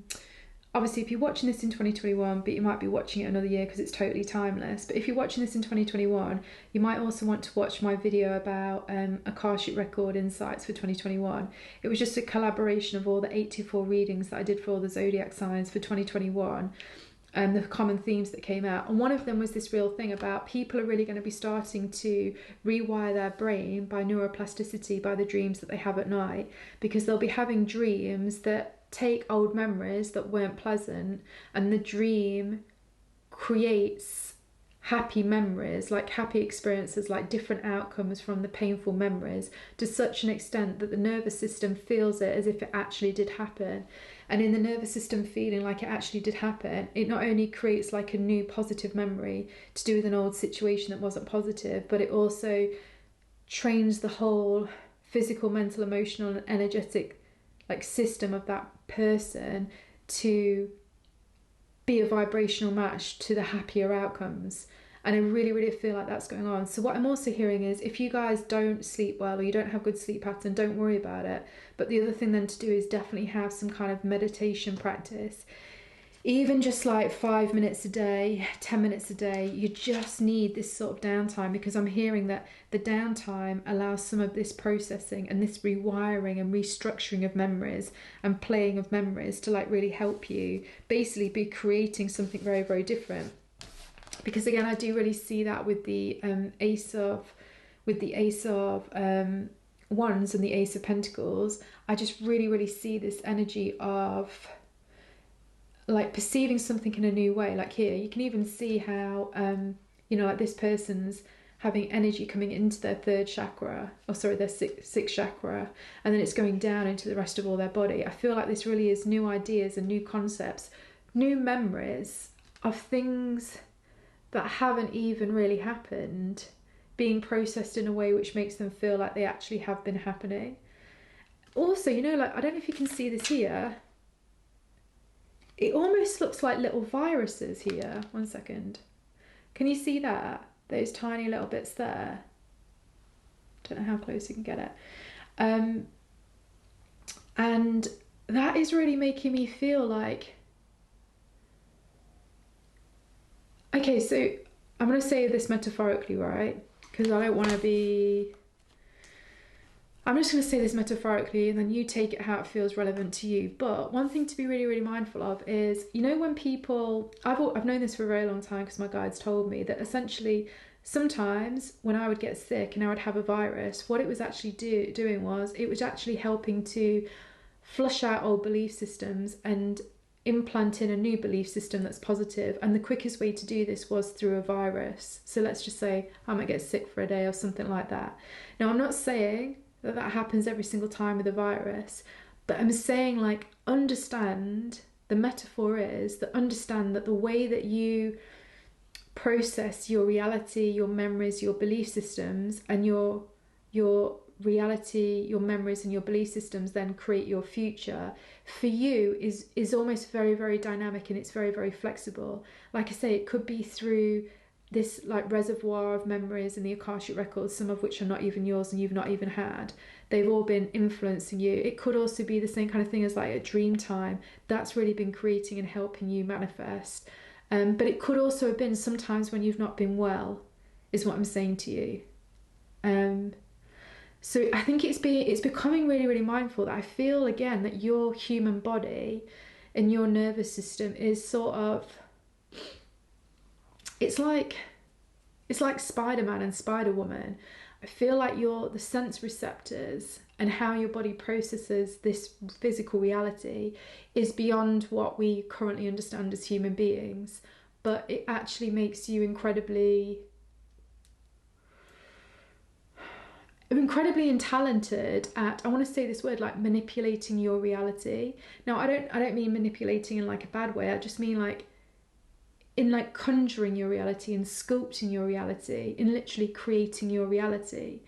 obviously if you're watching this in 2021, but you might be watching it another year because it's totally timeless, but if you're watching this in 2021, you might also want to watch my video about Akashic Record insights for 2021. It was just a collaboration of all the 84 readings that I did for all the zodiac signs for 2021, and the common themes that came out. And one of them was this real thing about people are really going to be starting to rewire their brain by neuroplasticity, by the dreams that they have at night, because they'll be having dreams that take old memories that weren't pleasant, and the dream creates happy memories, like happy experiences, like different outcomes from the painful memories, to such an extent that the nervous system feels it as if it actually did happen. And in the nervous system feeling like it actually did happen, it not only creates like a new positive memory to do with an old situation that wasn't positive, but it also trains the whole physical, mental, emotional and energetic like system of that person to be a vibrational match to the happier outcomes. And I really, really feel like that's going on. So what I'm also hearing is, if you guys don't sleep well or you don't have good sleep pattern, don't worry about it. But the other thing then to do is definitely have some kind of meditation practice. Even just like 5 minutes a day, 10 minutes a day, you just need this sort of downtime, because I'm hearing that the downtime allows some of this processing and this rewiring and restructuring of memories and playing of memories to like really help you basically be creating something very, very different. Because again, I do really see that with the Ace of Wands and the Ace of Pentacles. I just really, really see this energy of like perceiving something in a new way. Like here, you can even see how, you know, like this person's having energy coming into their third chakra, or sorry, their sixth chakra, and then it's going down into the rest of all their body. I feel like this really is new ideas and new concepts, new memories of things that haven't even really happened, being processed in a way which makes them feel like they actually have been happening. Also, you know, like, I don't know if you can see this here, it almost looks like little viruses here. One second. Can you see that? Those tiny little bits there. Don't know how close you can get it. And that is really making me feel like, okay, so I'm going to say this metaphorically, right? Because I don't want to be... I'm just going to say this metaphorically, and then you take it how it feels relevant to you. But one thing to be really, really mindful of is, you know, when people... I've known this for a very long time because my guides told me that essentially sometimes when I would get sick and I would have a virus, what it was actually doing was it was actually helping to flush out old belief systems and implant in a new belief system that's positive. And the quickest way to do this was through a virus. So let's just say I might get sick for a day or something like that. Now, I'm not saying that happens every single time with a virus, but I'm saying, like, understand, the metaphor is that understand that the way that you process your reality, your memories, your belief systems, and your reality, your memories and your belief systems then create your future, for you is almost very, very dynamic, and it's very, very flexible. Like I say, it could be through this like reservoir of memories in the Akashic Records, some of which are not even yours and you've not even had. They've all been influencing you. It could also be the same kind of thing as like a dream time that's really been creating and helping you manifest. But it could also have been sometimes when you've not been well, is what I'm saying to you. So I think it's becoming really, really mindful that I feel again that your human body and your nervous system is sort of, it's like Spider-Man and Spider-Woman. I feel like the sense receptors and how your body processes this physical reality is beyond what we currently understand as human beings, but it actually makes you incredibly and talented at, I want to say this word, like manipulating your reality. Now, I don't mean manipulating in like a bad way. I just mean like in like conjuring your reality and sculpting your reality, in literally creating your reality.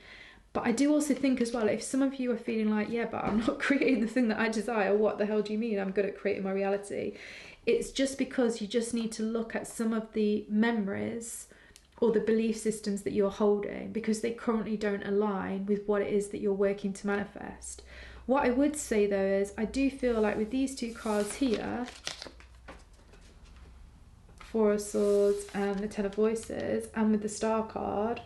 But I do also think as well, if some of you are feeling like, yeah, but I'm not creating the thing that I desire, what the hell do you mean I'm good at creating my reality? It's just because you just need to look at some of the memories or the belief systems that you're holding, because they currently don't align with what it is that you're working to manifest. What I would say though is, I do feel like with these two cards here, Four of Swords and the Ten of Voices, and with the Star card,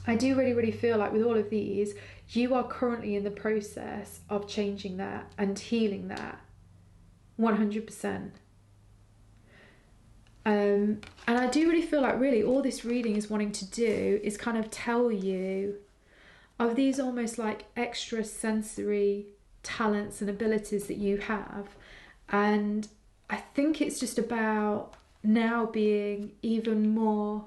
I do really, really feel like with all of these, you are currently in the process of changing that and healing that 100%. And I do really feel like really all this reading is wanting to do is kind of tell you of these almost like extra sensory talents and abilities that you have. And I think it's just about now being even more,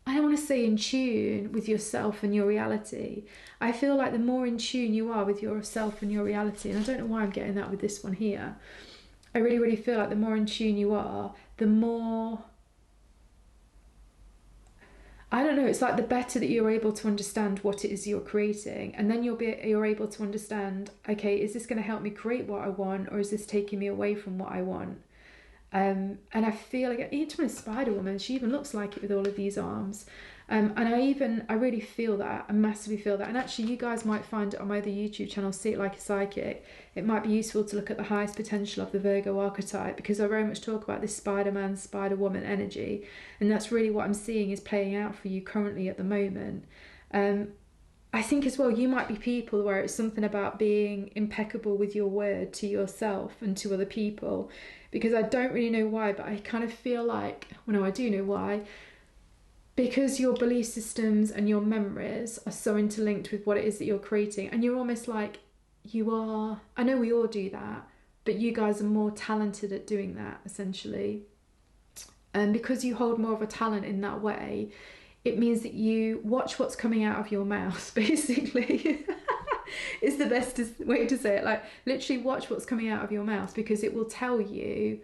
I don't want to say in tune with yourself and your reality. I feel like the more in tune you are with yourself and your reality, and I don't know why I'm getting that with this one here, I really, really feel like the more in tune you are, the more, I don't know, it's like the better that you're able to understand what it is you're creating. And then you're able to understand, okay, is this going to help me create what I want, or is this taking me away from what I want? And I feel like, even with Spider-Woman, she even looks like it with all of these arms. And I really feel that, I massively feel that. And actually, you guys might find it on my other YouTube channel, See It Like a Psychic. It might be useful to look at the highest potential of the Virgo archetype, because I very much talk about this Spider-Man, Spider-Woman energy. And that's really what I'm seeing is playing out for you currently at the moment. I think as well, you might be people where it's something about being impeccable with your word to yourself and to other people, because I don't really know why, but I kind of feel like, well, no, I do know why, because your belief systems and your memories are so interlinked with what it is that you're creating, and you're almost like, you are, I know we all do that, but you guys are more talented at doing that, essentially. And because you hold more of a talent in that way, it means that you watch what's coming out of your mouth, basically. Is the best way to say it. Like, literally watch what's coming out of your mouth, because it will tell you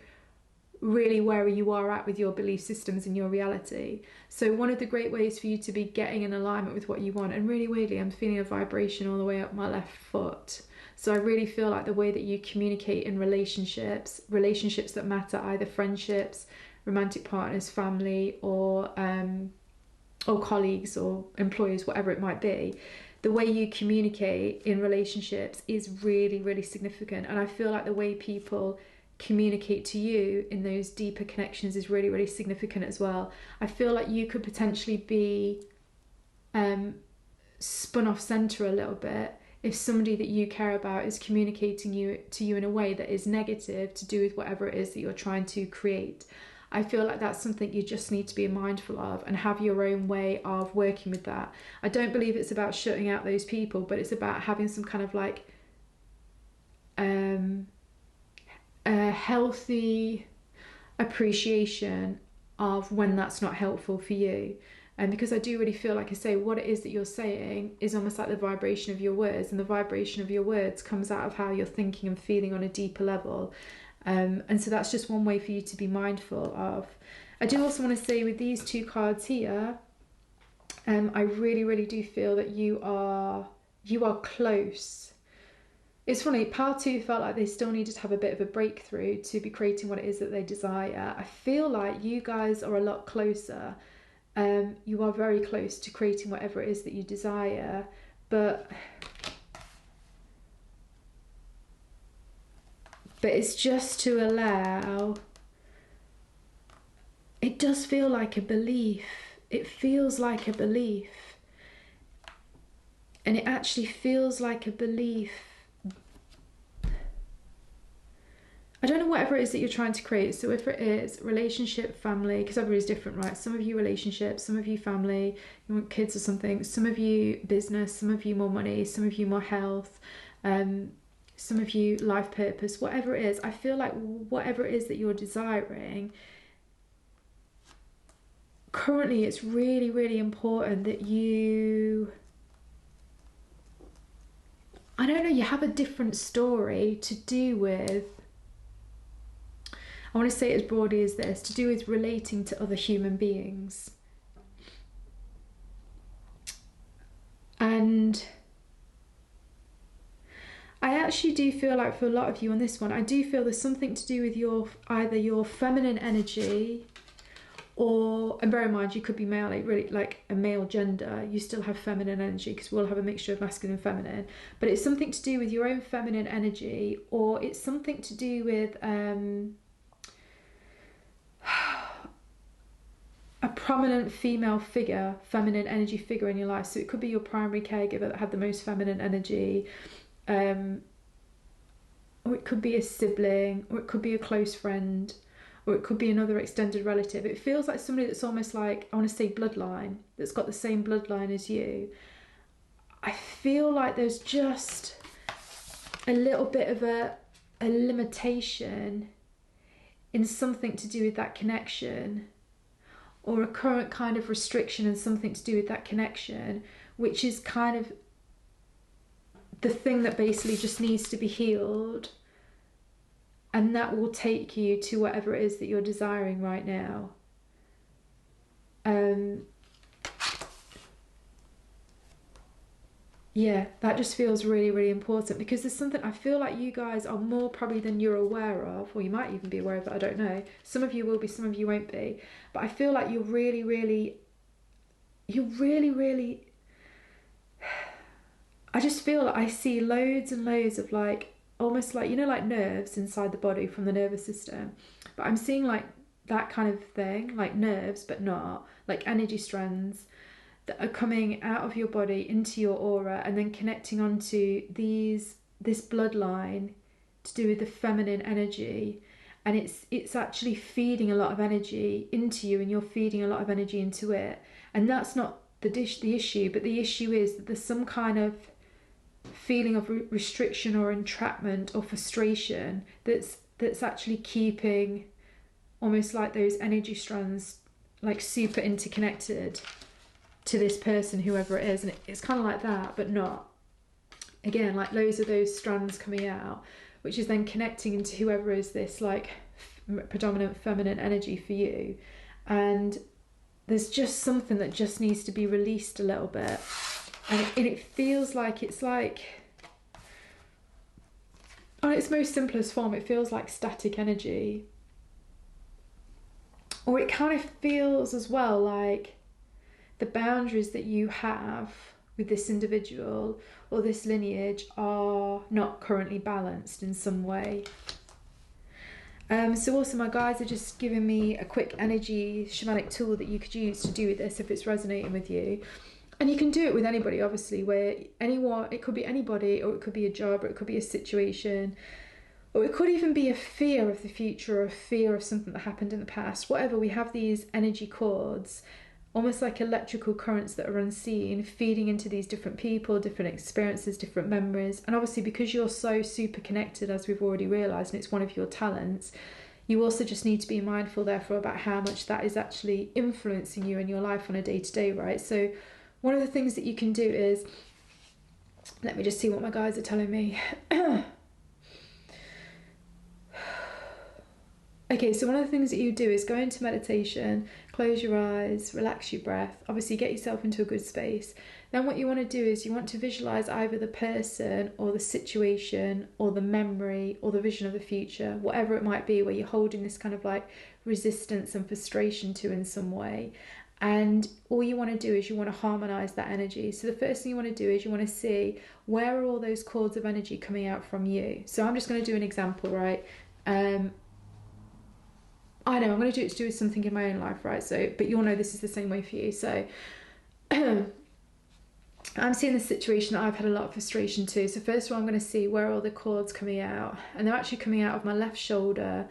really where you are at with your belief systems and your reality. So one of the great ways for you to be getting in alignment with what you want, and really weirdly, I'm feeling a vibration all the way up my left foot. So I really feel like the way that you communicate in relationships that matter, either friendships, romantic partners, family, or colleagues or employers, whatever it might be, the way you communicate in relationships is really, really significant. And I feel like the way people communicate to you in those deeper connections is really, really significant as well. I feel like you could potentially be spun off center a little bit if somebody that you care about is communicating to you in a way that is negative to do with whatever it is that you're trying to create. I feel like that's something you just need to be mindful of and have your own way of working with that. I don't believe it's about shutting out those people, but it's about having some kind of like a healthy appreciation of when that's not helpful for you. And because I do really feel like, I say, what it is that you're saying is almost like the vibration of your words, and the vibration of your words comes out of how you're thinking and feeling on a deeper level. And so that's just one way for you to be mindful of. I do also want to say with these two cards here, I really, really do feel that you are close. It's funny, Pile 2 felt like they still needed to have a bit of a breakthrough to be creating what it is that they desire. I feel like you guys are a lot closer. You are very close to creating whatever it is that you desire, but it's just to allow. It does feel like a belief. It feels like a belief. And it actually feels like a belief. I don't know whatever it is that you're trying to create. So if it is relationship, family, because everybody's different, right? Some of you relationships, some of you family, you want kids or something. Some of you business, some of you more money, some of you more health, some of you life purpose, whatever it is. I feel like whatever it is that you're desiring, currently it's really, really important that you, I don't know, you have a different story to do with, I want to say it as broadly as this, to do with relating to other human beings. And I actually do feel like for a lot of you on this one, I do feel there's something to do with your, either your feminine energy, or, and bear in mind, you could be male, like really like a male gender, you still have feminine energy, because we'll have a mixture of masculine and feminine, but it's something to do with your own feminine energy, or it's something to do with a prominent female figure, feminine energy figure in your life. So it could be your primary caregiver that had the most feminine energy, or it could be a sibling, or it could be a close friend, or it could be another extended relative. It feels like somebody that's almost like, I want to say bloodline, that's got the same bloodline as you. I feel like there's just a little bit of a limitation in something to do with that connection, or a current kind of restriction and something to do with that connection, which is kind of the thing that basically just needs to be healed. And that will take you to whatever it is that you're desiring right now. Yeah, that just feels really, really important, because there's something, I feel like you guys are more probably than you're aware of, or you might even be aware of it, I don't know. Some of you will be, some of you won't be. But I feel like you're really, really, I just feel like I see loads and loads of like, almost like, you know, like nerves inside the body from the nervous system. But I'm seeing like that kind of thing, like nerves, but not, like energy strands that are coming out of your body into your aura and then connecting onto this bloodline to do with the feminine energy. And it's actually feeding a lot of energy into you, and you're feeding a lot of energy into it. And that's not the issue, but the issue is that there's some kind of feeling of restriction or entrapment or frustration that's actually keeping almost like those energy strands like super interconnected to this person, whoever it is. And it's kind of like that, but not. Again, like loads of those strands coming out, which is then connecting into whoever is this like predominant feminine energy for you. And there's just something that just needs to be released a little bit. And it feels like it's like, on its most simplest form, it feels like static energy. Or it kind of feels as well like the boundaries that you have with this individual or this lineage are not currently balanced in some way. So also my guides are just giving me a quick energy shamanic tool that you could use to do with this if it's resonating with you. And you can do it with anybody, obviously, where anyone, it could be anybody, or it could be a job, or it could be a situation, or it could even be a fear of the future, or a fear of something that happened in the past. Whatever, we have these energy cords, almost like electrical currents that are unseen, feeding into these different people, different experiences, different memories. And obviously, because you're so super connected, as we've already realised, and it's one of your talents, you also just need to be mindful, therefore, about how much that is actually influencing you in your life on a day-to-day, right? So one of the things that you can do is, let me just see what my guides are telling me. Okay, so one of the things that you do is go into meditation, close your eyes, relax your breath, obviously get yourself into a good space. Then what you want to do is you want to visualize either the person or the situation or the memory or the vision of the future, whatever it might be, where you're holding this kind of like resistance and frustration to in some way. And all you want to do is you want to harmonize that energy. So the first thing you want to do is you want to see, where are all those cords of energy coming out from you? So I'm just going to do an example, right? I know I'm going to do it to do with something in my own life, right? So, but you'll know this is the same way for you. So I'm seeing this situation that I've had a lot of frustration to. So first of all, I'm going to see where are all the cords coming out, and they're actually coming out of my left shoulder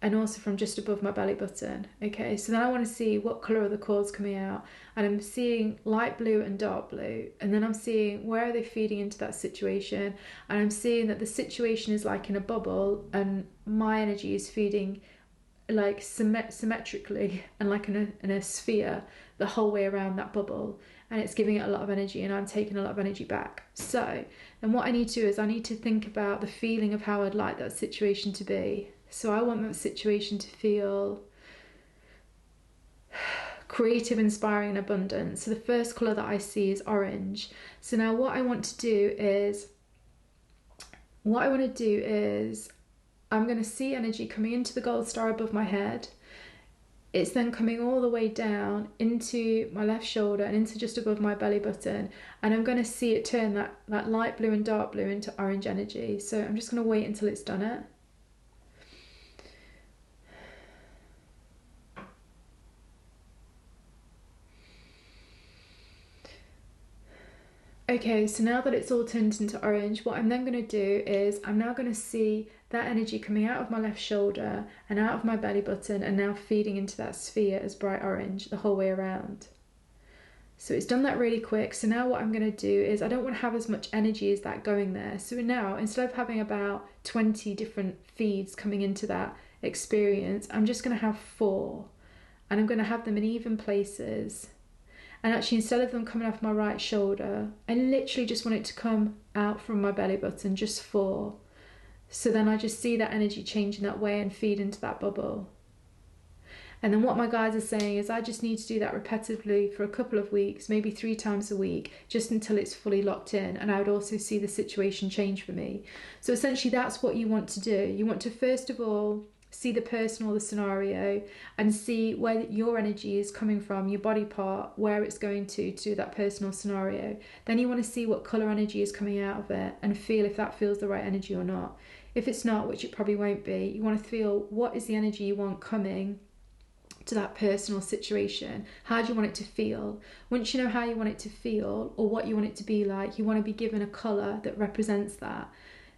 and also from just above my belly button. Okay, so then I want to see what colour are the cords coming out, and I'm seeing light blue and dark blue, and then I'm seeing where are they feeding into that situation, and I'm seeing that the situation is like in a bubble and my energy is feeding like symmetrically and like in a sphere the whole way around that bubble, and it's giving it a lot of energy and I'm taking a lot of energy back. So then what I need to do is I need to think about the feeling of how I'd like that situation to be. So I want that situation to feel creative, inspiring and abundant. So the first colour that I see is orange. So now what I want to do is I'm going to see energy coming into the gold star above my head. It's then coming all the way down into my left shoulder and into just above my belly button. And I'm going to see it turn that light blue and dark blue into orange energy. So I'm just going to wait until it's done it. Okay, so now that it's all turned into orange, what I'm then going to do is I'm now going to see that energy coming out of my left shoulder and out of my belly button and now feeding into that sphere as bright orange the whole way around. So it's done that really quick. So now what I'm going to do is I don't want to have as much energy as that going there. So now instead of having about 20 different feeds coming into that experience, I'm just going to have 4, and I'm going to have them in even places. And actually, instead of them coming off my right shoulder, I literally just want it to come out from my belly button, just 4. So then I just see that energy changing that way and feed into that bubble. And then what my guides are saying is I just need to do that repetitively for a couple of weeks, maybe 3 times a week, just until it's fully locked in. And I would also see the situation change for me. So essentially that's what you want to do. You want to first of all see the person or the scenario and see where your energy is coming from, your body part, where it's going to that personal scenario. Then you want to see what colour energy is coming out of it and feel if that feels the right energy or not. If it's not, which it probably won't be, you want to feel what is the energy you want coming to that personal situation. How do you want it to feel? Once you know how you want it to feel or what you want it to be like, you want to be given a colour that represents that.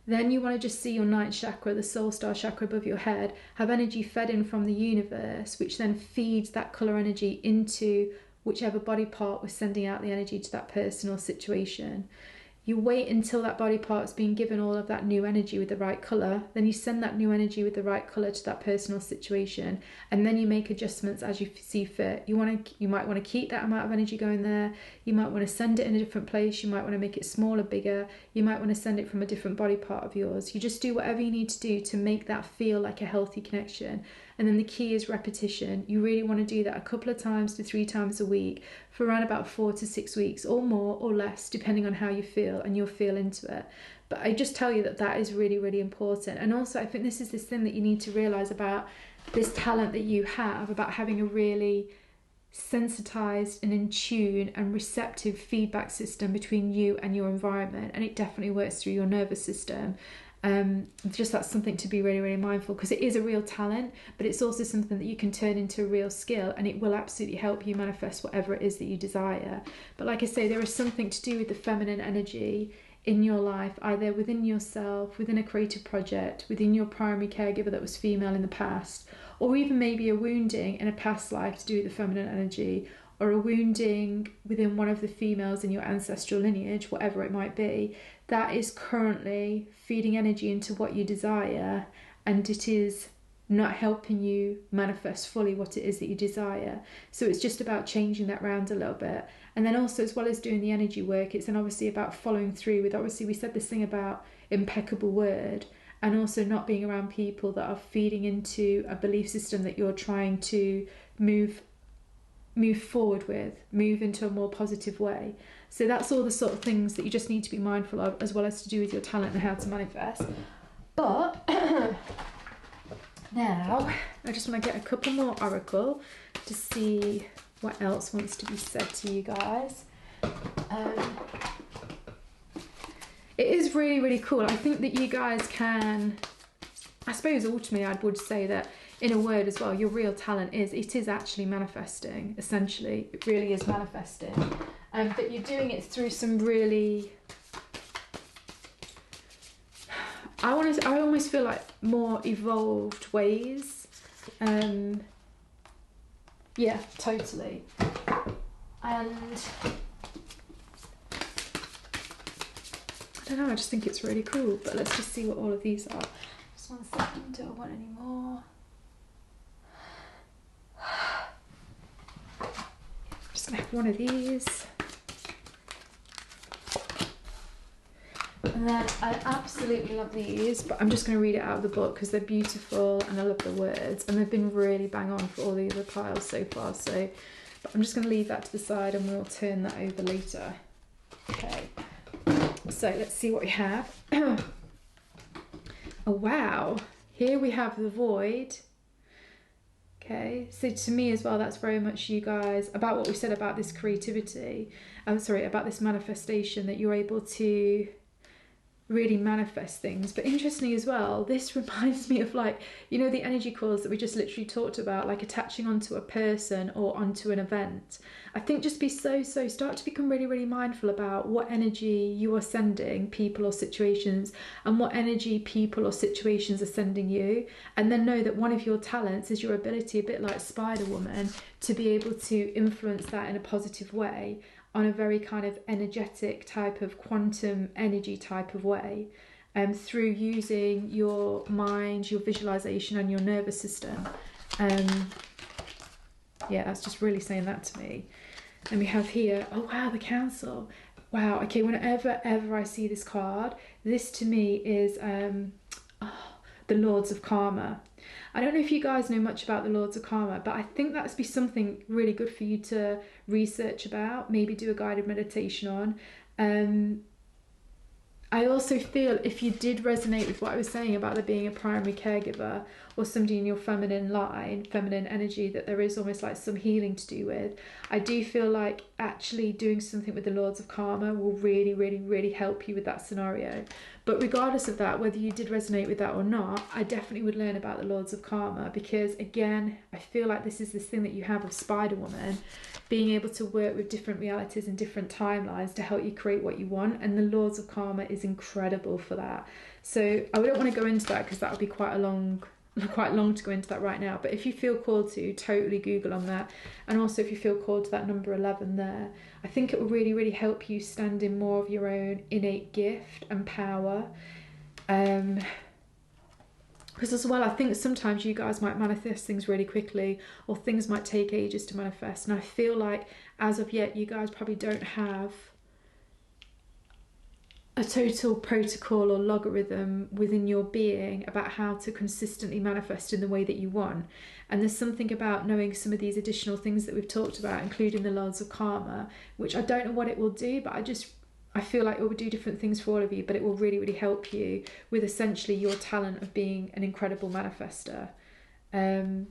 Then you want to just see your ninth chakra, the soul star chakra above your head, have energy fed in from the universe, which then feeds that colour energy into whichever body part was sending out the energy to that personal situation. You wait until that body part's been given all of that new energy with the right colour, then you send that new energy with the right colour to that personal situation, and then you make adjustments as you see fit. You might want to keep that amount of energy going there, you might want to send it in a different place, you might want to make it smaller, bigger, you might want to send it from a different body part of yours. You just do whatever you need to do to make that feel like a healthy connection. And then the key is repetition. You really want to do that a couple of times to 3 times a week for around about 4 to 6 weeks, or more or less, depending on how you feel and you'll feel into it. But I just tell you that is really, really important. And also I think this is this thing that you need to realise about this talent that you have, about having a really sensitized and in tune and receptive feedback system between you and your environment. And it definitely works through your nervous system. Just that's something to be really, really mindful, because it is a real talent, but it's also something that you can turn into a real skill, and it will absolutely help you manifest whatever it is that you desire. But like I say, there is something to do with the feminine energy in your life, either within yourself, within a creative project, within your primary caregiver that was female in the past, or even maybe a wounding in a past life to do with the feminine energy, or a wounding within one of the females in your ancestral lineage, whatever it might be, that is currently feeding energy into what you desire, and it is not helping you manifest fully what it is that you desire. So it's just about changing that round a little bit. And then also, as well as doing the energy work, it's then obviously about following through with, obviously we said this thing about impeccable word, and also not being around people that are feeding into a belief system that you're trying to move forward with, move into a more positive way. So that's all the sort of things that you just need to be mindful of, as well as to do with your talent and how to manifest. But now I just want to get a couple more oracle to see what else wants to be said to you guys. It is really, really cool. I think that you guys can, I suppose ultimately I would say that in a word as well, your real talent is actually manifesting, essentially. It really is manifesting. But you're doing it through some really, I almost feel like more evolved ways. Yeah, totally. And I don't know, I just think it's really cool. But let's just see what all of these are. Just 1 second, do I want any more? Just gonna have one of these. And then I absolutely love these, but I'm just going to read it out of the book because they're beautiful and I love the words, and they've been really bang on for all the other piles so far. So, but I'm just going to leave that to the side and we'll turn that over later. Okay, so let's see what we have. Oh wow, here we have the void. Okay, so to me as well, that's very much you guys, about what we said about this creativity, about this manifestation, that you're able to really manifest things. But interestingly as well, this reminds me of, like, you know, the energy calls that we just literally talked about, like attaching onto a person or onto an event. I think just be start to become really, really mindful about what energy you are sending people or situations, and what energy people or situations are sending you. And then know that one of your talents is your ability, a bit like Spider-Woman, to be able to influence that in a positive way, on a very kind of energetic type of quantum energy type of way, through using your mind, your visualization and your nervous system. Yeah, that's just really saying that to me. And we have here, oh wow, the Council. Wow, okay, whenever I see this card, this to me is the Lords of Karma. I don't know if you guys know much about the Lords of Karma, but I think that's be something really good for you to research about, maybe do a guided meditation on. I also feel if you did resonate with what I was saying about there being a primary caregiver or somebody in your feminine line, feminine energy, that there is almost like some healing to do with, I do feel like actually doing something with the Lords of Karma will really, really, really help you with that scenario. But regardless of that, whether you did resonate with that or not, I definitely would learn about the Lords of Karma, because again, I feel like this is this thing that you have of Spider-Woman, being able to work with different realities and different timelines to help you create what you want. And the Lords of Karma is incredible for that. So I don't want to go into that because that would be quite long to go into that right now. But if you feel called to, totally Google on that. And also if you feel called to that number 11 there, I think it will really, really help you stand in more of your own innate gift and power. Because as well, I think sometimes you guys might manifest things really quickly, or things might take ages to manifest. And I feel like as of yet, you guys probably don't have a total protocol or logarithm within your being about how to consistently manifest in the way that you want. And there's something about knowing some of these additional things that we've talked about, including the Lords of Karma, which I don't know what it will do, but I feel like it will do different things for all of you, but it will really, really help you with essentially your talent of being an incredible manifester. And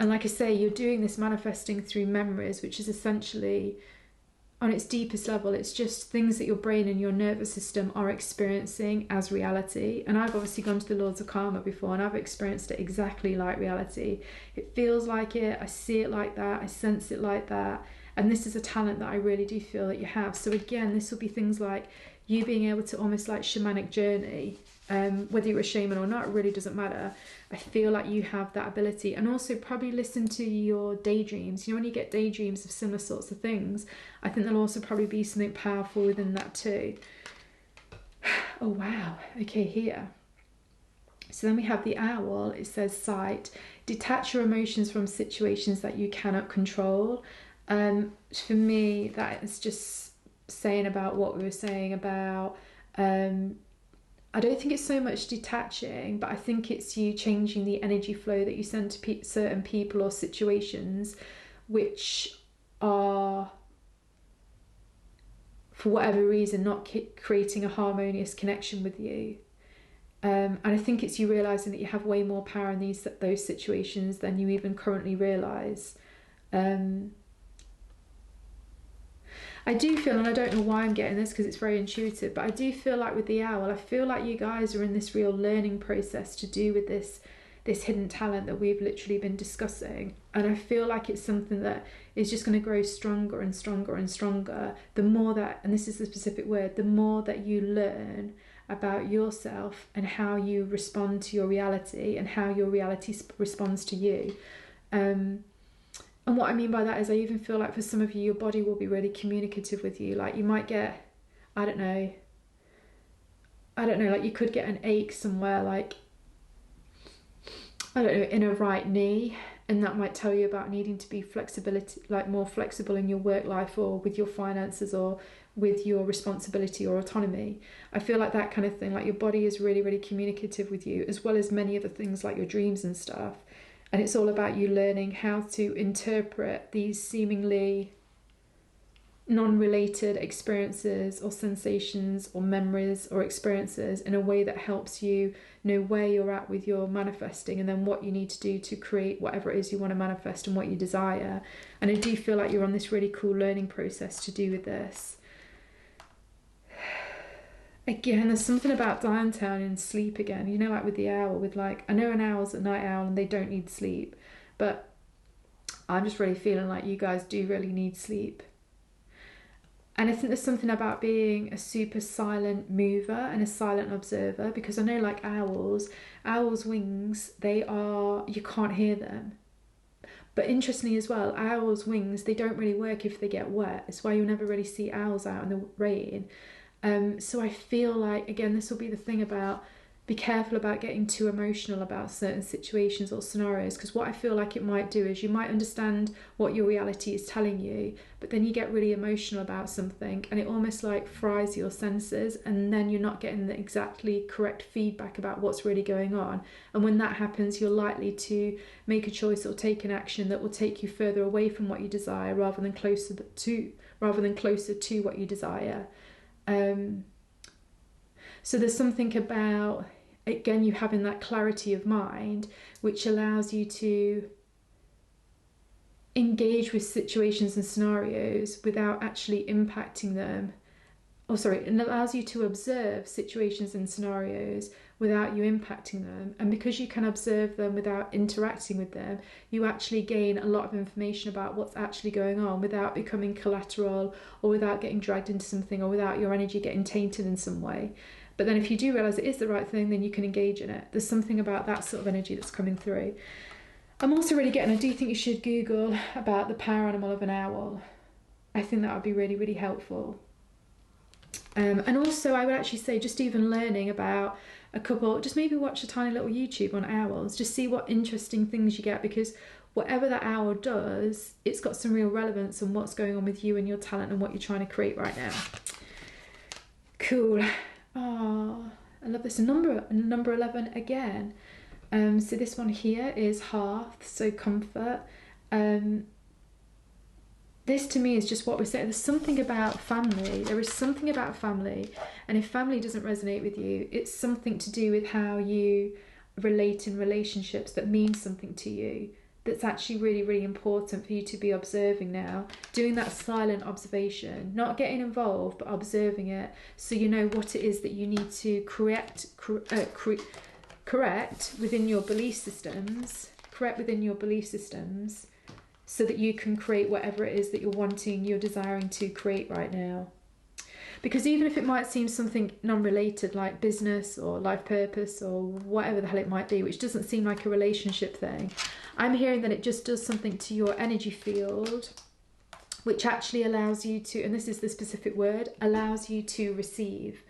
like I say, you're doing this manifesting through memories, which is essentially, on its deepest level, it's just things that your brain and your nervous system are experiencing as reality. And I've obviously gone to the Lords of Karma before, and I've experienced it exactly like reality. It feels like it, I see it like that, I sense it like that. And this is a talent that I really do feel that you have. So again, this will be things like you being able to almost like shamanic journey, whether you're a shaman or not, it really doesn't matter. I feel like you have that ability. And also probably listen to your daydreams. You know, when you get daydreams of similar sorts of things, I think there'll also probably be something powerful within that too. Oh wow, okay, here. So then we have the Owl. It says sight. Detach your emotions from situations that you cannot control. For me, that is just saying about what we were saying about I don't think it's so much detaching, but I think it's you changing the energy flow that you send to certain people or situations which are, for whatever reason, not creating a harmonious connection with you. And I think it's you realising that you have way more power in those situations than you even currently realise. I do feel, and I don't know why I'm getting this because it's very intuitive, but I do feel like with the owl, I feel like you guys are in this real learning process to do with this hidden talent that we've literally been discussing. And I feel like it's something that is just going to grow stronger and stronger and stronger the more that, and this is the specific word, the more that you learn about yourself and how you respond to your reality and how your reality responds to you. And what I mean by that is I even feel like for some of you, your body will be really communicative with you. Like you might get, I don't know, like you could get an ache somewhere, like, I don't know, in a right knee, and that might tell you about needing to be more flexible in your work life or with your finances or with your responsibility or autonomy. I feel like that kind of thing, like your body is really, really communicative with you, as well as many other things like your dreams and stuff. And it's all about you learning how to interpret these seemingly non-related experiences or sensations or memories or experiences in a way that helps you know where you're at with your manifesting and then what you need to do to create whatever it is you want to manifest and what you desire. And I do feel like you're on this really cool learning process to do with this. Again, there's something about downtown and sleep again, you know, like with the owl, with like, I know an owl's a night owl and they don't need sleep, but I'm just really feeling like you guys do really need sleep. And I think there's something about being a super silent mover and a silent observer, because I know like owls' wings, you can't hear them. But interestingly as well, owls' wings, they don't really work if they get wet. It's why you'll never really see owls out in the rain. So I feel like, again, this will be the thing about, be careful about getting too emotional about certain situations or scenarios, because what I feel like it might do is you might understand what your reality is telling you, but then you get really emotional about something and it almost like fries your senses, and then you're not getting the exactly correct feedback about what's really going on. And when that happens, you're likely to make a choice or take an action that will take you further away from what you desire rather than closer to what you desire. So there's something about, again, you having that clarity of mind, which allows you to engage with situations and scenarios without actually impacting them. It allows you to observe situations and scenarios without you impacting them. And because you can observe them without interacting with them, you actually gain a lot of information about what's actually going on without becoming collateral or without getting dragged into something or without your energy getting tainted in some way. But then if you do realise it is the right thing, then you can engage in it. There's something about that sort of energy that's coming through. I'm also really getting, I do think you should Google about the power animal of an owl. I think that would be really, really helpful. And also I would actually say just even learning about a couple, just maybe watch a tiny little YouTube on owls, just see what interesting things you get, because whatever that owl does, it's got some real relevance on what's going on with you and your talent and what you're trying to create right now. Cool. Oh, I love this. Number 11 again. So this one here is hearth, so comfort. This to me is just what we're saying. There's something about family. There is something about family. And if family doesn't resonate with you, it's something to do with how you relate in relationships that means something to you. That's actually really, really important for you to be observing now. Doing that silent observation, not getting involved, but observing it so you know what it is that you need to correct within your belief systems, so that you can create whatever it is that you're desiring to create right now. Because even if it might seem something non-related like business or life purpose or whatever the hell it might be, which doesn't seem like a relationship thing, I'm hearing that it just does something to your energy field, which actually allows you to, and this is the specific word, allows you to receive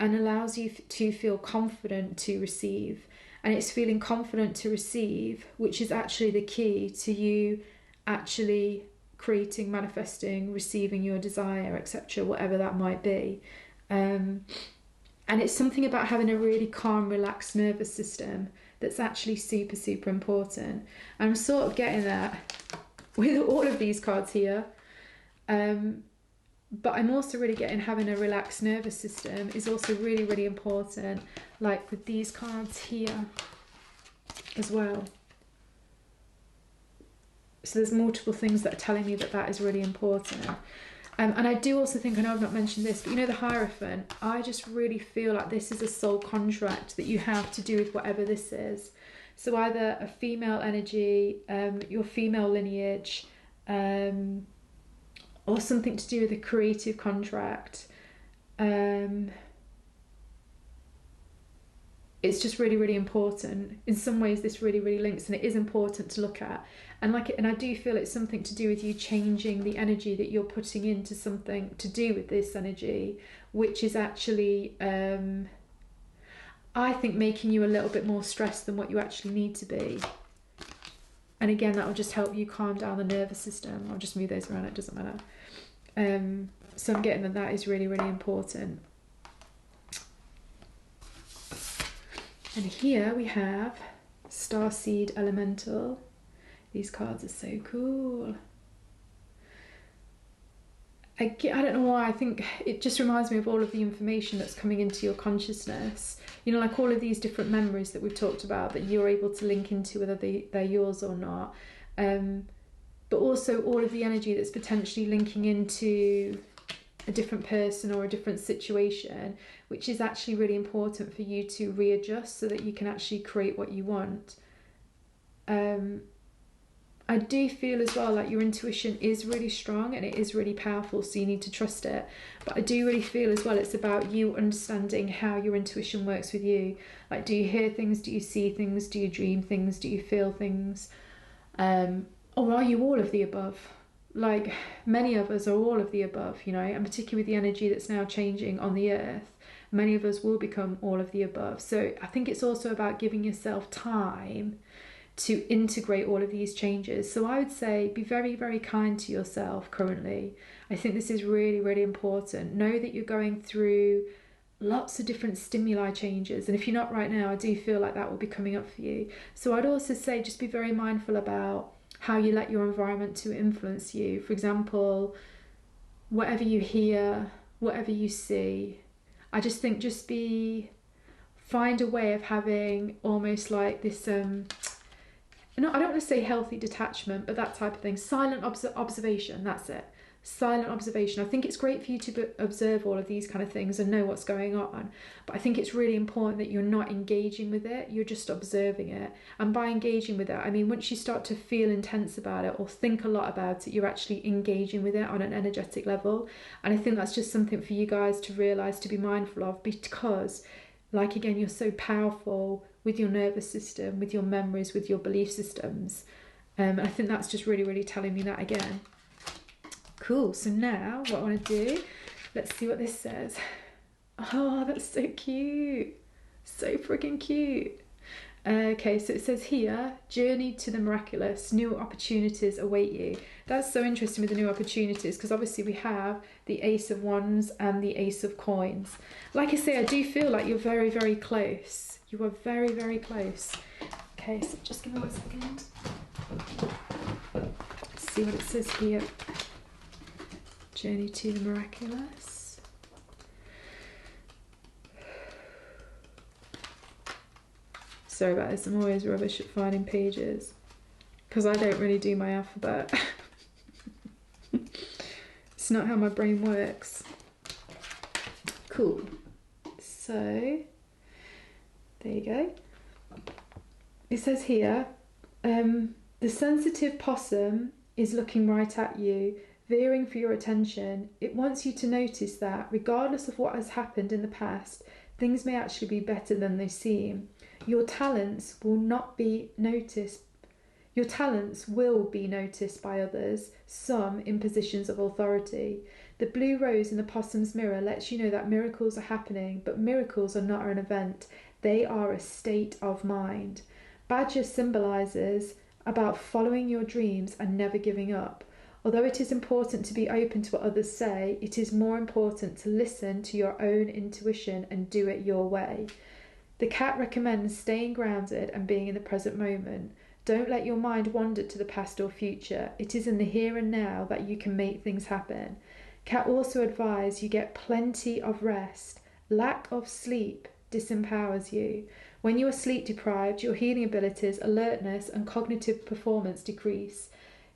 and allows you to feel confident to receive. And it's feeling confident to receive, which is actually the key to you actually creating, manifesting, receiving your desire, etc., whatever that might be. And And it's something about having a really calm, relaxed nervous system that's actually super, super important. And I'm sort of getting that with all of these cards here. But I'm also really getting having a relaxed nervous system is also really, really important. Like with these cards here as well. So there's multiple things that are telling me that that is really important. And I do also think, I know I've not mentioned this, but you know the Hierophant, I just really feel like this is a soul contract that you have to do with whatever this is. So either a female energy, your female lineage, or something to do with a creative contract. It's just really, really important. In some ways, this really, really links, and it is important to look at. And I do feel it's something to do with you changing the energy that you're putting into something to do with this energy, which is actually, I think, making you a little bit more stressed than what you actually need to be. And again, that will just help you calm down the nervous system. I'll just move those around, it doesn't matter. So I'm getting that is really, really important. And here we have Starseed Elemental. These cards are so cool. I don't know why, I think it just reminds me of all of the information that's coming into your consciousness. You know, like all of these different memories that we've talked about that you're able to link into, whether they're yours or not. But also all of the energy that's potentially linking into a different person or a different situation, which is actually really important for you to readjust so that you can actually create what you want. I do feel as well like your intuition is really strong and it is really powerful, so you need to trust it. But I do really feel as well it's about you understanding how your intuition works with you. Like, do you hear things? Do you see things? Do you dream things? Do you feel things? Or are you all of the above? Like, many of us are all of the above, you know, and particularly with the energy that's now changing on the earth, many of us will become all of the above. So I think it's also about giving yourself time to integrate all of these changes. So I would say be very, very kind to yourself currently. I think this is really, really important. Know that you're going through lots of different stimuli changes, and if you're not right now, I do feel like that will be coming up for you. So I'd also say just be very mindful about how you let your environment to influence you. For example, whatever you hear, whatever you see, I just think find a way of having almost like this, I don't want to say healthy detachment, but that type of thing. Silent observation, that's it. Silent observation. I think it's great for you to observe all of these kind of things and know what's going on, but I think it's really important that you're not engaging with it, you're just observing it. And by engaging with it, I mean once you start to feel intense about it or think a lot about it, you're actually engaging with it on an energetic level. And I think that's just something for you guys to realize, to be mindful of, because like again, you're so powerful with your nervous system, with your memories, with your belief systems. I think that's just really, really telling me that again. Cool, so now what I want to do, let's see what this says. Oh, that's so cute. So freaking cute. Okay, so it says here, journey to the miraculous, new opportunities await you. That's so interesting with the new opportunities, because obviously we have the Ace of Wands and the Ace of Coins. Like I say, I do feel like you're very, very close. You are very, very close. Okay, so just give me 1 second. Let's see what it says here. Journey to the miraculous. Sorry about this, I'm always rubbish at finding pages because I don't really do my alphabet. It's not how my brain works. Cool. So, there you go. It says here, the sensitive possum is looking right at you, veering for your attention. It wants you to notice that, regardless of what has happened in the past, things may actually be better than they seem. Your talents will not be noticed. Your talents will be noticed by others, some in positions of authority. The blue rose in the possum's mirror lets you know that miracles are happening, but miracles are not an event. They are a state of mind. Badger symbolizes about following your dreams and never giving up. Although it is important to be open to what others say, it is more important to listen to your own intuition and do it your way. The cat recommends staying grounded and being in the present moment. Don't let your mind wander to the past or future. It is in the here and now that you can make things happen. Cat also advise you get plenty of rest. Lack of sleep disempowers you. When you are sleep deprived, your healing abilities, alertness, and cognitive performance decrease.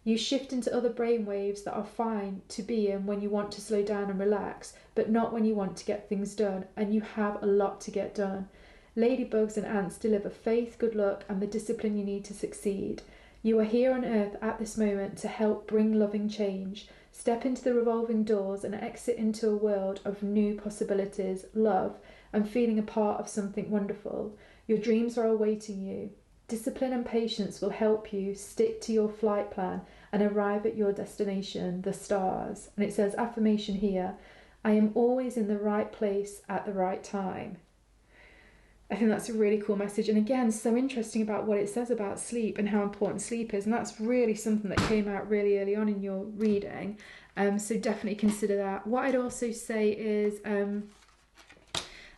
You shift into other brain waves that are fine to be in when you want to slow down and relax, but not when you want to get things done, and you have a lot to get done. Ladybugs and ants deliver faith, good luck, and the discipline you need to succeed. You are here on earth at this moment to help bring loving change. Step into the revolving doors and exit into a world of new possibilities, love, and feeling a part of something wonderful. Your dreams are awaiting you. Discipline and patience will help you stick to your flight plan and arrive at your destination, the stars. And it says, affirmation here, I am always in the right place at the right time. I think that's a really cool message. And again, so interesting about what it says about sleep and how important sleep is. And that's really something that came out really early on in your reading. So definitely consider that. What I'd also say is, and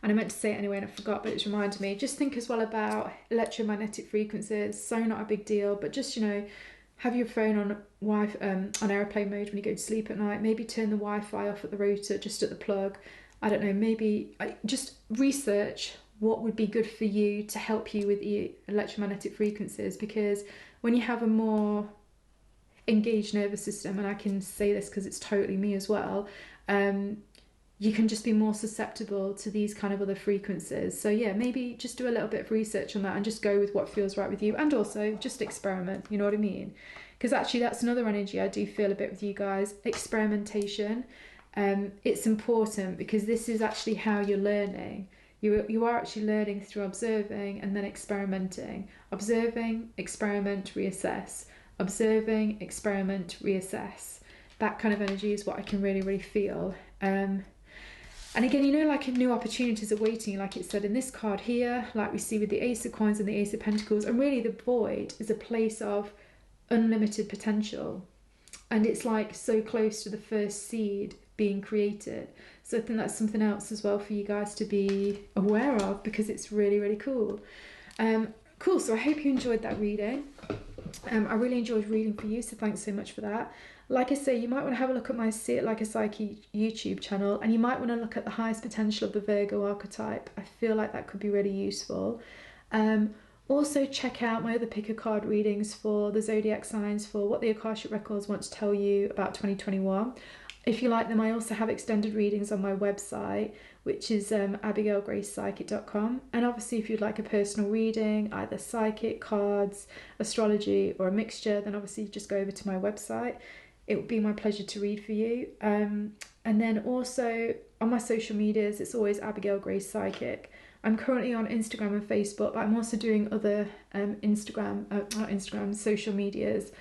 I meant to say it anyway and I forgot, but it's reminded me, just think as well about electromagnetic frequencies. So not a big deal, but just, have your phone on airplane mode when you go to sleep at night. Maybe turn the Wi-Fi off at the router, just at the plug. I don't know, maybe just research what would be good for you to help you with the electromagnetic frequencies, because when you have a more engaged nervous system, and I can say this because it's totally me as well, you can just be more susceptible to these kind of other frequencies. So yeah, maybe just do a little bit of research on that and just go with what feels right with you, and also just experiment, you know what I mean? Because actually that's another energy I do feel a bit with you guys, experimentation. It's important because this is actually how you're learning. You are actually learning through observing and then experimenting. Observing, experiment, reassess. Observing, experiment, reassess. That kind of energy is what I can really, really feel. And again, like new opportunities are waiting, like it said in this card here, like we see with the Ace of Coins and the Ace of Pentacles. And really the void is a place of unlimited potential. And it's like so close to the first seed being created. So I think that's something else as well for you guys to be aware of, because it's really, really cool. Cool, so I hope you enjoyed that reading. I really enjoyed reading for you, so thanks so much for that. Like I say, you might want to have a look at my See It Like a Psyche YouTube channel, and you might want to look at the highest potential of the Virgo archetype. I feel like that could be really useful. Also check out my other pick a card readings for the zodiac signs, for what the Akashic Records want to tell you about 2021. If you like them, I also have extended readings on my website, which is abigailgracepsychic.com. And obviously, if you'd like a personal reading, either psychic, cards, astrology, or a mixture, then obviously just go over to my website. It would be my pleasure to read for you. And then also on my social medias, it's always Abigail Grace Psychic. I'm currently on Instagram and Facebook, but I'm also doing other social medias,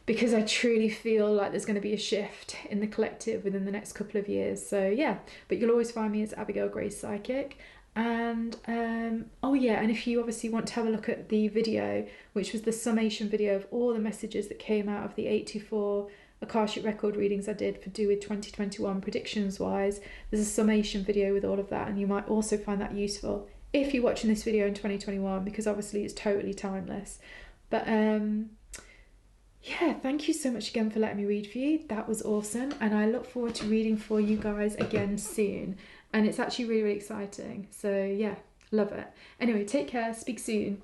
because I truly feel like there's going to be a shift in the collective within the next couple of years. So yeah, but you'll always find me as Abigail Grace Psychic. And oh yeah, and if you obviously want to have a look at the video, which was the summation video of all the messages that came out of the 84 Akashic Record readings I did for do with 2021 predictions wise, there's a summation video with all of that, and you might also find that useful if you're watching this video in 2021, because obviously it's totally timeless. But yeah, thank you so much again for letting me read for you. That was awesome, and I look forward to reading for you guys again soon, and it's actually really, really exciting. So yeah, love it. Anyway, take care, speak soon.